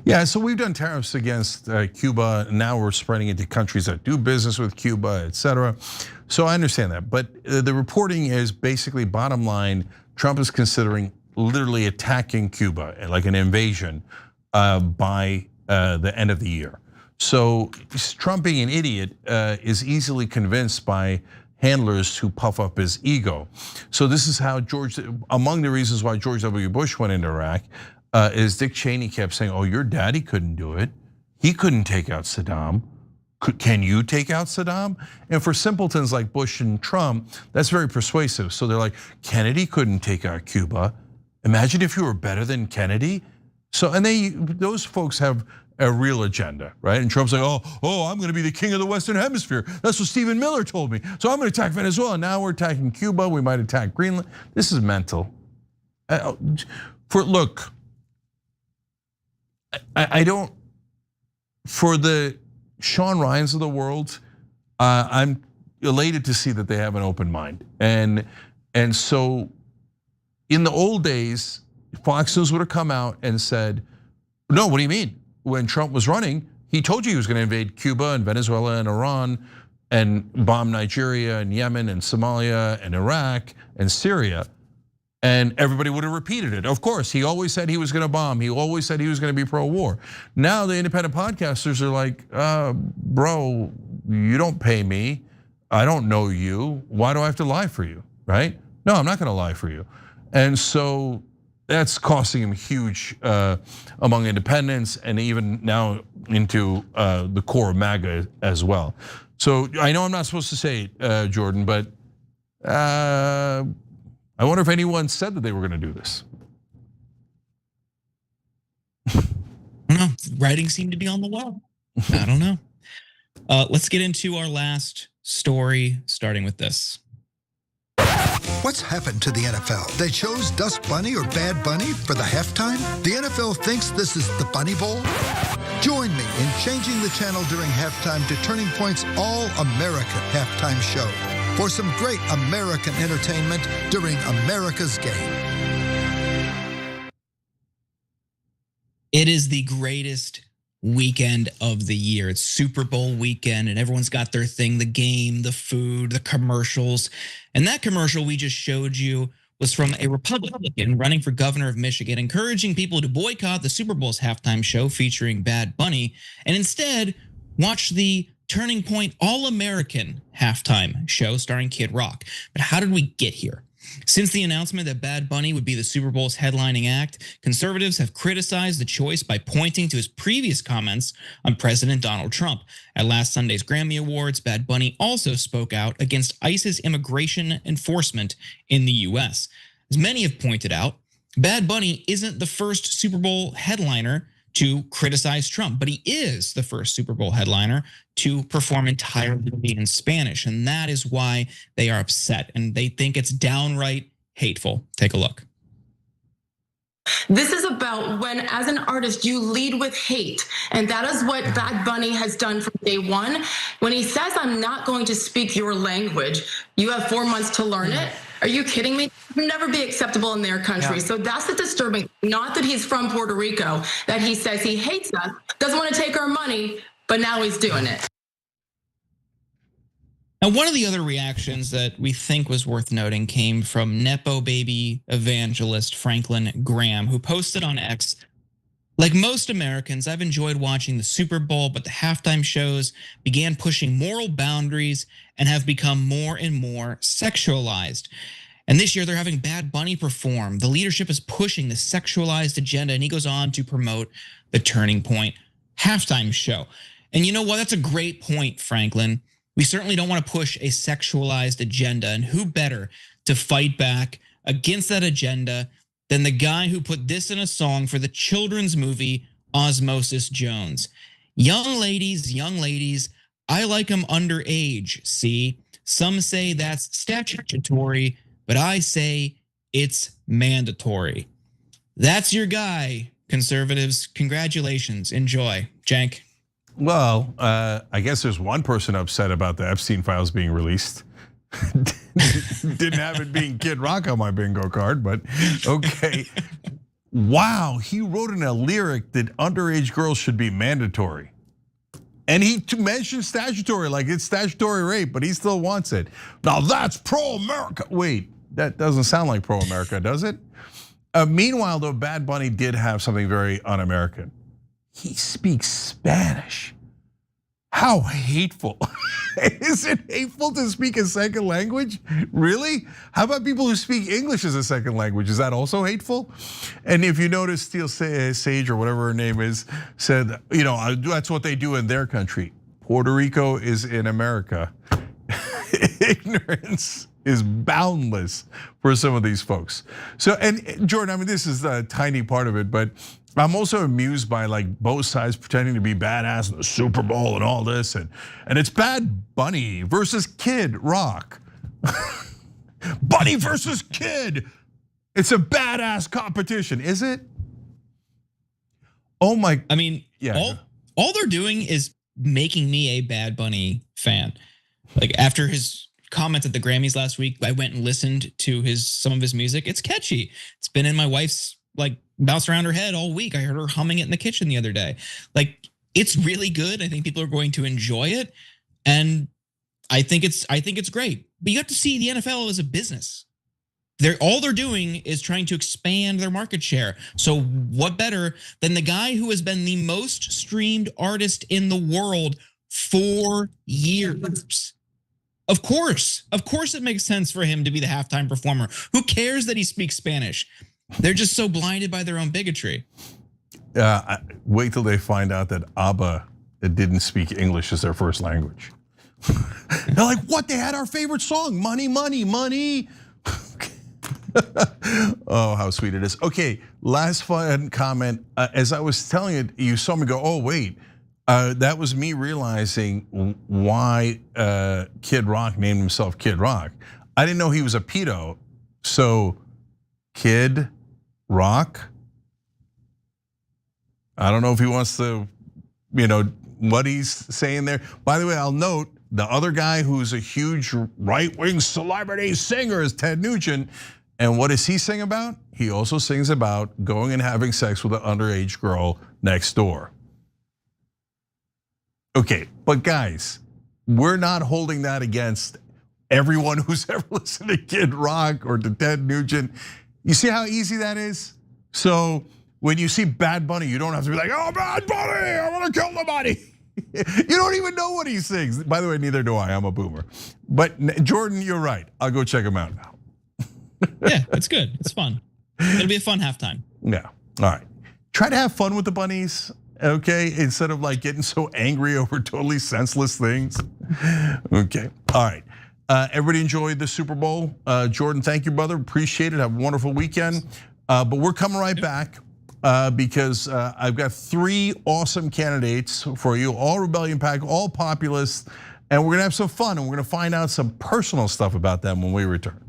Speaker 1: Yeah, so we've done tariffs against Cuba. Now we're spreading it to countries that do business with Cuba, et cetera. So I understand that. But the reporting is basically bottom line, Trump is considering literally attacking Cuba, like an invasion by the end of the year. So Trump, being an idiot, is easily convinced by handlers who puff up his ego. So this is how among the reasons why George W. Bush went into Iraq, is Dick Cheney kept saying, oh, your daddy couldn't do it. He couldn't take out Saddam. Can you take out Saddam? And for simpletons like Bush and Trump, that's very persuasive. So they're like, Kennedy couldn't take out Cuba. Imagine if you were better than Kennedy. So, and those folks have a real agenda, right? And Trump's like, oh, I'm gonna be the king of the Western Hemisphere. That's what Stephen Miller told me. So I'm gonna attack Venezuela. Now we're attacking Cuba. We might attack Greenland. This is mental. Look, I don't, for the Sean Ryans of the world, I'm elated to see that they have an open mind. And so in the old days, Fox News would have come out and said, no, what do you mean? When Trump was running, he told you he was going to invade Cuba and Venezuela and Iran and bomb Nigeria and Yemen and Somalia and Iraq and Syria. And everybody would have repeated it. Of course, he always said he was going to bomb. He always said he was going to be pro-war. Now the independent podcasters are like, bro, you don't pay me. I don't know you. Why do I have to lie for you, right? No, I'm not going to lie for you. And so that's costing him huge among independents and even now into the core of MAGA as well. So I know I'm not supposed to say it, Jordan, but I wonder if anyone said that they were going to do this.
Speaker 16: I don't know. Writing seemed to be on the wall. I don't know. Let's get into our last story, starting with this.
Speaker 19: What's happened to the NFL? They chose Dust Bunny or Bad Bunny for the halftime? The NFL thinks this is the Bunny Bowl? Join me in changing the channel during halftime to Turning Point's All-America halftime show for some great American entertainment during America's game.
Speaker 16: It is the greatest weekend of the year. It's Super Bowl weekend and everyone's got their thing, the game, the food, the commercials. And that commercial we just showed you was from a Republican running for governor of Michigan, encouraging people to boycott the Super Bowl's halftime show featuring Bad Bunny and instead watch the Turning Point All-American halftime show starring Kid Rock. But how did we get here? Since the announcement that Bad Bunny would be the Super Bowl's headlining act, conservatives have criticized the choice by pointing to his previous comments on President Donald Trump. At last Sunday's Grammy Awards, Bad Bunny also spoke out against ICE's immigration enforcement in the US. As many have pointed out, Bad Bunny isn't the first Super Bowl headliner to criticize Trump, but he is the first Super Bowl headliner to perform entirely in Spanish. And that is why they are upset and they think it's downright hateful. Take a look.
Speaker 20: This is about when, as an artist, you lead with hate. And that is what Bad Bunny has done from day one. When he says, I'm not going to speak your language, you have 4 months to learn it. Are you kidding me? It would never be acceptable in their country. Yeah. So that's the disturbing, not that he's from Puerto Rico, that he says he hates us, doesn't want to take our money, but now he's doing it.
Speaker 16: Now, one of the other reactions that we think was worth noting came from Nepo baby evangelist Franklin Graham, who posted on X, like most Americans, I've enjoyed watching the Super Bowl, but the halftime shows began pushing moral boundaries and have become more and more sexualized. And this year they're having Bad Bunny perform. The leadership is pushing the sexualized agenda, and he goes on to promote the Turning Point halftime show. And you know what? That's a great point, Franklin. We certainly don't want to push a sexualized agenda, and who better to fight back against that agenda than the guy who put this in a song for the children's movie Osmosis Jones. Young ladies, I like them underage, see? Some say that's statutory, but I say it's mandatory. That's your guy, conservatives. Congratulations, enjoy. Cenk.
Speaker 1: Well, I guess there's one person upset about the Epstein files being released. Didn't have it being Kid Rock on my bingo card, but okay. Wow, he wrote in a lyric that underage girls should be mandatory. And he mentioned statutory, like it's statutory rape, but he still wants it. Now that's pro-America. Wait, that doesn't sound like pro-America, does it? Meanwhile, though, Bad Bunny did have something very un-American. He speaks Spanish. How hateful. Is it hateful to speak a second language? Really? How about people who speak English as a second language? Is that also hateful? And if you notice, Steel Sage or whatever her name is said, that's what they do in their country. Puerto Rico is in America. Ignorance is boundless for some of these folks. So, and Jordan, I mean, this is a tiny part of it, but I'm also amused by like both sides pretending to be badass in the Super Bowl and all this, and it's Bad Bunny versus Kid Rock. Bunny versus Kid. It's a badass competition, is it? Oh my!
Speaker 16: I mean, yeah. All they're doing is making me a Bad Bunny fan. Like after his comment at the Grammys last week, I went and listened to some of his music. It's catchy. It's been in my wife's like bounce around her head all week. I heard her humming it in the kitchen the other day. Like, it's really good. I think people are going to enjoy it, and I think it's great. But you have to see the NFL as a business. All they're doing is trying to expand their market share. So what better than the guy who has been the most streamed artist in the world for years? Of course it makes sense for him to be the halftime performer. Who cares that he speaks Spanish? They're just so blinded by their own bigotry.
Speaker 1: Wait till they find out that ABBA didn't speak English as their first language. They're like, what? They had our favorite song, Money, Money, Money. Oh, how sweet it is. Okay, last fun comment. As I was telling it, you saw me go, oh, wait. That was me realizing why Kid Rock named himself Kid Rock. I didn't know he was a pedo. So Kid Rock, I don't know if he wants to, what he's saying there. By the way, I'll note the other guy who's a huge right-wing celebrity singer is Ted Nugent. And what does he sing about? He also sings about going and having sex with an underage girl next door. Okay, but guys, we're not holding that against everyone who's ever listened to Kid Rock or to Ted Nugent. You see how easy that is? So when you see Bad Bunny, you don't have to be like, oh, Bad Bunny, I want to kill somebody. You don't even know what he sings. By the way, neither do I, I'm a boomer. But Jordan, you're right. I'll go check him out now.
Speaker 16: Yeah, it's good. It's fun. It'll be a fun halftime.
Speaker 1: Yeah. All right. Try to have fun with the bunnies, okay? Instead of like getting so angry over totally senseless things. Okay. All right. Everybody enjoyed the Super Bowl. Jordan, thank you, brother. Appreciate it. Have a wonderful weekend. But we're coming right back because I've got 3 awesome candidates for you, all Rebellion PAC, all populists, and we're gonna have some fun and we're gonna find out some personal stuff about them when we return.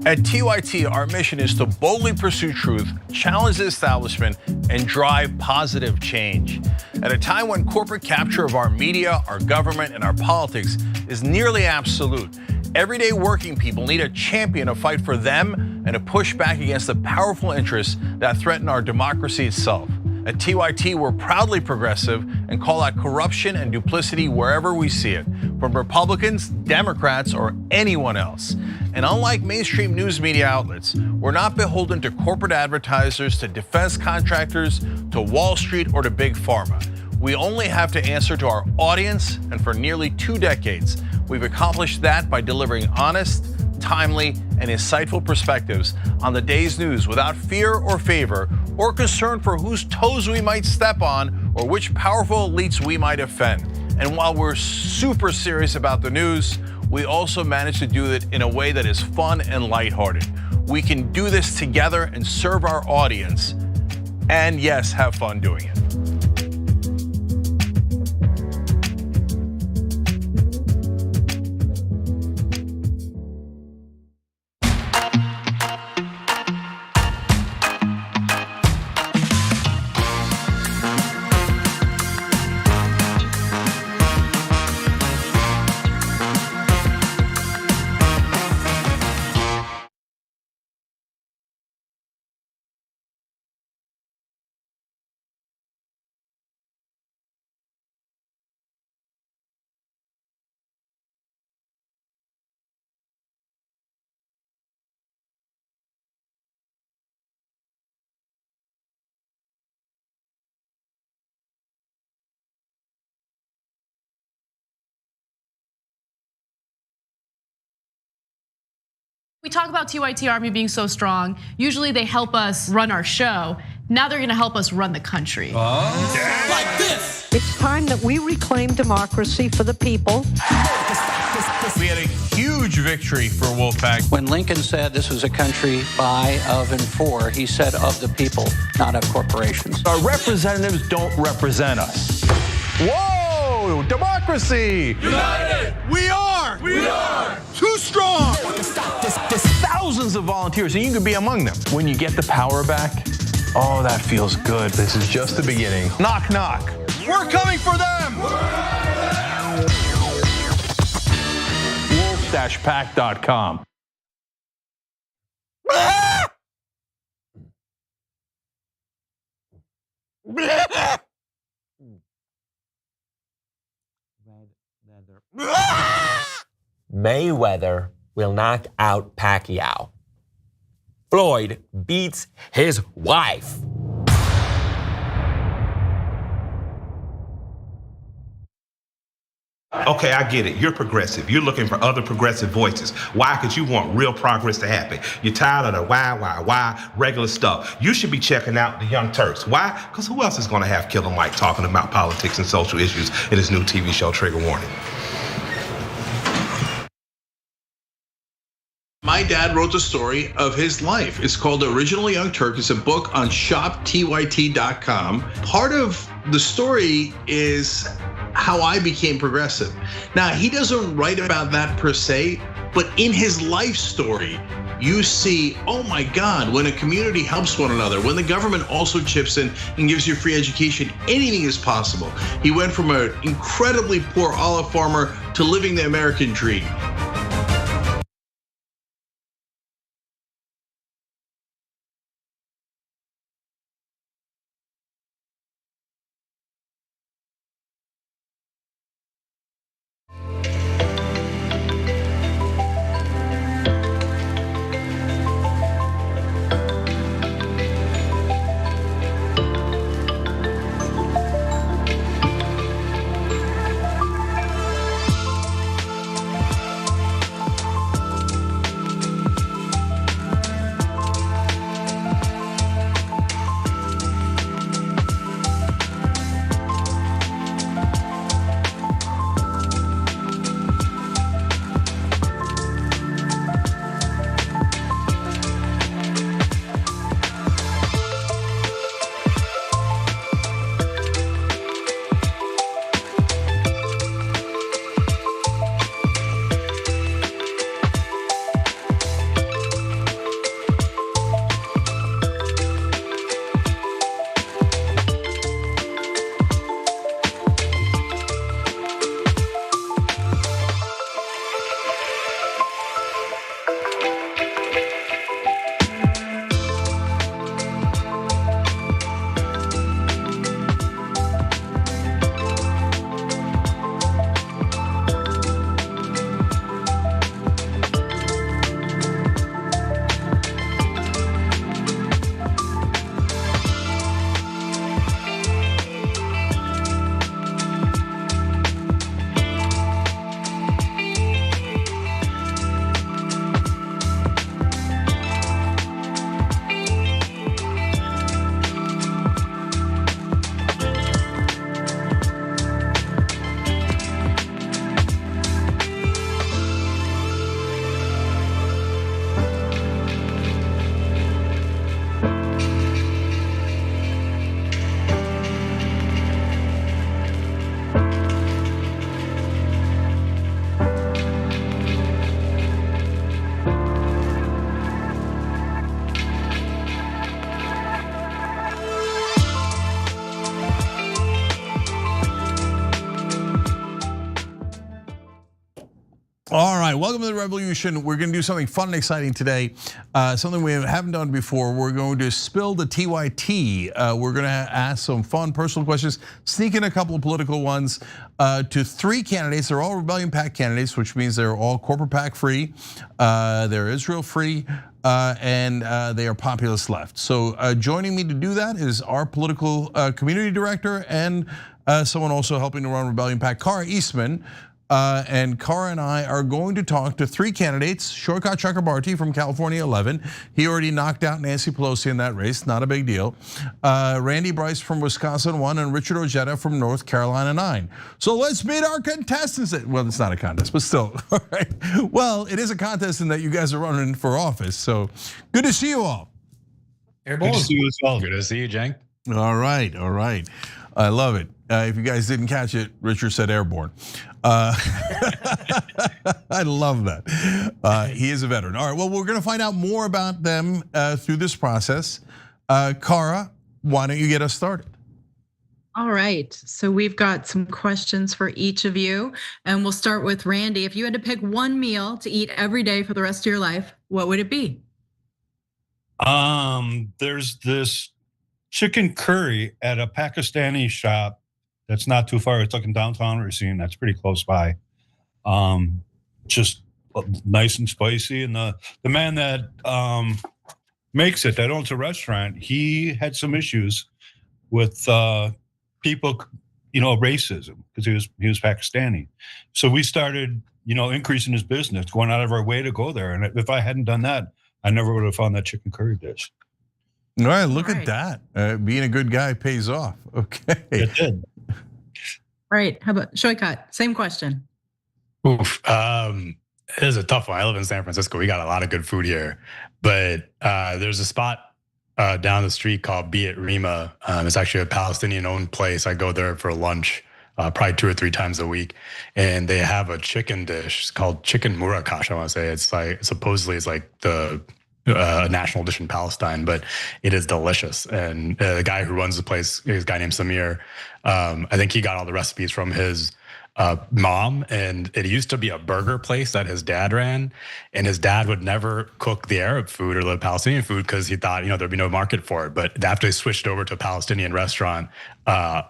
Speaker 1: At TYTea, our mission is to boldly pursue truth, challenge the establishment, and drive positive change. At a time when corporate capture of our media, our government, and our politics is nearly absolute, everyday working people need a champion to fight for them and to push back against the powerful interests that threaten our democracy itself. At TYTea, we're proudly progressive and call out corruption and duplicity wherever we see it, from Republicans, Democrats, or anyone else. And unlike mainstream news media outlets, we're not beholden to corporate advertisers, to defense contractors, to Wall Street, or to Big Pharma. We only have to answer to our audience, and for nearly 2 decades, we've accomplished that by delivering honest, timely, and insightful perspectives on the day's news without fear or favor or concern for whose toes we might step on or which powerful elites we might offend. And while we're super serious about the news, we also manage to do it in a way that is fun and lighthearted. We can do this together and serve our audience, and yes, have fun doing it.
Speaker 9: We talk about TYTea Army being so strong. Usually they help us run our show. Now they're gonna help us run the country.
Speaker 11: Like this. It's time that we reclaim democracy for the people.
Speaker 1: We had a huge victory for Wolfpack.
Speaker 10: When Lincoln said this was a country by, of, and for, he said of the people, not of corporations.
Speaker 21: Our representatives don't represent us. Whoa, democracy!
Speaker 22: United!
Speaker 21: We are!
Speaker 22: We are!
Speaker 21: Too strong! There's thousands of volunteers, and you could be among them. When you get the power back, oh, that feels good. This is just the beginning. Knock, knock. We're coming for them! Wolf-pack.com.
Speaker 13: Mayweather will knock out Pacquiao. Floyd beats his wife.
Speaker 14: Okay, I get it. You're progressive. You're looking for other progressive voices. Why? Because you want real progress to happen. You're tired of the why, regular stuff. You should be checking out the Young Turks. Why? Because who else is going to have Killer Mike talking about politics and social issues in his new TV show, Trigger Warning?
Speaker 15: My dad wrote the story of his life. It's called Original Young Turk. It's a book on shoptytea.com. Part of the story is how I became progressive. Now, he doesn't write about that per se, but in his life story, you see, oh my God, when a community helps one another, when the government also chips in and gives you free education, anything is possible. He went from an incredibly poor olive farmer to living the American dream.
Speaker 1: All right, welcome to the revolution. We're going to do something fun and exciting today. Something we haven't done before. We're going to spill the TYT. We're going to ask some fun personal questions, sneak in a couple of political ones to 3 candidates. They're all Rebellion PAC candidates, which means they're all corporate PAC free. They're Israel free. And they are populist left. So joining me to do that is our political community director and someone also helping to run Rebellion PAC, Eastman. And Kara and I are going to talk to 3 candidates. Saikat Chakrabart from California 11. He already knocked out Nancy Pelosi in that race, not a big deal. Randy Bryce from Wisconsin 1 and Richard Ojeda from North Carolina 9. So let's meet our contestants. Well, it's not a contest, but still, all right. Well, it is a contest in that you guys are running for office. So good to see you all.
Speaker 3: Good to see you as well. Good to see you, Cenk.
Speaker 1: All right, all right. I love it. If you guys didn't catch it, Richard said airborne. I love that. He is a veteran. All right, well, we're gonna find out more about them through this process. Kara, why don't you get us started?
Speaker 22: All right, so we've got some questions for each of you, and we'll start with Randy. If you had to pick one meal to eat every day for the rest of your life, what would it be?
Speaker 3: There's this chicken curry at a Pakistani shop that's not too far. It's like in downtown Racine. That's pretty close by. Just nice and spicy. And the man that makes it, that owns a restaurant, he had some issues with people, racism, because he was Pakistani. So we started, increasing his business, going out of our way to go there. And if I hadn't done that, I never would have found that chicken curry dish.
Speaker 1: All right, look at that. Being a good guy pays off. Okay.
Speaker 3: It did.
Speaker 22: Right, how about Saikat? Same question.
Speaker 21: Oof, it is a tough one. I live in San Francisco. We got a lot of good food here, but there's a spot down the street called Be It Rima. It's actually a Palestinian-owned place. I go there for lunch probably 2 or 3 times a week, and they have a chicken dish. It's called chicken murakash. I want to say it's like supposedly it's like the national dish in Palestine, but it is delicious. And the guy who runs the place is a guy named Samir. I think he got all the recipes from his mom, and it used to be a burger place that his dad ran, and his dad would never cook the Arab food or the Palestinian food because he thought there'd be no market for it. But after they switched over to a Palestinian restaurant,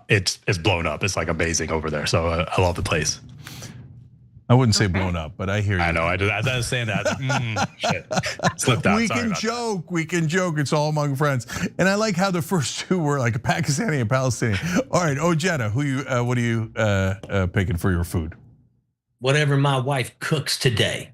Speaker 21: it's blown up. It's like amazing over there. So I love the place.
Speaker 1: I wouldn't say blown up, but I hear you.
Speaker 21: I know. As I was saying that, shit, slipped out.
Speaker 1: We can joke. We can joke. It's all among friends. And I like how the first 2 were like a Pakistani and Palestinian. All right, Ojeda, what are you picking for your food?
Speaker 23: Whatever my wife cooks today.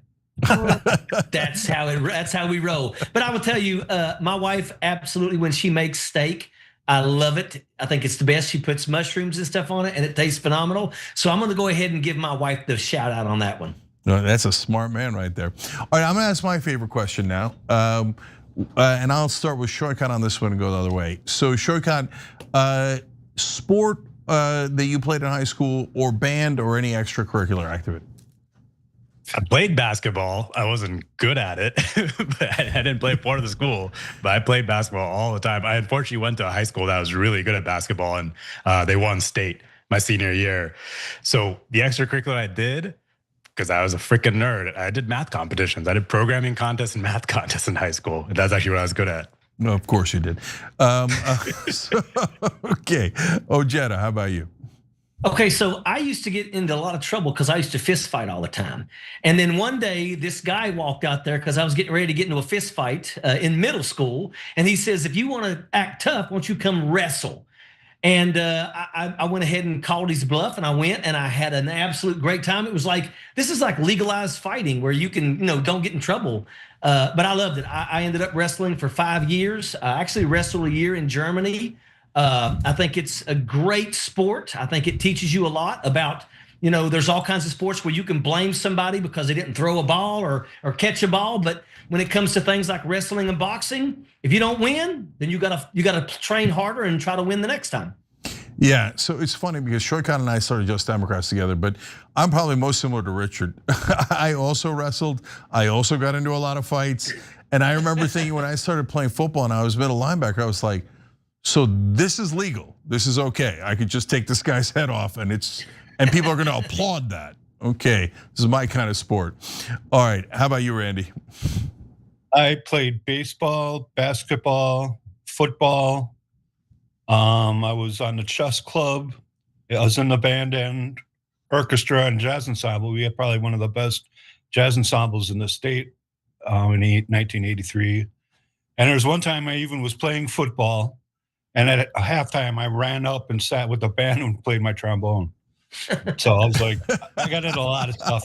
Speaker 23: That's how we roll. But I will tell you, my wife absolutely, when she makes steak, I love it. I think it's the best. She puts mushrooms and stuff on it, and it tastes phenomenal. So I'm going to go ahead and give my wife the shout out on that one.
Speaker 1: No, that's a smart man right there. All right, I'm going to ask my favorite question now, and I'll start with Saikat on this one and go the other way. So Saikat, sport that you played in high school, or band, or any extracurricular activity?
Speaker 21: I played basketball. I wasn't good at it, but I didn't play part of the school, but I played basketball all the time. I unfortunately went to a high school that was really good at basketball, and they won state my senior year. So the extracurricular I did, because I was a freaking nerd, I did math competitions. I did programming contests and math contests in high school. That's actually what I was good at.
Speaker 1: No, of course you did. Okay, Ojeda, how about you?
Speaker 23: Okay, so I used to get into a lot of trouble because I used to fist fight all the time. And then one day, this guy walked out there because I was getting ready to get into a fist fight in middle school. And he says, if you want to act tough, why don't you come wrestle? And I went ahead and called his bluff, and I went, and I had an absolute great time. It was like, this is like legalized fighting where you can, don't get in trouble. But I loved it. I ended up wrestling for 5 years. I actually wrestled a year in Germany. I think it's a great sport. I think it teaches you a lot about, there's all kinds of sports where you can blame somebody because they didn't throw a ball or catch a ball. But when it comes to things like wrestling and boxing, if you don't win, then you gotta train harder and try to win the next time.
Speaker 1: Yeah, so it's funny because Saikat and I started Just Democrats together, but I'm probably most similar to Richard. I also wrestled. I also got into a lot of fights. And I remember thinking when I started playing football and I was middle linebacker, I was like, so this is legal. This is okay. I could just take this guy's head off and people are gonna applaud that. Okay, this is my kind of sport. All right, how about you, Randy?
Speaker 3: I played baseball, basketball, football. I was on the chess club. I was in the band and orchestra and jazz ensemble. We had probably one of the best jazz ensembles in the state in 1983. And there was one time I even was playing football. And at halftime, I ran up and sat with the band and played my trombone. So I was like, I got into a lot of stuff.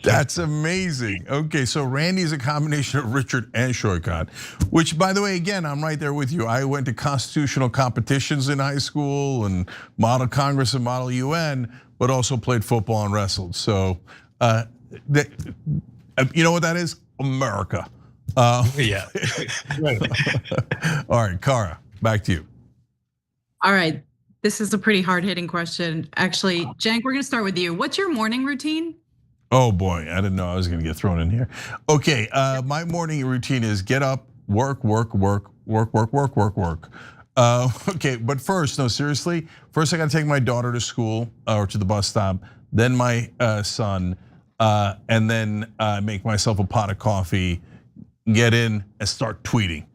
Speaker 1: That's amazing. Okay, so Randy's a combination of Richard and Saikat, which, by the way, again, I'm right there with you. I went to constitutional competitions in high school and Model Congress and Model UN, but also played football and wrestled. So, you know what that is? America.
Speaker 21: Yeah.
Speaker 1: All right, Kara, back to you.
Speaker 22: All right. This is a pretty hard-hitting question. Actually, Cenk, we're gonna start with you. What's your morning routine?
Speaker 1: Oh boy, I didn't know I was gonna get thrown in here. Okay, my morning routine is get up, work. Okay, but first, no, seriously. First, I gotta take my daughter to school or to the bus stop, then my son, and then make myself a pot of coffee, get in and start tweeting.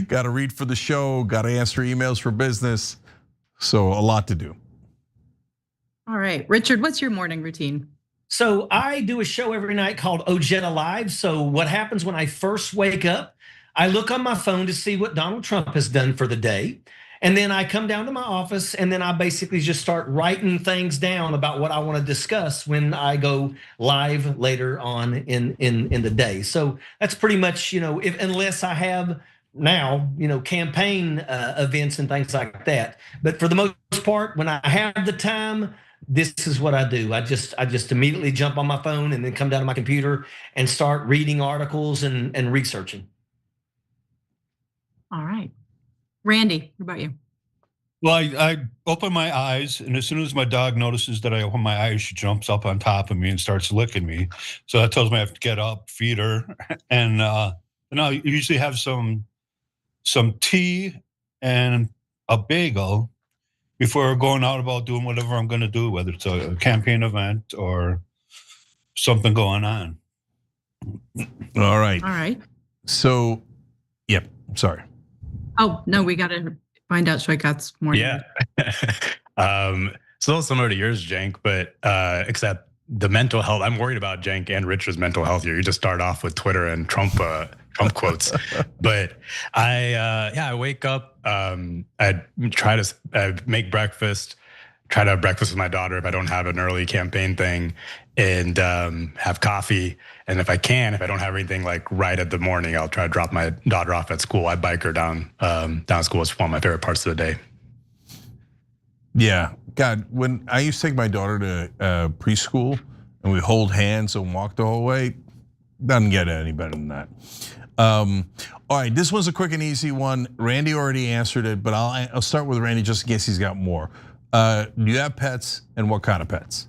Speaker 1: Got to read for the show, got to answer emails for business. So a lot to do.
Speaker 22: All right, Richard, what's your morning routine?
Speaker 23: So I do a show every night called Ojeda Live. So what happens when I first wake up, I look on my phone to see what Donald Trump has done for the day. And then I come down to my office and then I basically just start writing things down about what I want to discuss when I go live later on in the day. So that's pretty much, unless I have now, campaign events and things like that. But for the most part, when I have the time, this is what I do. I just immediately jump on my phone and then come down to my computer and start reading articles and researching.
Speaker 22: All right. Randy, what about you?
Speaker 3: Well, I open my eyes, and as soon as my dog notices that I open my eyes, she jumps up on top of me and starts licking me. So that tells me I have to get up, feed her, and I usually have some tea and a bagel before going out about doing whatever I'm going to do, whether it's a campaign event or something going on.
Speaker 1: All right.
Speaker 22: All right.
Speaker 1: So, yep. Sorry.
Speaker 22: Oh no, we got to find out Saikat's morning.
Speaker 21: Yeah. It's a little similar to yours, Cenk, but except the mental health. I'm worried about Cenk and Richard's mental health here. You just start off with Twitter and Trump quotes, but I wake up. I try to make breakfast. Try to have breakfast with my daughter if I don't have an early campaign thing, and have coffee. And if I don't have anything like right at the morning, I'll try to drop my daughter off at school. I bike her down school. It's one of my favorite parts of the day.
Speaker 1: Yeah, God, when I used to take my daughter to preschool and we hold hands and walk the whole way, doesn't get any better than that. All right, this one's a quick and easy one. Randy already answered it, but I'll start with Randy just in case he's got more. Do you have pets, and what kind of pets?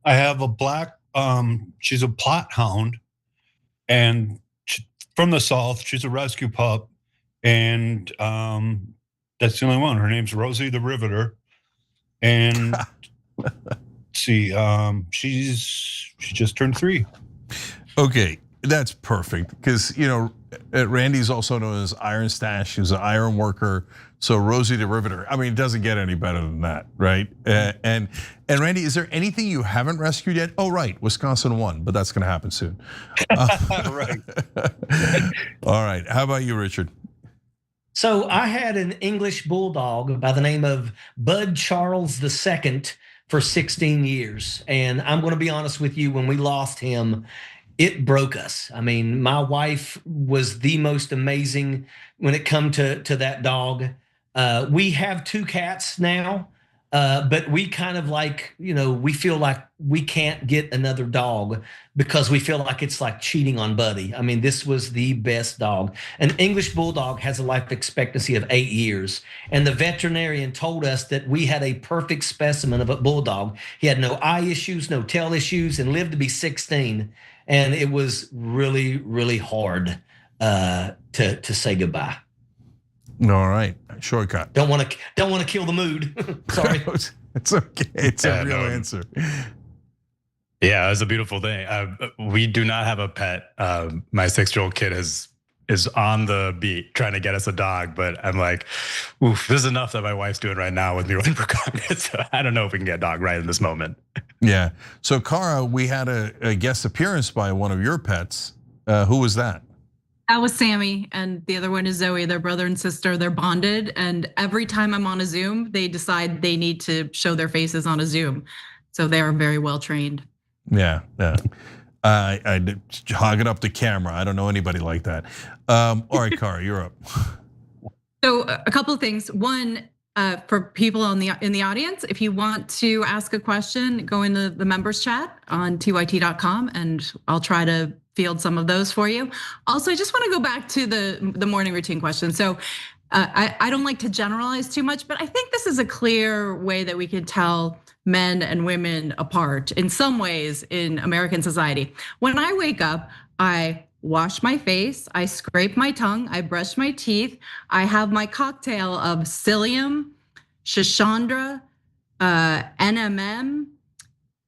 Speaker 3: I have a black, she's a plot hound, and from the South, she's a rescue pup, and that's the only one. Her name's Rosie the Riveter, and let's see, she just turned 3.
Speaker 1: Okay, that's perfect because Randy's also known as Iron Stash. He's an iron worker. So Rosie the Riveter. I mean, it doesn't get any better than that, right? And Randy, is there anything you haven't rescued yet? Oh, right, Wisconsin won, but that's going to happen soon.
Speaker 3: Right.
Speaker 1: All right. How about you, Richard?
Speaker 23: So I had an English bulldog by the name of Bud Charles II for 16 years, and I'm going to be honest with you. When we lost him, it broke us. I mean, my wife was the most amazing when it come to that dog. We have 2 cats now, but we kind of like, we feel like we can't get another dog because we feel like it's like cheating on Buddy. I mean, this was the best dog. An English bulldog has a life expectancy of 8 years. And the veterinarian told us that we had a perfect specimen of a bulldog. He had no eye issues, no tail issues, and lived to be 16. And it was really, really hard to say goodbye.
Speaker 1: All right, shortcut.
Speaker 23: Don't want to kill the mood. Sorry.
Speaker 1: It's okay. It's a real answer.
Speaker 21: Yeah, it's a beautiful day. We do not have a pet. My 6-year-old kid is on the beat trying to get us a dog, but I'm like, oof, this is enough that my wife's doing right now with me running for Congress. So I don't know if we can get a dog right in this moment.
Speaker 1: Yeah. So Kara, we had a guest appearance by one of your pets. Who was that?
Speaker 22: That was Sammy, and the other one is Zoe. They're brother and sister. They're bonded, and every time I'm on a Zoom, they decide they need to show their faces on a Zoom. So they are very well trained.
Speaker 1: Yeah. I hogging up the camera. I don't know anybody like that. All right, Cara, you're up.
Speaker 22: So a couple of things. One, for people in the audience, if you want to ask a question, go into the members chat on tyt.com, and I'll try to field some of those for you. Also, I just want to go back to the morning routine question. So I don't like to generalize too much, but I think this is a clear way that we can tell men and women apart in some ways in American society. When I wake up, I wash my face, I scrape my tongue, I brush my teeth, I have my cocktail of psyllium, Shashandra, NMN,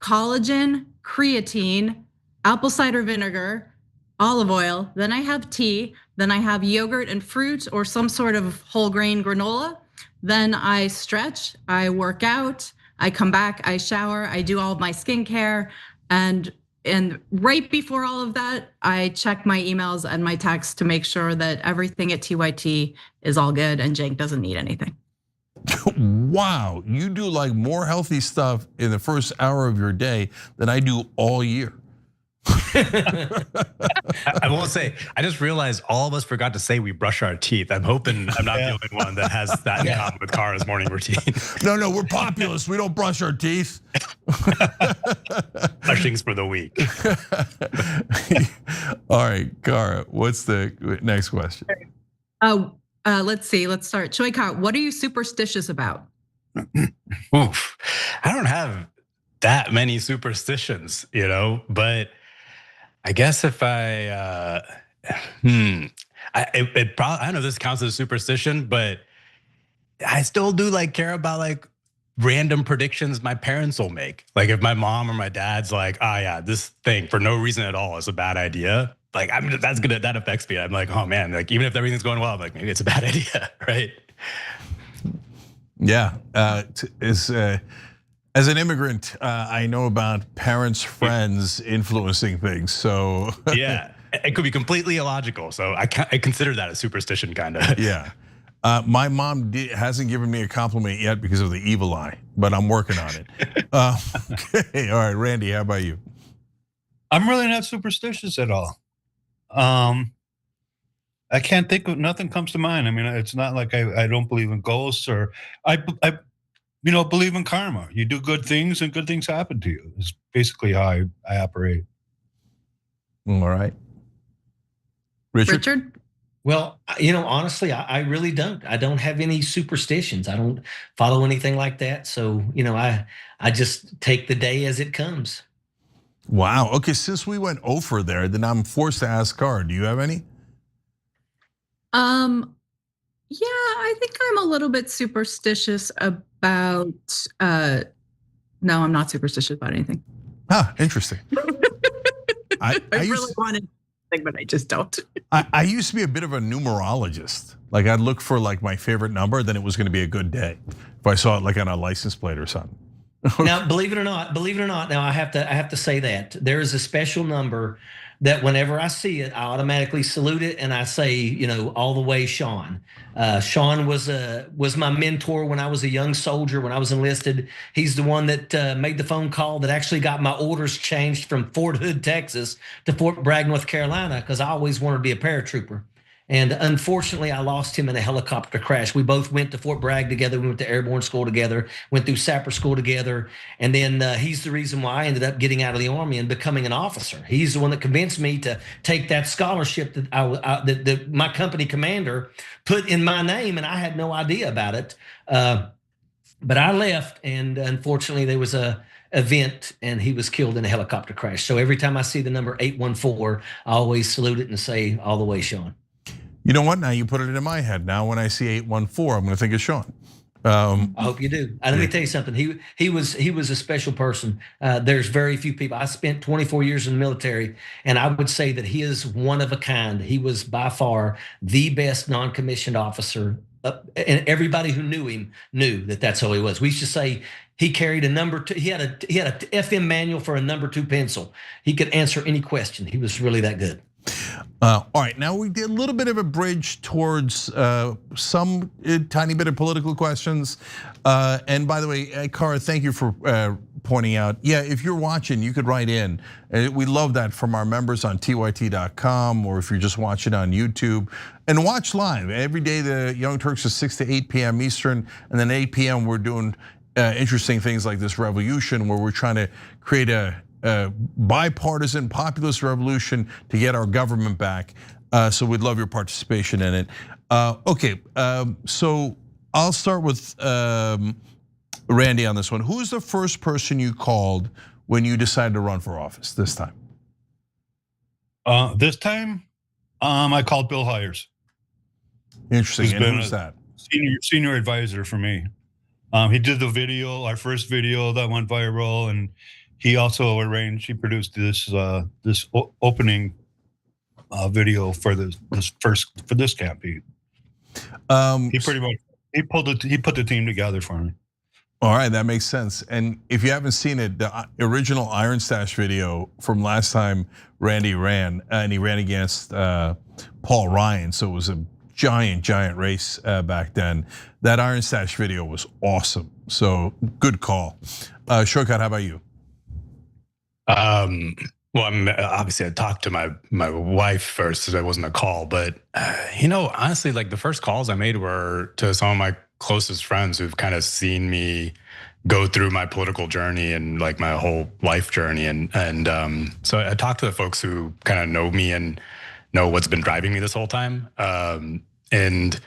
Speaker 22: collagen, creatine, apple cider vinegar, olive oil, then I have tea, then I have yogurt and fruit or some sort of whole grain granola. Then I stretch, I work out, I come back, I shower, I do all of my skincare, and right before all of that, I check my emails and my texts to make sure that everything at TYT is all good and Cenk doesn't need anything.
Speaker 1: Wow, you do like more healthy stuff in the first hour of your day than I do all year.
Speaker 21: I won't say, I just realized all of us forgot to say we brush our teeth. I'm hoping I'm not the only one that has that in common with Cara's morning routine.
Speaker 1: No, we're populist. We don't brush our teeth.
Speaker 21: Brushing's for the weak.
Speaker 1: All right, Cara, what's the next question?
Speaker 22: Let's see, let's start. Saikat, what are you superstitious about?
Speaker 21: Oof, I don't have that many superstitions, but I guess if I don't know if this counts as a superstition, but I still do care about random predictions my parents will make. Like if my mom or my dad's like, oh yeah, this thing for no reason at all is a bad idea. That affects me. I'm like, oh man, even if everything's going well, I'm like, maybe it's a bad idea, right?
Speaker 1: Yeah, as an immigrant, I know about parents' friends influencing things. So
Speaker 21: yeah, it could be completely illogical. So I consider that a superstition, kind of.
Speaker 1: Yeah, my mom hasn't given me a compliment yet because of the evil eye, but I'm working on it. Okay, all right, Randy, how about you?
Speaker 3: I'm really not superstitious at all. I can't think of, nothing comes to mind. I mean, it's not like I don't believe in ghosts, or I believe in karma. You do good things and good things happen to you. It's basically how I operate.
Speaker 1: All right. Richard?
Speaker 23: Well, honestly, I really don't. I don't have any superstitions. I don't follow anything like that. So, I just take the day as it comes.
Speaker 1: Wow. Okay, since we went over there, then I'm forced to ask Cara, do you have any?
Speaker 22: Yeah, I think I'm a little bit superstitious about, no, I'm not superstitious about anything.
Speaker 1: Interesting.
Speaker 22: I really wanted to, but I just don't.
Speaker 1: I used to be a bit of a numerologist. Like I'd look for my favorite number, then it was gonna be a good day. If I saw it on a license plate or something.
Speaker 23: Now, believe it or not, now I have to say that there is a special number that whenever I see it, I automatically salute it and I say, all the way, Sean. Sean was my mentor when I was a young soldier, when I was enlisted. He's the one that made the phone call that actually got my orders changed from Fort Hood, Texas to Fort Bragg, North Carolina, because I always wanted to be a paratrooper. And unfortunately, I lost him in a helicopter crash. We both went to Fort Bragg together. We went to airborne school together, went through sapper school together. And then he's the reason why I ended up getting out of the Army and becoming an officer. He's the one that convinced me to take that scholarship that my company commander put in my name, and I had no idea about it. But I left, and unfortunately, there was a event, and he was killed in a helicopter crash. So every time I see the number 814, I always salute it and say, all the way, Sean.
Speaker 1: You know what? Now you put it in my head. Now when I see 814, I'm going to think of Sean.
Speaker 23: I hope you do. Let me tell you something. He was a special person. There's very few people. I spent 24 years in the military, and I would say that he is one of a kind. He was by far the best non-commissioned officer, and everybody who knew him knew that that's how he was. We used to say he carried a number two. He had a FM manual for a number 2 pencil. He could answer any question. He was really that good.
Speaker 1: All right, now we did a little bit of a bridge towards some tiny bit of political questions. And by the way, Cara, thank you for pointing out. Yeah, if you're watching, you could write in. We love that from our members on TYTea.com, or if you're just watching on YouTube. And watch live. Every day, the Young Turks is 6 to 8 p.m. Eastern, and then 8 p.m. we're doing interesting things like this revolution, where we're trying to create a bipartisan populist revolution to get our government back. So we'd love your participation in it. Okay, so I'll start with Randy on this one. Who's the first person you called when you decided to run for office this time?
Speaker 3: This time, I called Bill Hires.
Speaker 1: Interesting. And who's that?
Speaker 3: Senior advisor for me. He did the video, our first video that went viral, and he also arranged. He produced this opening video for this campaign. He pretty much he put the team together for me.
Speaker 1: All right, that makes sense. And if you haven't seen it, the original Iron Stash video from last time Randy ran, and he ran against Paul Ryan, so it was a giant race back then. That Iron Stash video was awesome. So good call. Saikat, how about you?
Speaker 21: Well, obviously I talked to my wife first, so that wasn't a call. But honestly, like the first calls I made were to some of my closest friends who've kind of seen me go through my political journey and like my whole life journey, and so I talked to the folks who kind of know me and know what's been driving me this whole time, and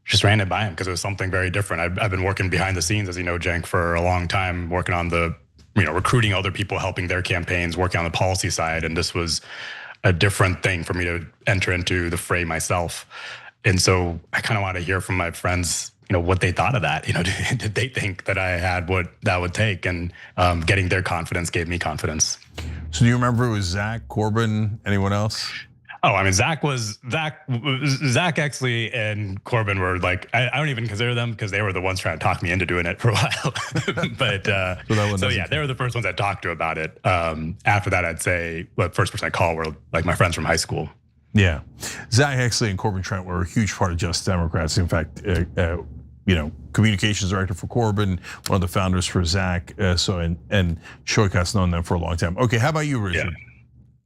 Speaker 21: just ran it by him because it was something very different. I've been working behind the scenes, as you know, Cenk, for a long time, working on the recruiting other people, helping their campaigns, working on the policy side. And this was a different thing for me to enter into the fray myself. And so I kind of want to hear from my friends, what they thought of that. Did they think that I had what that would take? And getting their confidence gave me confidence.
Speaker 1: So do you remember it was Zach, Corbin, anyone else?
Speaker 21: Oh, I mean, Zach actually and Corbin were like, I don't even consider them because they were the ones trying to talk me into doing it for a while. But so yeah, they were the first ones I talked to about it. After that, I'd say the first person I called were like my friends from high school.
Speaker 1: Yeah, Zach Exley and Corbin Trent were a huge part of Just Democrats. In fact, communications director for Corbin, one of the founders for Zach. And Saikat's known them for a long time. Okay, how about you, Richard?
Speaker 23: Yeah.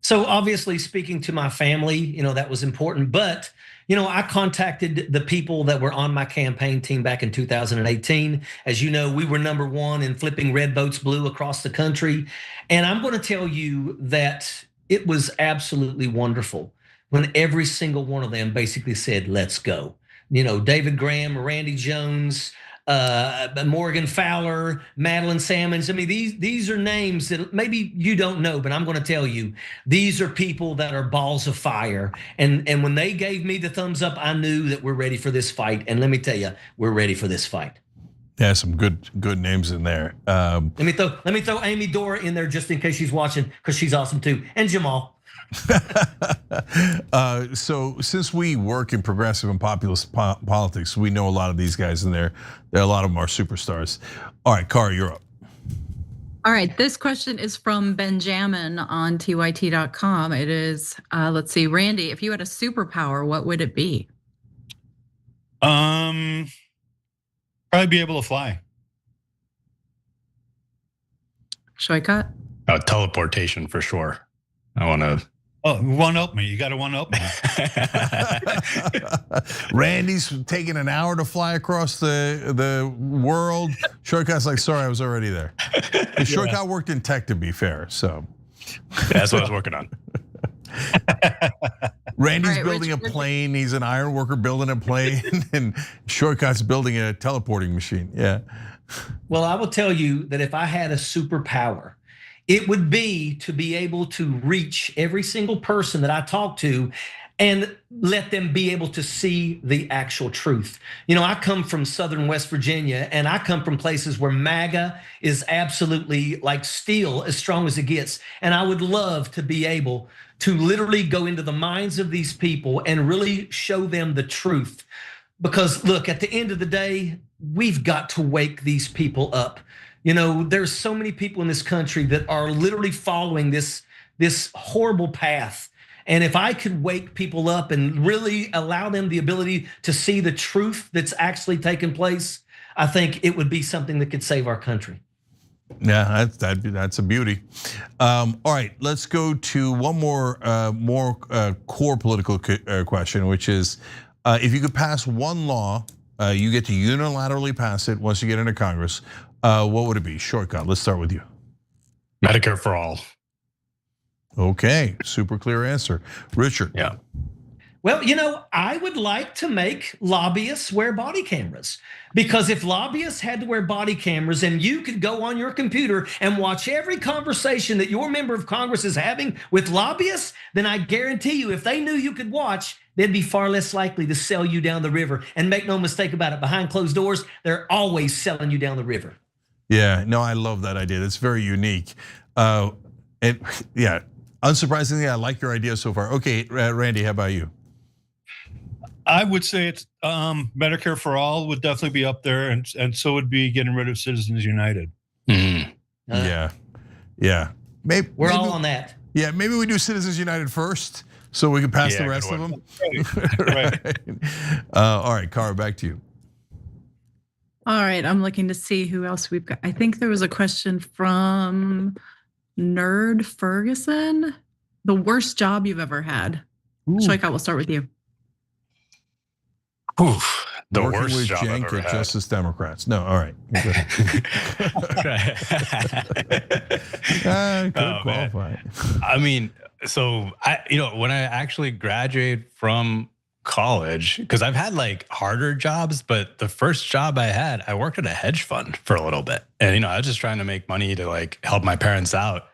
Speaker 23: So obviously speaking to my family, that was important, but I contacted the people that were on my campaign team back in 2018. As you know, we were #1 in flipping red votes blue across the country. And I'm going to tell you that it was absolutely wonderful when every single one of them basically said, let's go. David Graham, Randy Jones, Morgan Fowler, Madeline Salmons. I mean, these are names that maybe you don't know, but I'm going to tell you, these are people that are balls of fire. And when they gave me the thumbs up, I knew that we're ready for this fight. And let me tell you, we're ready for this fight.
Speaker 1: Yeah, some good names in there.
Speaker 23: Let me throw Amy Dora in there just in case she's watching, because she's awesome too, and Jamal.
Speaker 1: So since we work in progressive and populist politics, we know a lot of these guys in there. A lot of them are superstars. All right, Cara, you're up.
Speaker 22: All right, this question is from Benjamin on TYTea.com. It is, let's see, Randy, if you had a superpower, what would it be?
Speaker 3: Probably be able to fly.
Speaker 22: Saikat?
Speaker 21: Teleportation for sure. I want to.
Speaker 3: Oh, one up me. You got to one up me.
Speaker 1: Randy's taking an hour to fly across the world. Saikat's like, sorry, I was already there. Saikat worked in tech, to be fair, so.
Speaker 21: Yeah, that's what I was working on.
Speaker 1: Randy's building a plane. He's an iron worker building a plane, and Saikat's building a teleporting machine. Yeah.
Speaker 23: Well, I will tell you that if I had a superpower, it would be to be able to reach every single person that I talk to and let them be able to see the actual truth. I come from Southern West Virginia, and I come from places where MAGA is absolutely like steel, as strong as it gets. And I would love to be able to literally go into the minds of these people and really show them the truth. Because look, at the end of the day, we've got to wake these people up. There's so many people in this country that are literally following this horrible path. And if I could wake people up and really allow them the ability to see the truth that's actually taking place, I think it would be something that could save our country.
Speaker 1: Yeah, that's a beauty. All right, let's go to one more core political question, which is, if you could pass one law, you get to unilaterally pass it once you get into Congress. What would it be? Shortcut. Let's start with you.
Speaker 21: Medicare for all.
Speaker 1: Okay, super clear answer, Richard.
Speaker 21: Yeah.
Speaker 23: Well, I would like to make lobbyists wear body cameras, because if lobbyists had to wear body cameras and you could go on your computer and watch every conversation that your member of Congress is having with lobbyists, then I guarantee you, if they knew you could watch, they'd be far less likely to sell you down the river. And make no mistake about it, behind closed doors, they're always selling you down the river.
Speaker 1: Yeah, no, I love that idea. That's very unique. Yeah, unsurprisingly, I like your idea so far. Okay, Randy, how about you?
Speaker 3: I would say it's Medicare for all would definitely be up there, and so would be getting rid of Citizens United.
Speaker 1: Yeah. Maybe
Speaker 23: we're all on that.
Speaker 1: Yeah, maybe we do Citizens United first, so we can pass the rest of them. Right. All right, Cara, back to you.
Speaker 22: All right, I'm looking to see who else we've got. I think there was a question from Nerd Ferguson. The worst job you've ever had. Saikat, we'll start with you.
Speaker 21: Oof, the
Speaker 1: Working
Speaker 21: worst
Speaker 1: with
Speaker 21: job I've
Speaker 1: Cenk
Speaker 21: ever
Speaker 1: at
Speaker 21: had.
Speaker 1: Justice Democrats. No, all right. Could qualify.
Speaker 21: I mean, so when I actually graduated from college, because I've had like harder jobs, but the first job I had, I worked at a hedge fund for a little bit, and I was just trying to make money to like help my parents out.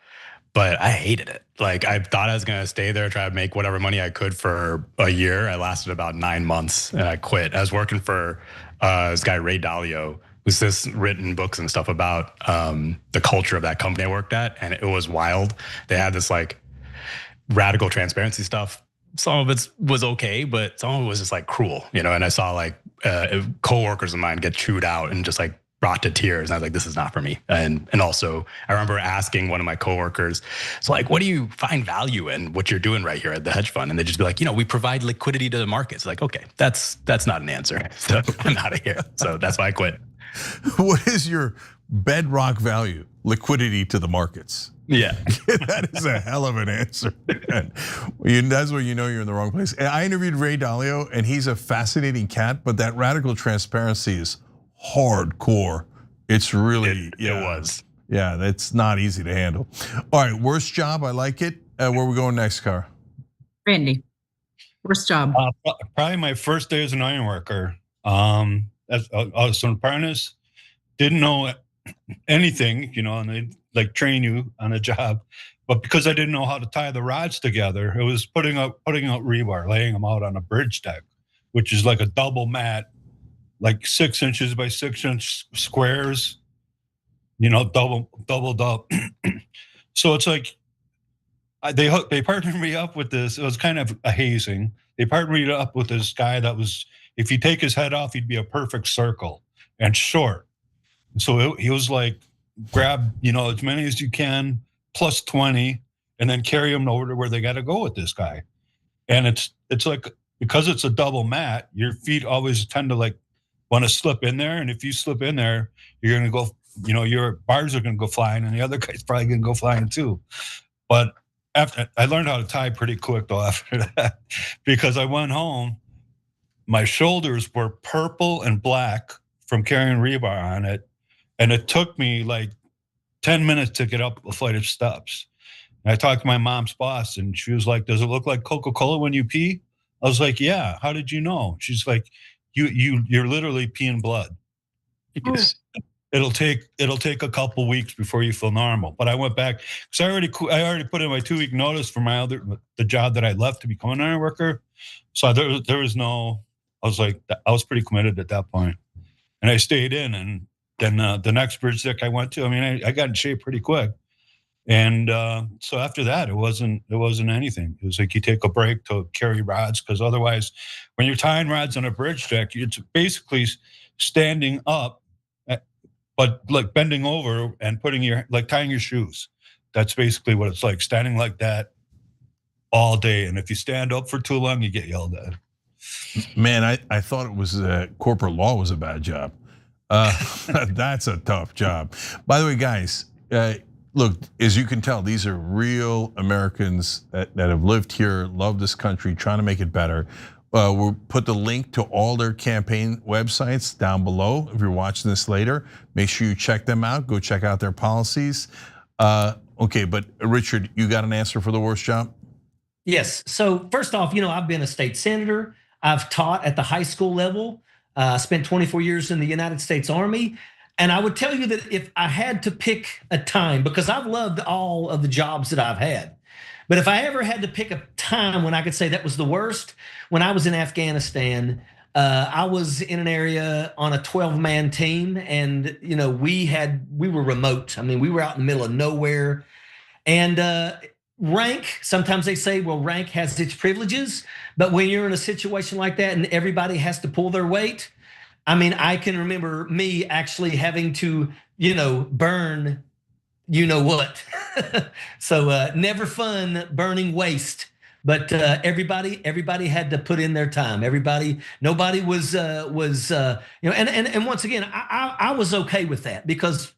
Speaker 21: But I hated it. Like, I thought I was gonna stay there, try to make whatever money I could for a year. I lasted about 9 months and I quit. I was working for this guy, Ray Dalio, who's just written books and stuff about the culture of that company I worked at. And it was wild. They had this like radical transparency stuff. Some of it was okay, but some of it was just like cruel, and I saw like coworkers of mine get chewed out and just like brought to tears. And I was like, this is not for me. And also I remember asking one of my coworkers, so like, what do you find value in what you're doing right here at the hedge fund? And they'd just be like, we provide liquidity to the markets. Like, okay, that's not an answer. So I'm out of here. So that's why I quit.
Speaker 1: What is your bedrock value? Liquidity to the markets.
Speaker 21: Yeah.
Speaker 1: That is a hell of an answer. That's when you know you're in the wrong place. I interviewed Ray Dalio, and he's a fascinating cat, but that radical transparency is hardcore. It's really,
Speaker 21: it was.
Speaker 1: Yeah, that's not easy to handle. All right, worst job, I like it. Where are we going next, Cara?
Speaker 22: Randy, worst job.
Speaker 3: Probably my first day as an iron worker. I was an apprentice, didn't know anything, and they like train you on a job. But because I didn't know how to tie the rods together, it was putting out rebar, laying them out on a bridge deck, which is like a double mat, like 6 inches by 6 inch squares, doubled up. So it's like they partnered me up with this. It was kind of a hazing. They partnered me up with this guy that was, if you take his head off, he'd be a perfect circle and short. So he was like, grab as many as you can plus 20, and then carry them over to where they got to go with this guy. And it's like, because it's a double mat, your feet always tend to like want to slip in there, and if you slip in there, you're gonna go, your bars are gonna go flying, and the other guy's probably gonna go flying too. But after I learned how to tie pretty quick though after that, because I went home, my shoulders were purple and black from carrying rebar on it, and it took me like 10 minutes to get up a flight of steps. And I talked to my mom's boss, and she was like, "Does it look like Coca-Cola when you pee?" I was like, "Yeah." "How did you know?" She's like, You're literally peeing blood. Yes. It'll take a couple weeks before you feel normal. But I went back because I already put in my 2-week notice for the job that I left to become an iron worker. So there was no. I was like, I was pretty committed at that point, and I stayed in. And then the next bridge deck I went to, I got in shape pretty quick. And so after that, it wasn't anything. It was like you take a break to carry rods, because otherwise, when you're tying rods on a bridge deck, it's basically standing up, but like bending over and tying your shoes. That's basically what it's like, standing like that, all day. And if you stand up for too long, you get yelled at.
Speaker 1: Man, I thought it was corporate law was a bad job. That's a tough job. By the way, guys, look, as you can tell, these are real Americans that have lived here, love this country, trying to make it better. We'll put the link to all their campaign websites down below. If you're watching this later, make sure you check them out. Go check out their policies. Okay, but Richard, you got an answer for the worst job?
Speaker 23: Yes. So first off, I've been a state senator. I've taught at the high school level. Spent 24 years in the United States Army. And I would tell you that if I had to pick a time, because I've loved all of the jobs that I've had, but if I ever had to pick a time when I could say that was the worst, when I was in Afghanistan, I was in an area on a 12-man team, and we were remote. I mean, we were out in the middle of nowhere, and rank. Sometimes they say, well, rank has its privileges, but when you're in a situation like that and everybody has to pull their weight, I mean, I can remember me actually having to, burn, what. So never fun burning waste. But everybody had to put in their time. Nobody was and once again, I was okay with that because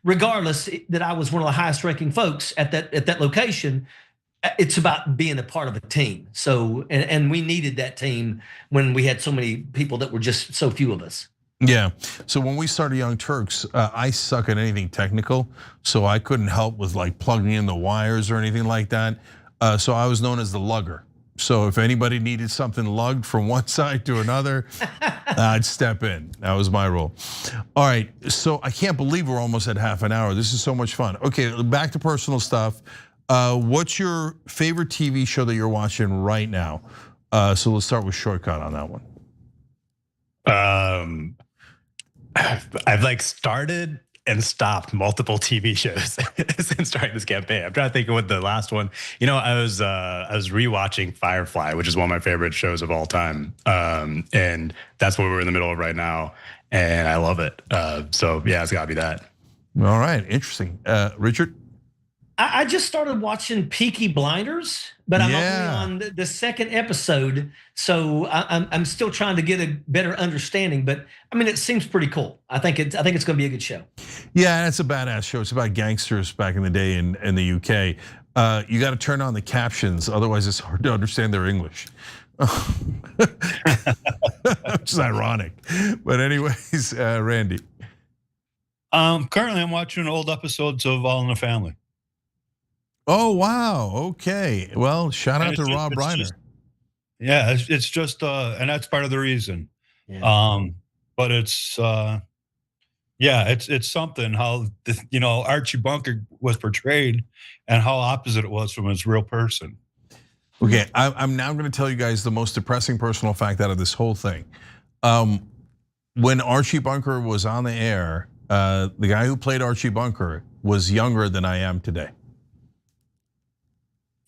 Speaker 23: regardless that I was one of the highest ranking folks at that location, it's about being a part of a team. So and we needed that team when we had so many people that were just so few of us.
Speaker 1: Yeah. So when we started Young Turks, I suck at anything technical, so I couldn't help with like plugging in the wires or anything like that. So I was known as the lugger. So if anybody needed something lugged from one side to another, I'd step in. That was my role. All right, so I can't believe we're almost at half an hour. This is so much fun. Okay, back to personal stuff. What's your favorite TV show that you're watching right now? So let's start with Shortcut on that one.
Speaker 21: I've started and stopped multiple TV shows since starting this campaign. I'm trying to think of what the last one. I was rewatching Firefly, which is one of my favorite shows of all time, and that's what we're in the middle of right now, and I love it. So yeah, it's got to be that.
Speaker 1: All right, interesting. Richard?
Speaker 23: I just started watching Peaky Blinders, but I'm only on the second episode, so I'm still trying to get a better understanding. But I mean, it seems pretty cool. I think it's going to be a good show.
Speaker 1: Yeah, it's a badass show. It's about gangsters back in the day in the UK. You got to turn on the captions, otherwise it's hard to understand their English. Which is ironic, but anyways, Randy.
Speaker 3: Currently, I'm watching old episodes of All in the Family.
Speaker 1: Oh wow! Okay, well, shout out to Rob Reiner.
Speaker 3: Yeah, it's just, and that's part of the reason. Yeah. But it's, it's something how Archie Bunker was portrayed, and how opposite it was from his real person.
Speaker 1: Okay, I'm now going to tell you guys the most depressing personal fact out of this whole thing. When Archie Bunker was on the air, the guy who played Archie Bunker was younger than I am today.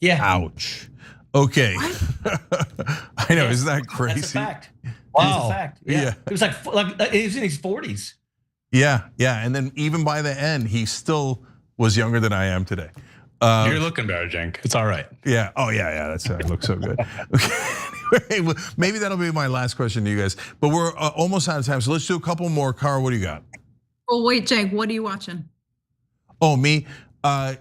Speaker 23: Yeah.
Speaker 1: Ouch. Okay. I know, isn't that crazy?
Speaker 23: That's a fact.
Speaker 1: Wow.
Speaker 23: That's a fact. Yeah. It was like he was in his 40s.
Speaker 1: Yeah, and then even by the end, he still was younger than I am today.
Speaker 21: You're looking better, Cenk. It's all right.
Speaker 1: Yeah. Oh yeah. That's I look so good. Okay. Anyway, maybe that'll be my last question to you guys. But we're almost out of time, so let's do a couple more. Cara, what do you got?
Speaker 22: Well, wait, Cenk, what are you watching?
Speaker 1: Oh, me.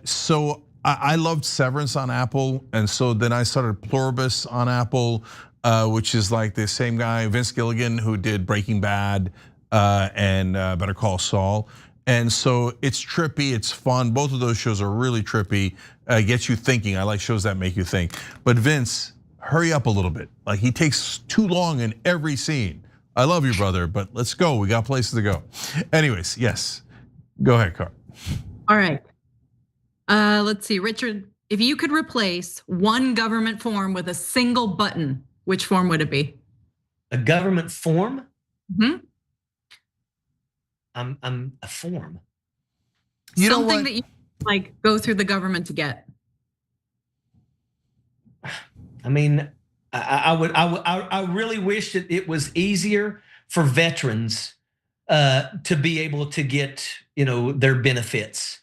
Speaker 1: So I loved Severance on Apple, and so then I started Pluribus on Apple, which is like the same guy, Vince Gilligan, who did Breaking Bad and Better Call Saul. And so it's trippy, it's fun. Both of those shows are really trippy, gets you thinking. I like shows that make you think. But Vince, hurry up a little bit. Like he takes too long in every scene. I love you, brother, but let's go. We got places to go. Anyways, yes, go ahead, Carl.
Speaker 22: All right. Let's see, Richard, if you could replace one government form with a single button, which form would it be?
Speaker 23: A government form?
Speaker 22: Mm-hmm.
Speaker 23: I'm a form.
Speaker 1: You know
Speaker 22: something
Speaker 1: what?
Speaker 22: that you like go through the government to get.
Speaker 23: I mean, I really wish that it was easier for veterans to be able to get their benefits.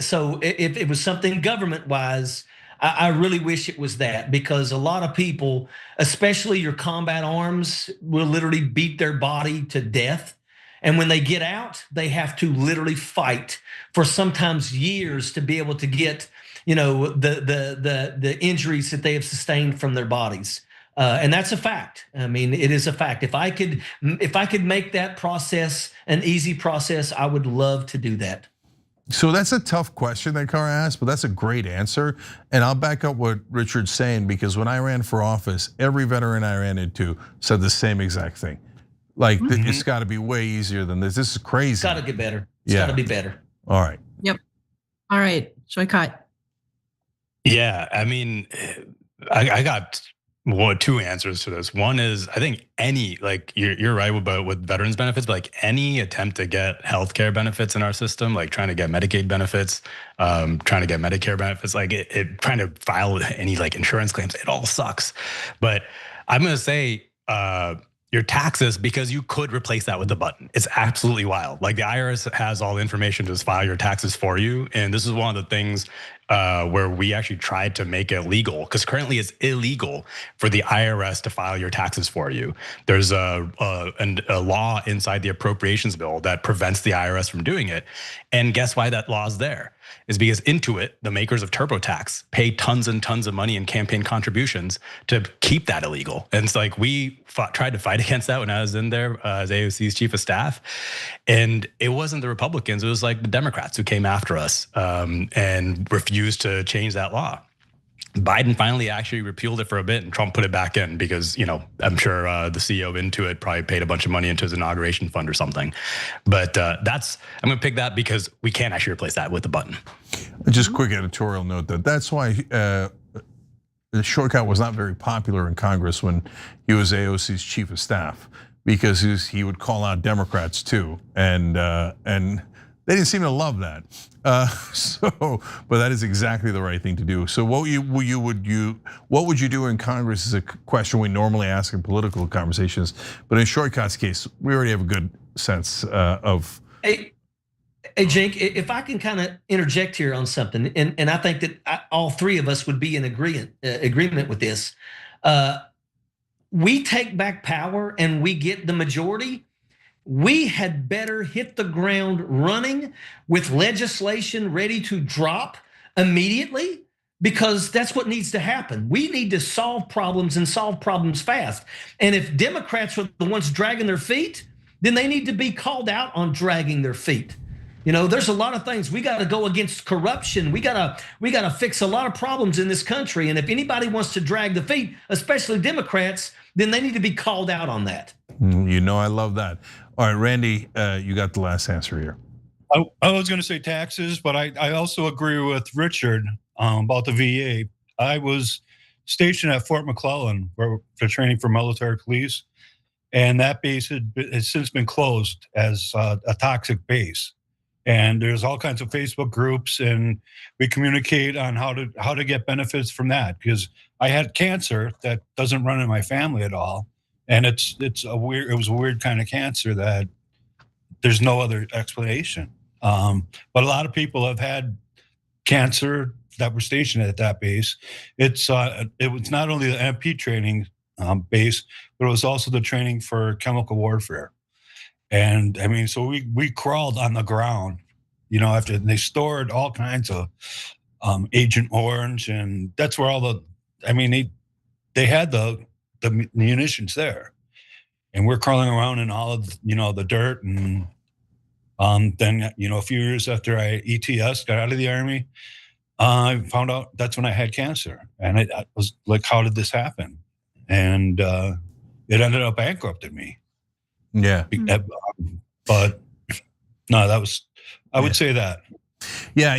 Speaker 23: So if it was something government wise, I really wish it was that, because a lot of people, especially your combat arms, will literally beat their body to death. And when they get out, they have to literally fight for sometimes years to be able to get, the injuries that they have sustained from their bodies. And that's a fact. I mean, it is a fact. If I could make that process an easy process, I would love to do that.
Speaker 1: So that's a tough question that Cara asked, but that's a great answer. And I'll back up what Richard's saying, because when I ran for office, every veteran I ran into said the same exact thing. Like, it's got to be way easier than this. This is crazy.
Speaker 23: It's got to get better. It's got to be better.
Speaker 1: All right.
Speaker 22: Yep. All right, Saikat.
Speaker 21: Yeah, I mean, I got two answers to this. One is, I think you're right about with veterans benefits, but like any attempt to get healthcare benefits in our system, like trying to get Medicaid benefits, trying to get Medicare benefits, like trying to file any like insurance claims, it all sucks. But I'm gonna say, your taxes, because you could replace that with a button. It's absolutely wild. Like the IRS has all the information to just file your taxes for you. And this is one of the things where we actually tried to make it legal, because currently it's illegal for the IRS to file your taxes for you. There's a law inside the appropriations bill that prevents the IRS from doing it. And guess why that law is there? Is because Intuit, the makers of TurboTax, pay tons and tons of money in campaign contributions to keep that illegal. And it's like we tried to fight against that when I was in there as AOC's chief of staff. And it wasn't the Republicans, it was like the Democrats who came after us and refused to change that law. Biden finally actually repealed it for a bit, and Trump put it back in because, I'm sure the CEO of Intuit probably paid a bunch of money into his inauguration fund or something. But I'm gonna pick that because we can't actually replace that with a button.
Speaker 1: Just quick editorial note that's why the Saikat was not very popular in Congress when he was AOC's chief of staff, because he would call out Democrats too, and they didn't seem to love that. But that is exactly the right thing to do. So what would you do in Congress is a question we normally ask in political conversations. But in Saikat's case, we already have a good sense of.
Speaker 23: Hey, Cenk, if I can kind of interject here on something, and I think that all three of us would be in agreement with this. We take back power and we get the majority. We had better hit the ground running with legislation ready to drop immediately, because that's what needs to happen. We need to solve problems and solve problems fast. And if Democrats are the ones dragging their feet, then they need to be called out on dragging their feet. There's a lot of things. We got to go against corruption. We got to fix a lot of problems in this country. And if anybody wants to drag the feet, especially Democrats, then they need to be called out on that.
Speaker 1: I love that. All right, Randy, you got the last answer here.
Speaker 3: I was going to say taxes, but I also agree with Richard about the VA. I was stationed at Fort McClellan for training for military police, and that base has since been closed as a toxic base. And there's all kinds of Facebook groups, and we communicate on how to get benefits from that, because I had cancer that doesn't run in my family at all. And it was a weird kind of cancer that there's no other explanation. But a lot of people have had cancer that were stationed at that base. It was not only the MP training base, but it was also the training for chemical warfare. And I mean, so we crawled on the ground, after they stored all kinds of Agent Orange, and that's where they had the munitions there, and we're crawling around in all of the dirt. And then a few years after I ETS, got out of the Army, I found out that's when I had cancer, and I was like, how did this happen? And it ended up bankrupting me.
Speaker 1: Yeah.
Speaker 3: But no, that was, I would say that.
Speaker 1: Yeah,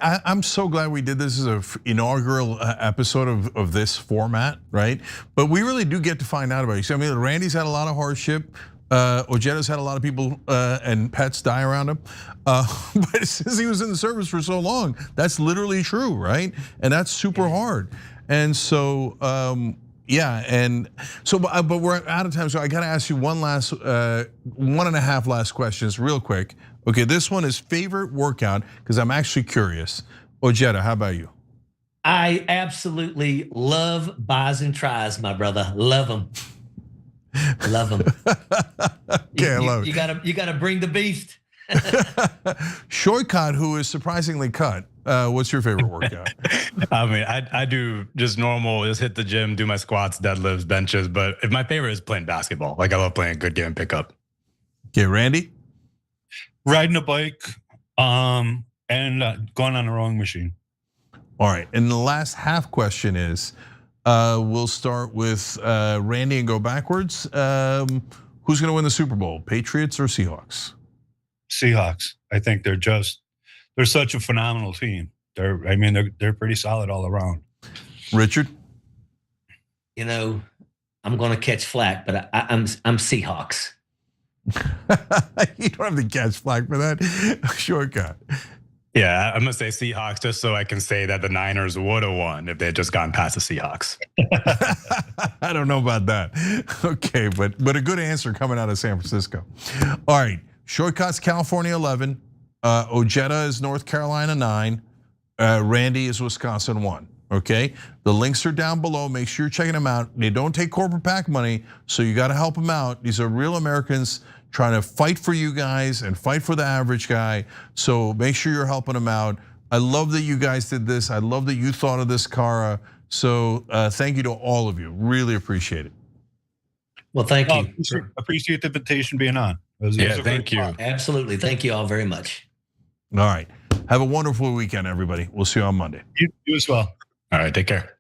Speaker 1: I'm so glad we did this as an inaugural episode of this format, right? But we really do get to find out about you. So, I mean, Randy's had a lot of hardship. Ojeda's had a lot of people and pets die around him. But since he was in the service for so long, that's literally true, right? And that's super hard. And so, yeah, and so, but we're out of time. So I got to ask you one and a half last questions real quick. Okay, this one is favorite workout, because I'm actually curious. Ojeda, how about you?
Speaker 23: I absolutely love buys and tries, my brother. Love them. Love them.
Speaker 1: Okay, I love it.
Speaker 23: You gotta bring the beast.
Speaker 1: Saikat, who is surprisingly cut. What's your favorite workout?
Speaker 21: I mean, I do just normal, just hit the gym, do my squats, deadlifts, benches. But if my favorite is playing basketball. Like I love playing a good game and pickup.
Speaker 1: Okay, Randy?
Speaker 3: Riding a bike, and going on the rowing machine.
Speaker 1: All right, and the last half question is, we'll start with Randy and go backwards. Who's gonna win the Super Bowl, Patriots or Seahawks?
Speaker 3: Seahawks. I think they're such a phenomenal team. They're pretty solid all around.
Speaker 1: Richard?
Speaker 23: You know, I'm gonna catch flack, but I'm Seahawks.
Speaker 1: You don't have to catch flack for that. Shortcut.
Speaker 21: Yeah, I'm gonna say Seahawks just so I can say that the Niners would have won if they had just gone past the Seahawks.
Speaker 1: I don't know about that. Okay, but a good answer coming out of San Francisco. All right, Shortcut's California 11. Ojeda is North Carolina 9. Randy is Wisconsin 1. Okay, the links are down below. Make sure you're checking them out. They don't take corporate PAC money, so you got to help them out. These are real Americans trying to fight for you guys and fight for the average guy. So make sure you're helping them out. I love that you guys did this. I love that you thought of this, Cara. So thank you to all of you. Really appreciate it.
Speaker 23: Well, thank you.
Speaker 3: Appreciate the invitation being on.
Speaker 21: Thank you.
Speaker 23: Absolutely. Thank you all very much.
Speaker 1: All right. Have a wonderful weekend, everybody. We'll see you on Monday.
Speaker 3: You as well.
Speaker 21: All right, take care.